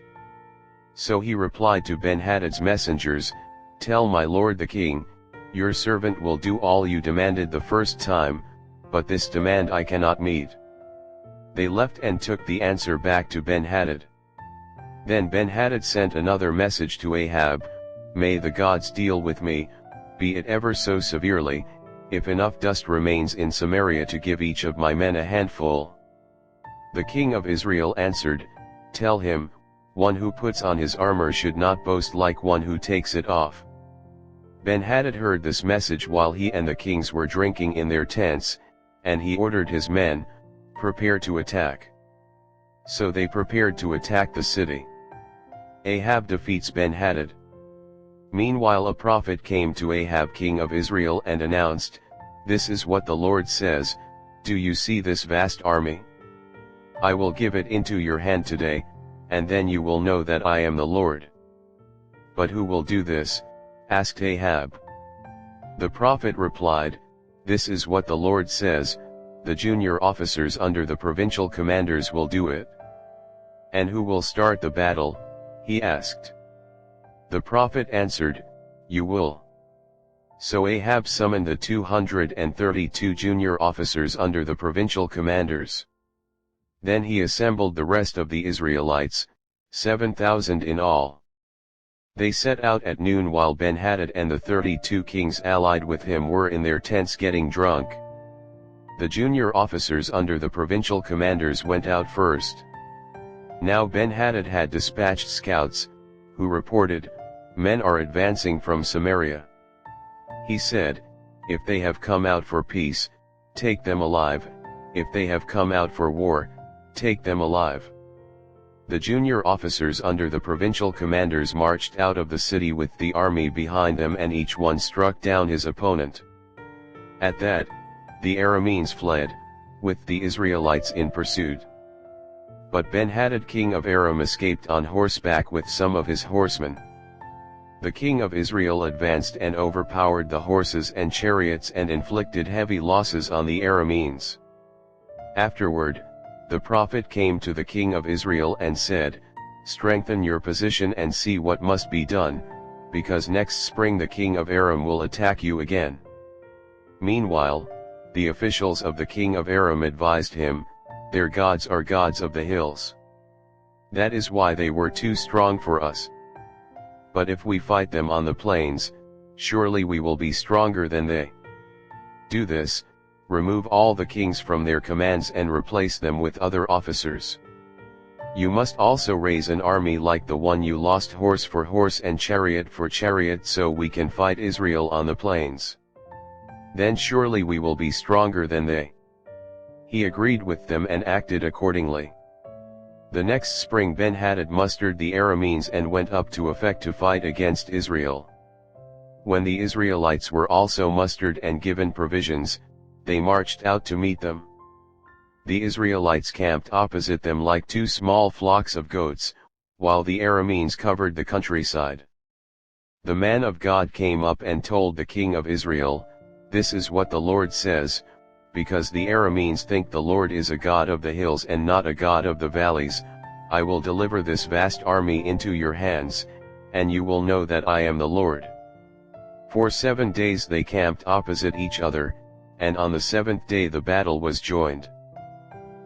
So he replied to Ben-Hadad's messengers, Tell my lord the king, Your servant will do all you demanded the first time, but this demand I cannot meet. They left and took the answer back to Ben-Hadad. Then Ben-Hadad sent another message to Ahab, May the gods deal with me, be it ever so severely, if enough dust remains in Samaria to give each of my men a handful. The king of Israel answered, Tell him, one who puts on his armor should not boast like one who takes it off. Ben-Hadad heard this message while he and the kings were drinking in their tents, and he ordered his men, Prepare to attack. So they prepared to attack the city. Ahab defeats Ben-Hadad. Meanwhile a prophet came to Ahab king of Israel and announced, This is what the Lord says, Do you see this vast army? I will give it into your hand today, and then you will know that I am the Lord. But who will do this? Asked Ahab. The prophet replied, This is what the Lord says, the junior officers under the provincial commanders will do it. And who will start the battle? He asked. The prophet answered, You will. So Ahab summoned the 232 junior officers under the provincial commanders. Then he assembled the rest of the Israelites, 7,000 in all. They set out at noon while Ben-Hadad and the 32 kings allied with him were in their tents getting drunk. The junior officers under the provincial commanders went out first. Now Ben-Hadad had dispatched scouts, who reported, Men are advancing from Samaria. He said, If they have come out for peace, take them alive, if they have come out for war, take them alive. The junior officers under the provincial commanders marched out of the city with the army behind them, and each one struck down his opponent. At that, the Arameans fled, with the Israelites in pursuit. But Ben-Hadad king of Aram escaped on horseback with some of his horsemen. The king of Israel advanced and overpowered the horses and chariots and inflicted heavy losses on the Arameans. Afterward, the prophet came to the king of Israel and said, "Strengthen your position and see what must be done, because next spring the king of Aram will attack you again." Meanwhile, the officials of the king of Aram advised him, "Their gods are gods of the hills. That is why they were too strong for us. But if we fight them on the plains, surely we will be stronger than they. Do this, remove all the kings from their commands and replace them with other officers. You must also raise an army like the one you lost, horse for horse and chariot for chariot, so we can fight Israel on the plains. Then surely we will be stronger than they." He agreed with them and acted accordingly. The next spring Ben-Hadad mustered the Arameans and went up to Aphek to fight against Israel. When the Israelites were also mustered and given provisions, they marched out to meet them. The Israelites camped opposite them like two small flocks of goats, while the Arameans covered the countryside. The man of God came up and told the king of Israel, "This is what the Lord says, because the Arameans think the Lord is a God of the hills and not a God of the valleys, I will deliver this vast army into your hands, and you will know that I am the Lord." For 7 days they camped opposite each other, and on the 7th day the battle was joined.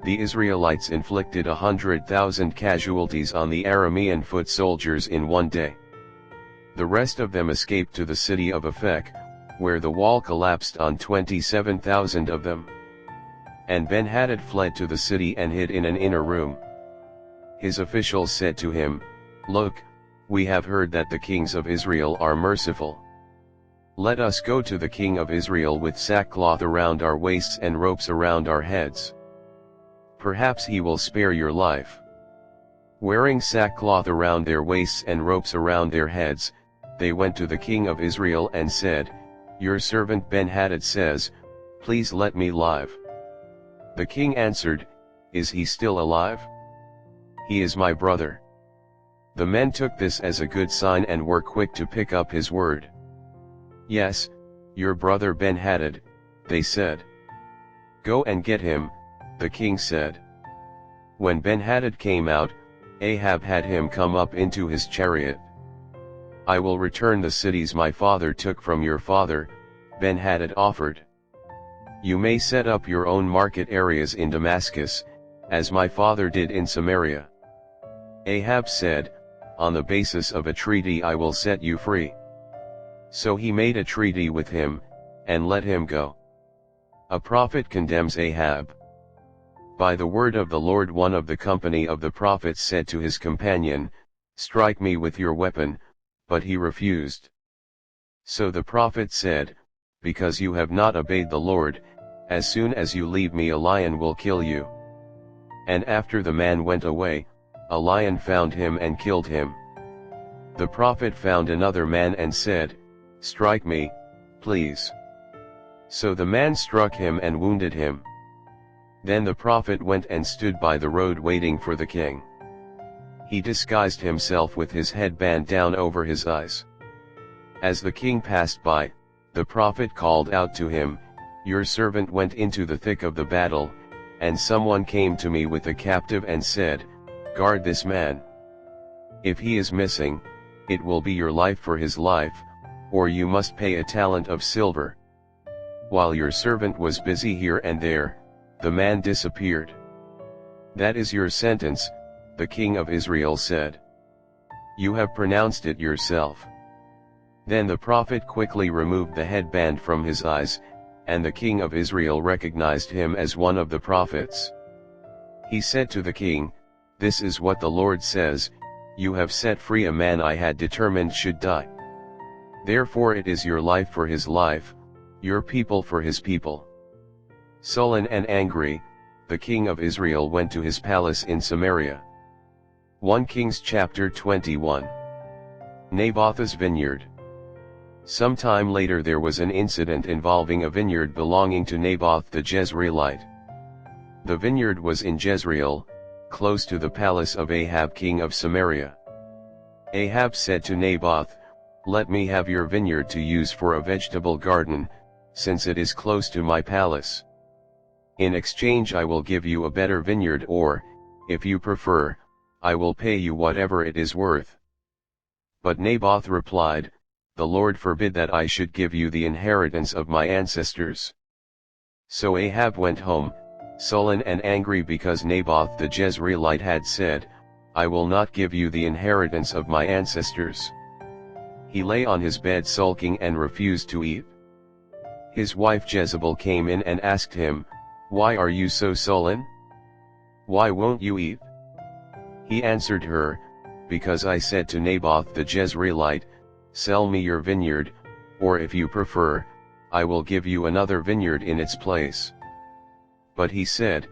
The Israelites inflicted 100,000 casualties on the Aramean foot soldiers in one day. The rest of them escaped to the city of Aphek, where the wall collapsed on 27,000 of them. And Ben-Hadad fled to the city and hid in an inner room. His officials said to him, "Look, we have heard that the kings of Israel are merciful. Let us go to the king of Israel with sackcloth around our waists and ropes around our heads. Perhaps he will spare your life." Wearing sackcloth around their waists and ropes around their heads, they went to the king of Israel and said, "Your servant Ben-Hadad says, please let me live." The king answered, "Is he still alive? He is my brother." The men took this as a good sign and were quick to pick up his word. "Yes, your brother Ben-Hadad," they said. "Go and get him," the king said. When Ben-Hadad came out, Ahab had him come up into his chariot. "I will return the cities my father took from your father," Ben-Hadad offered. "You may set up your own market areas in Damascus, as my father did in Samaria." Ahab said, "On the basis of a treaty I will set you free." So he made a treaty with him, and let him go. A prophet condemns Ahab. By the word of the Lord, one of the company of the prophets said to his companion, "Strike me with your weapon," but he refused. So the prophet said, "Because you have not obeyed the Lord, as soon as you leave me a lion will kill you." And after the man went away, a lion found him and killed him. The prophet found another man and said, "Strike me, please." So the man struck him and wounded him. Then the prophet went and stood by the road waiting for the king. He disguised himself with his headband down over his eyes. As the king passed by, the prophet called out to him, "Your servant went into the thick of the battle, and someone came to me with a captive and said, 'Guard this man. If he is missing, it will be your life for his life, or you must pay a talent of silver.' While your servant was busy here and there, the man disappeared." "That is your sentence," the king of Israel said. "You have pronounced it yourself." Then the prophet quickly removed the headband from his eyes, and the king of Israel recognized him as one of the prophets. He said to the king, "This is what the Lord says, you have set free a man I had determined should die. Therefore it is your life for his life, your people for his people." Sullen and angry, the king of Israel went to his palace in Samaria. 1 Kings chapter 21. Naboth's vineyard. Some time later there was an incident involving a vineyard belonging to Naboth the Jezreelite. The vineyard was in Jezreel, close to the palace of Ahab king of Samaria. Ahab said to Naboth, "Let me have your vineyard to use for a vegetable garden, since it is close to my palace. In exchange I will give you a better vineyard, or, if you prefer, I will pay you whatever it is worth." But Naboth replied, "The Lord forbid that I should give you the inheritance of my ancestors." So Ahab went home, sullen and angry because Naboth the Jezreelite had said, "I will not give you the inheritance of my ancestors." He lay on his bed sulking and refused to eat. His wife Jezebel came in and asked him, "Why are you so sullen? Why won't you eat?" He answered her, "Because I said to Naboth the Jezreelite, 'Sell me your vineyard, or if you prefer, I will give you another vineyard in its place.' But he said,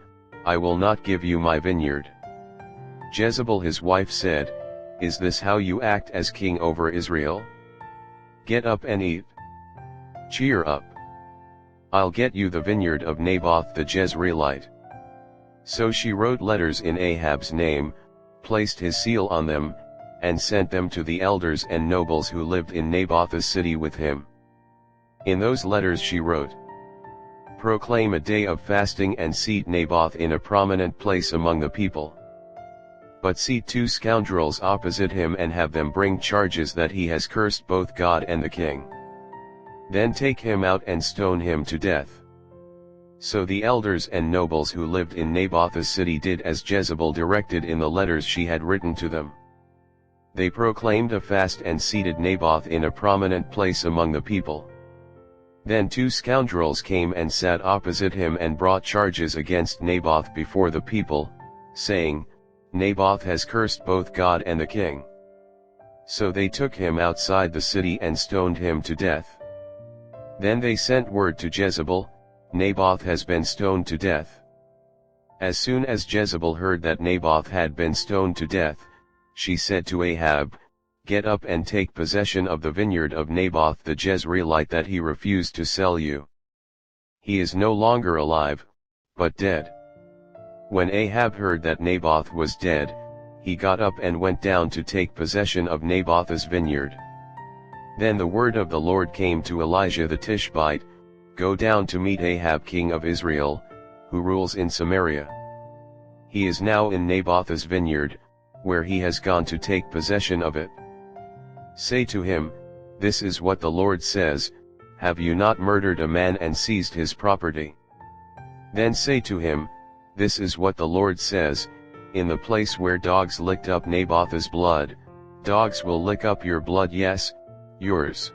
'I will not give you my vineyard.'" Jezebel his wife said, "Is this how you act as king over Israel? Get up and eat. Cheer up. I'll get you the vineyard of Naboth the Jezreelite." So she wrote letters in Ahab's name, placed his seal on them, and sent them to the elders and nobles who lived in Naboth's city with him. In those letters she wrote, "Proclaim a day of fasting and seat Naboth in a prominent place among the people. But seat 2 scoundrels opposite him and have them bring charges that he has cursed both God and the king. Then take him out and stone him to death." So the elders and nobles who lived in Naboth's city did as Jezebel directed in the letters she had written to them. They proclaimed a fast and seated Naboth in a prominent place among the people. Then 2 scoundrels came and sat opposite him and brought charges against Naboth before the people, saying, "Naboth has cursed both God and the king." So they took him outside the city and stoned him to death. Then they sent word to Jezebel, "Naboth has been stoned to death." As soon as Jezebel heard that Naboth had been stoned to death, she said to Ahab, "Get up and take possession of the vineyard of Naboth the Jezreelite that he refused to sell you. He is no longer alive, but dead." When Ahab heard that Naboth was dead, he got up and went down to take possession of Naboth's vineyard. Then the word of the Lord came to Elijah the Tishbite, "Go down to meet Ahab king of Israel, who rules in Samaria. He is now in Naboth's vineyard, where he has gone to take possession of it. Say to him, 'This is what the Lord says, have you not murdered a man and seized his property?' Then say to him, 'This is what the Lord says, in the place where dogs licked up Naboth's blood, dogs will lick up your blood, yes, yours.'"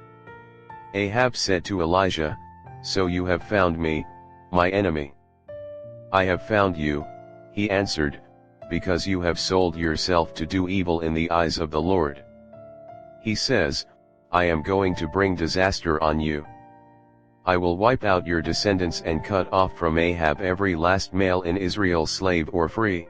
Ahab said to Elijah, "So you have found me, my enemy." "I have found you," he answered, "because you have sold yourself to do evil in the eyes of the Lord. He says, 'I am going to bring disaster on you. I will wipe out your descendants and cut off from Ahab every last male in Israel, slave or free.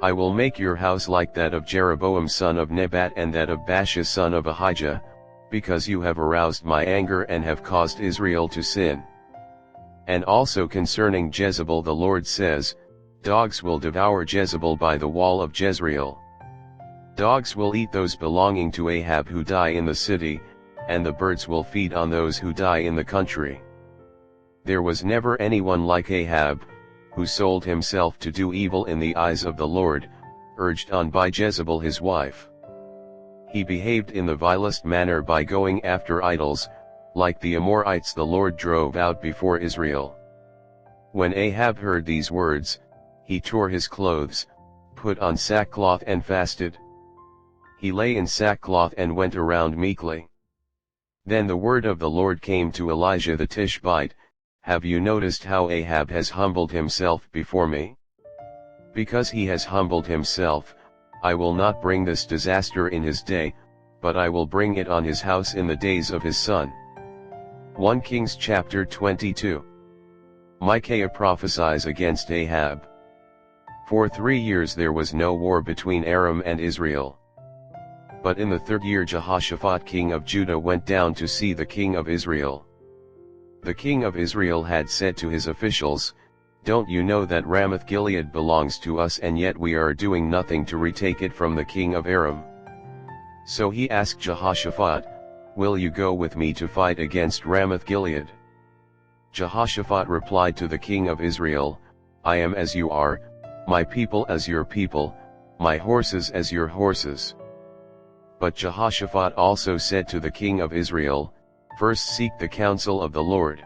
I will make your house like that of Jeroboam son of Nebat and that of Baasha son of Ahijah, because you have aroused my anger and have caused Israel to sin.'" And also concerning Jezebel the Lord says, "Dogs will devour Jezebel by the wall of Jezreel. Dogs will eat those belonging to Ahab who die in the city, and the birds will feed on those who die in the country." There was never anyone like Ahab, who sold himself to do evil in the eyes of the Lord, urged on by Jezebel his wife. He behaved in the vilest manner by going after idols, like the Amorites the Lord drove out before Israel. When Ahab heard these words, he tore his clothes, put on sackcloth and fasted. He lay in sackcloth and went around meekly. Then the word of the Lord came to Elijah the Tishbite, "Have you noticed how Ahab has humbled himself before me? Because he has humbled himself, I will not bring this disaster in his day, but I will bring it on his house in the days of his son." 1 Kings chapter 22. Micaiah prophesies against Ahab. For 3 years there was no war between Aram and Israel. But in the 3rd year Jehoshaphat king of Judah went down to see the king of Israel. The king of Israel had said to his officials, "Don't you know that Ramoth-Gilead belongs to us, and yet we are doing nothing to retake it from the king of Aram?" So he asked Jehoshaphat, "Will you go with me to fight against Ramoth-Gilead?" Jehoshaphat replied to the king of Israel, "I am as you are, my people as your people, my horses as your horses." But Jehoshaphat also said to the king of Israel, "First seek the counsel of the Lord."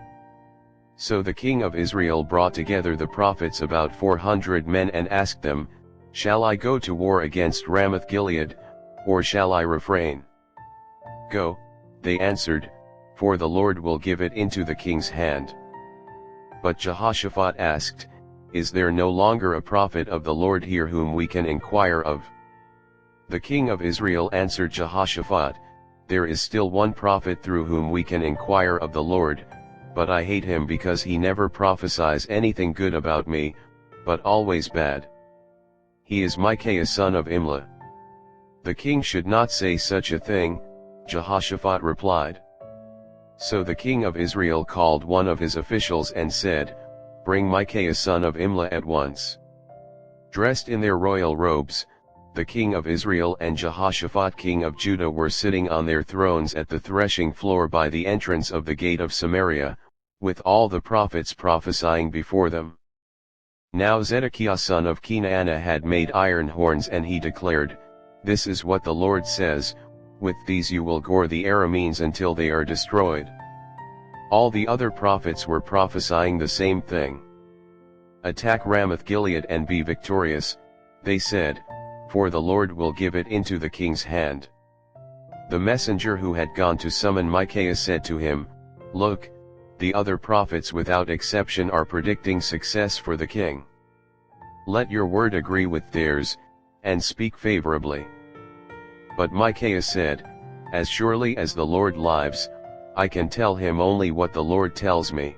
So the king of Israel brought together the prophets, about 400 men, and asked them, "Shall I go to war against Ramoth-Gilead, or shall I refrain?" "Go," they answered, "for the Lord will give it into the king's hand." But Jehoshaphat asked, "Is there no longer a prophet of the Lord here whom we can inquire of?" The king of Israel answered Jehoshaphat, "There is still one prophet through whom we can inquire of the Lord, but I hate him because he never prophesies anything good about me, but always bad. He is Micaiah son of Imlah." "The king should not say such a thing," Jehoshaphat replied. So the king of Israel called one of his officials and said, "Bring Micaiah son of Imlah at once." Dressed in their royal robes, the king of Israel and Jehoshaphat king of Judah were sitting on their thrones at the threshing floor by the entrance of the gate of Samaria, with all the prophets prophesying before them. Now Zedekiah son of Kenaanah had made iron horns, and he declared, "This is what the Lord says, with these you will gore the Arameans until they are destroyed." All the other prophets were prophesying the same thing. "Attack Ramoth-Gilead and be victorious," they said, "for the Lord will give it into the king's hand." The messenger who had gone to summon Micaiah said to him, "Look, the other prophets without exception are predicting success for the king. Let your word agree with theirs, and speak favorably." But Micaiah said, "As surely as the Lord lives, I can tell him only what the Lord tells me."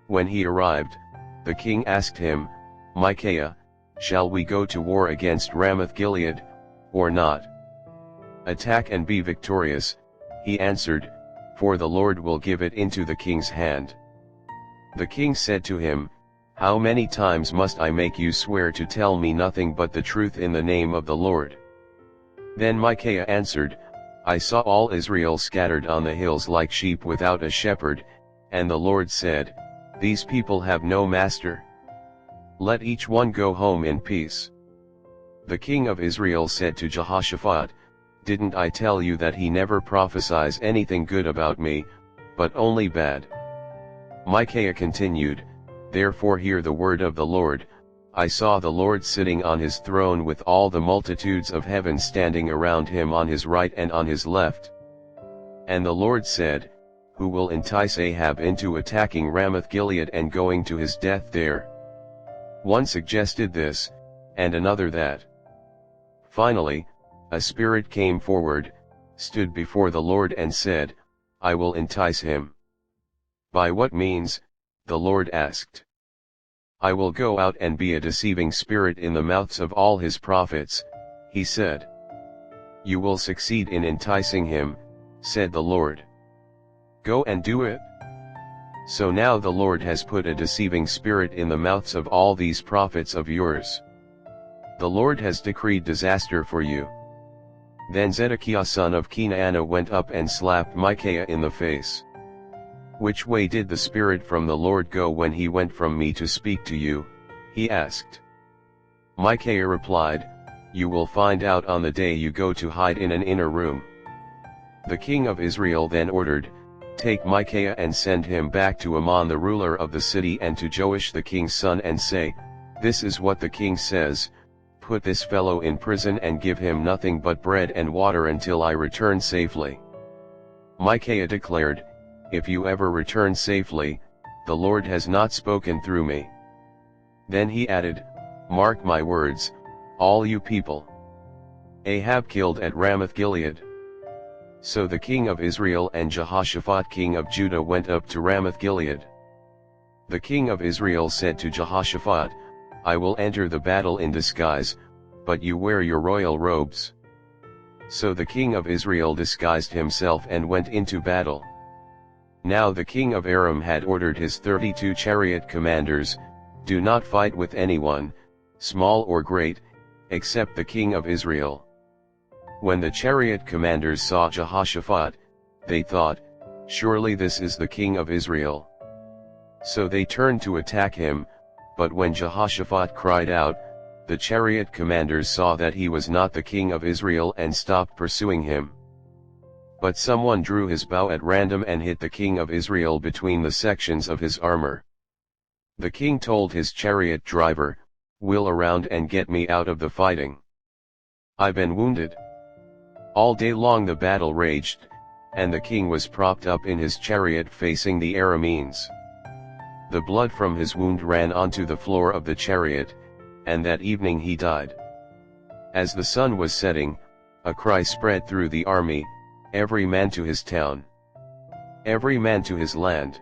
When he arrived, the king asked him, "Micaiah, shall we go to war against Ramoth-Gilead, or not?" "Attack and be victorious," he answered, "for the Lord will give it into the king's hand." The king said to him, "How many times must I make you swear to tell me nothing but the truth in the name of the Lord?" Then Micaiah answered, "I saw all Israel scattered on the hills like sheep without a shepherd, and the Lord said, 'These people have no master. Let each one go home in peace.'" The king of Israel said to Jehoshaphat, "Didn't I tell you that he never prophesies anything good about me, but only bad?" Micaiah continued, "Therefore hear the word of the Lord. I saw the Lord sitting on his throne with all the multitudes of heaven standing around him on his right and on his left. And the Lord said, 'Who will entice Ahab into attacking Ramoth-Gilead and going to his death there?' One suggested this, and another that. Finally, a spirit came forward, stood before the Lord and said, 'I will entice him.' 'By what means?' the Lord asked. 'I will go out and be a deceiving spirit in the mouths of all his prophets,' he said. 'You will succeed in enticing him,' said the Lord. 'Go and do it.' So now the Lord has put a deceiving spirit in the mouths of all these prophets of yours. The Lord has decreed disaster for you." Then Zedekiah son of Kenaanah went up and slapped Micaiah in the face. "Which way did the Spirit from the Lord go when he went from me to speak to you?" he asked. Micaiah replied, "You will find out on the day you go to hide in an inner room." The king of Israel then ordered, "Take Micaiah and send him back to Amon the ruler of the city and to Joash the king's son, and say, 'This is what the king says, put this fellow in prison and give him nothing but bread and water until I return safely.'" Micaiah declared, "If you ever return safely, the Lord has not spoken through me." Then he added, "Mark my words, all you people. Ahab killed at Ramoth-Gilead." So the king of Israel and Jehoshaphat king of Judah went up to Ramoth-Gilead. The king of Israel said to Jehoshaphat, I will enter the battle in disguise, but you wear your royal robes. So the king of Israel disguised himself and went into battle. Now the king of Aram had ordered his 32 chariot commanders, do not fight with anyone, small or great, except the king of Israel. When the chariot commanders saw Jehoshaphat, they thought, surely this is the king of Israel. So they turned to attack him, but when Jehoshaphat cried out, the chariot commanders saw that he was not the king of Israel and stopped pursuing him. But someone drew his bow at random and hit the king of Israel between the sections of his armor. The king told his chariot driver, wheel around and get me out of the fighting. I've been wounded. All day long the battle raged, and the king was propped up in his chariot facing the Arameans. The blood from his wound ran onto the floor of the chariot, and that evening he died. As the sun was setting, a cry spread through the army, every man to his town, every man to his land.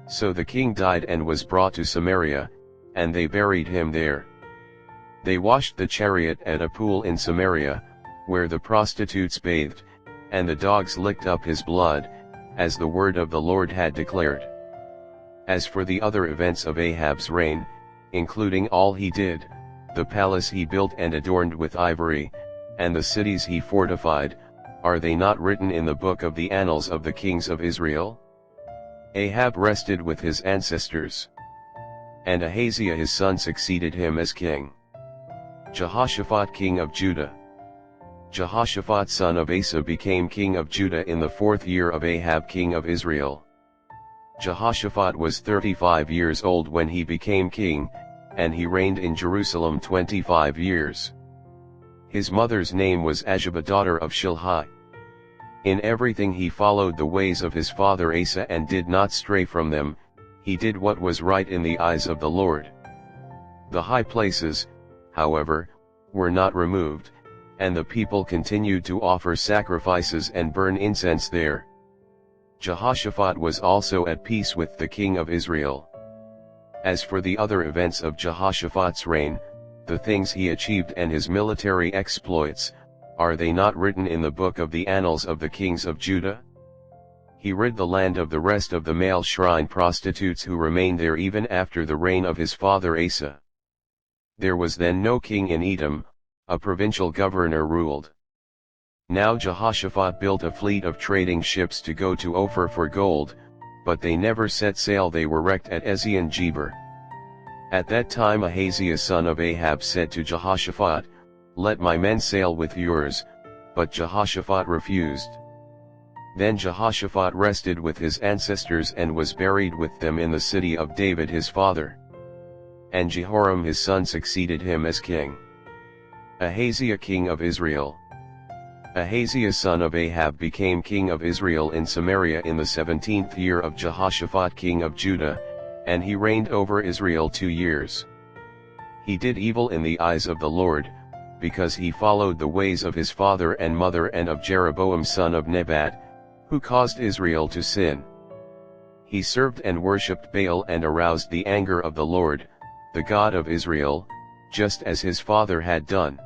So the king died and was brought to Samaria, and they buried him there. They washed the chariot at a pool in Samaria, where the prostitutes bathed, and the dogs licked up his blood, as the word of the Lord had declared. As for the other events of Ahab's reign, including all he did, the palace he built and adorned with ivory, and the cities he fortified, are they not written in the book of the annals of the kings of Israel? Ahab rested with his ancestors, and Ahaziah his son succeeded him as king. Jehoshaphat king of Judah. Jehoshaphat son of Asa became king of Judah in the 4th year of Ahab king of Israel. Jehoshaphat was 35 years old when he became king, and he reigned in Jerusalem 25 years. His mother's name was Azubah daughter of Shilhi. In everything he followed the ways of his father Asa and did not stray from them, he did what was right in the eyes of the Lord. The high places, however, were not removed, and the people continued to offer sacrifices and burn incense there. Jehoshaphat was also at peace with the king of Israel. As for the other events of Jehoshaphat's reign, the things he achieved and his military exploits, are they not written in the book of the annals of the kings of Judah? He rid the land of the rest of the male shrine prostitutes who remained there even after the reign of his father Asa. There was then no king in Edom, a provincial governor ruled. Now Jehoshaphat built a fleet of trading ships to go to Ophir for gold, but they never set sail. They were wrecked at Ezion-Geber. At that time Ahaziah son of Ahab said to Jehoshaphat, let my men sail with yours, but Jehoshaphat refused. Then Jehoshaphat rested with his ancestors and was buried with them in the city of David his father. And Jehoram his son succeeded him as king. Ahaziah king of Israel. Ahaziah son of Ahab became king of Israel in Samaria in the 17th year of Jehoshaphat king of Judah, and he reigned over Israel 2 years. He did evil in the eyes of the Lord, because he followed the ways of his father and mother and of Jeroboam son of Nebat, who caused Israel to sin. He served and worshipped Baal and aroused the anger of the Lord, the God of Israel, just as his father had done.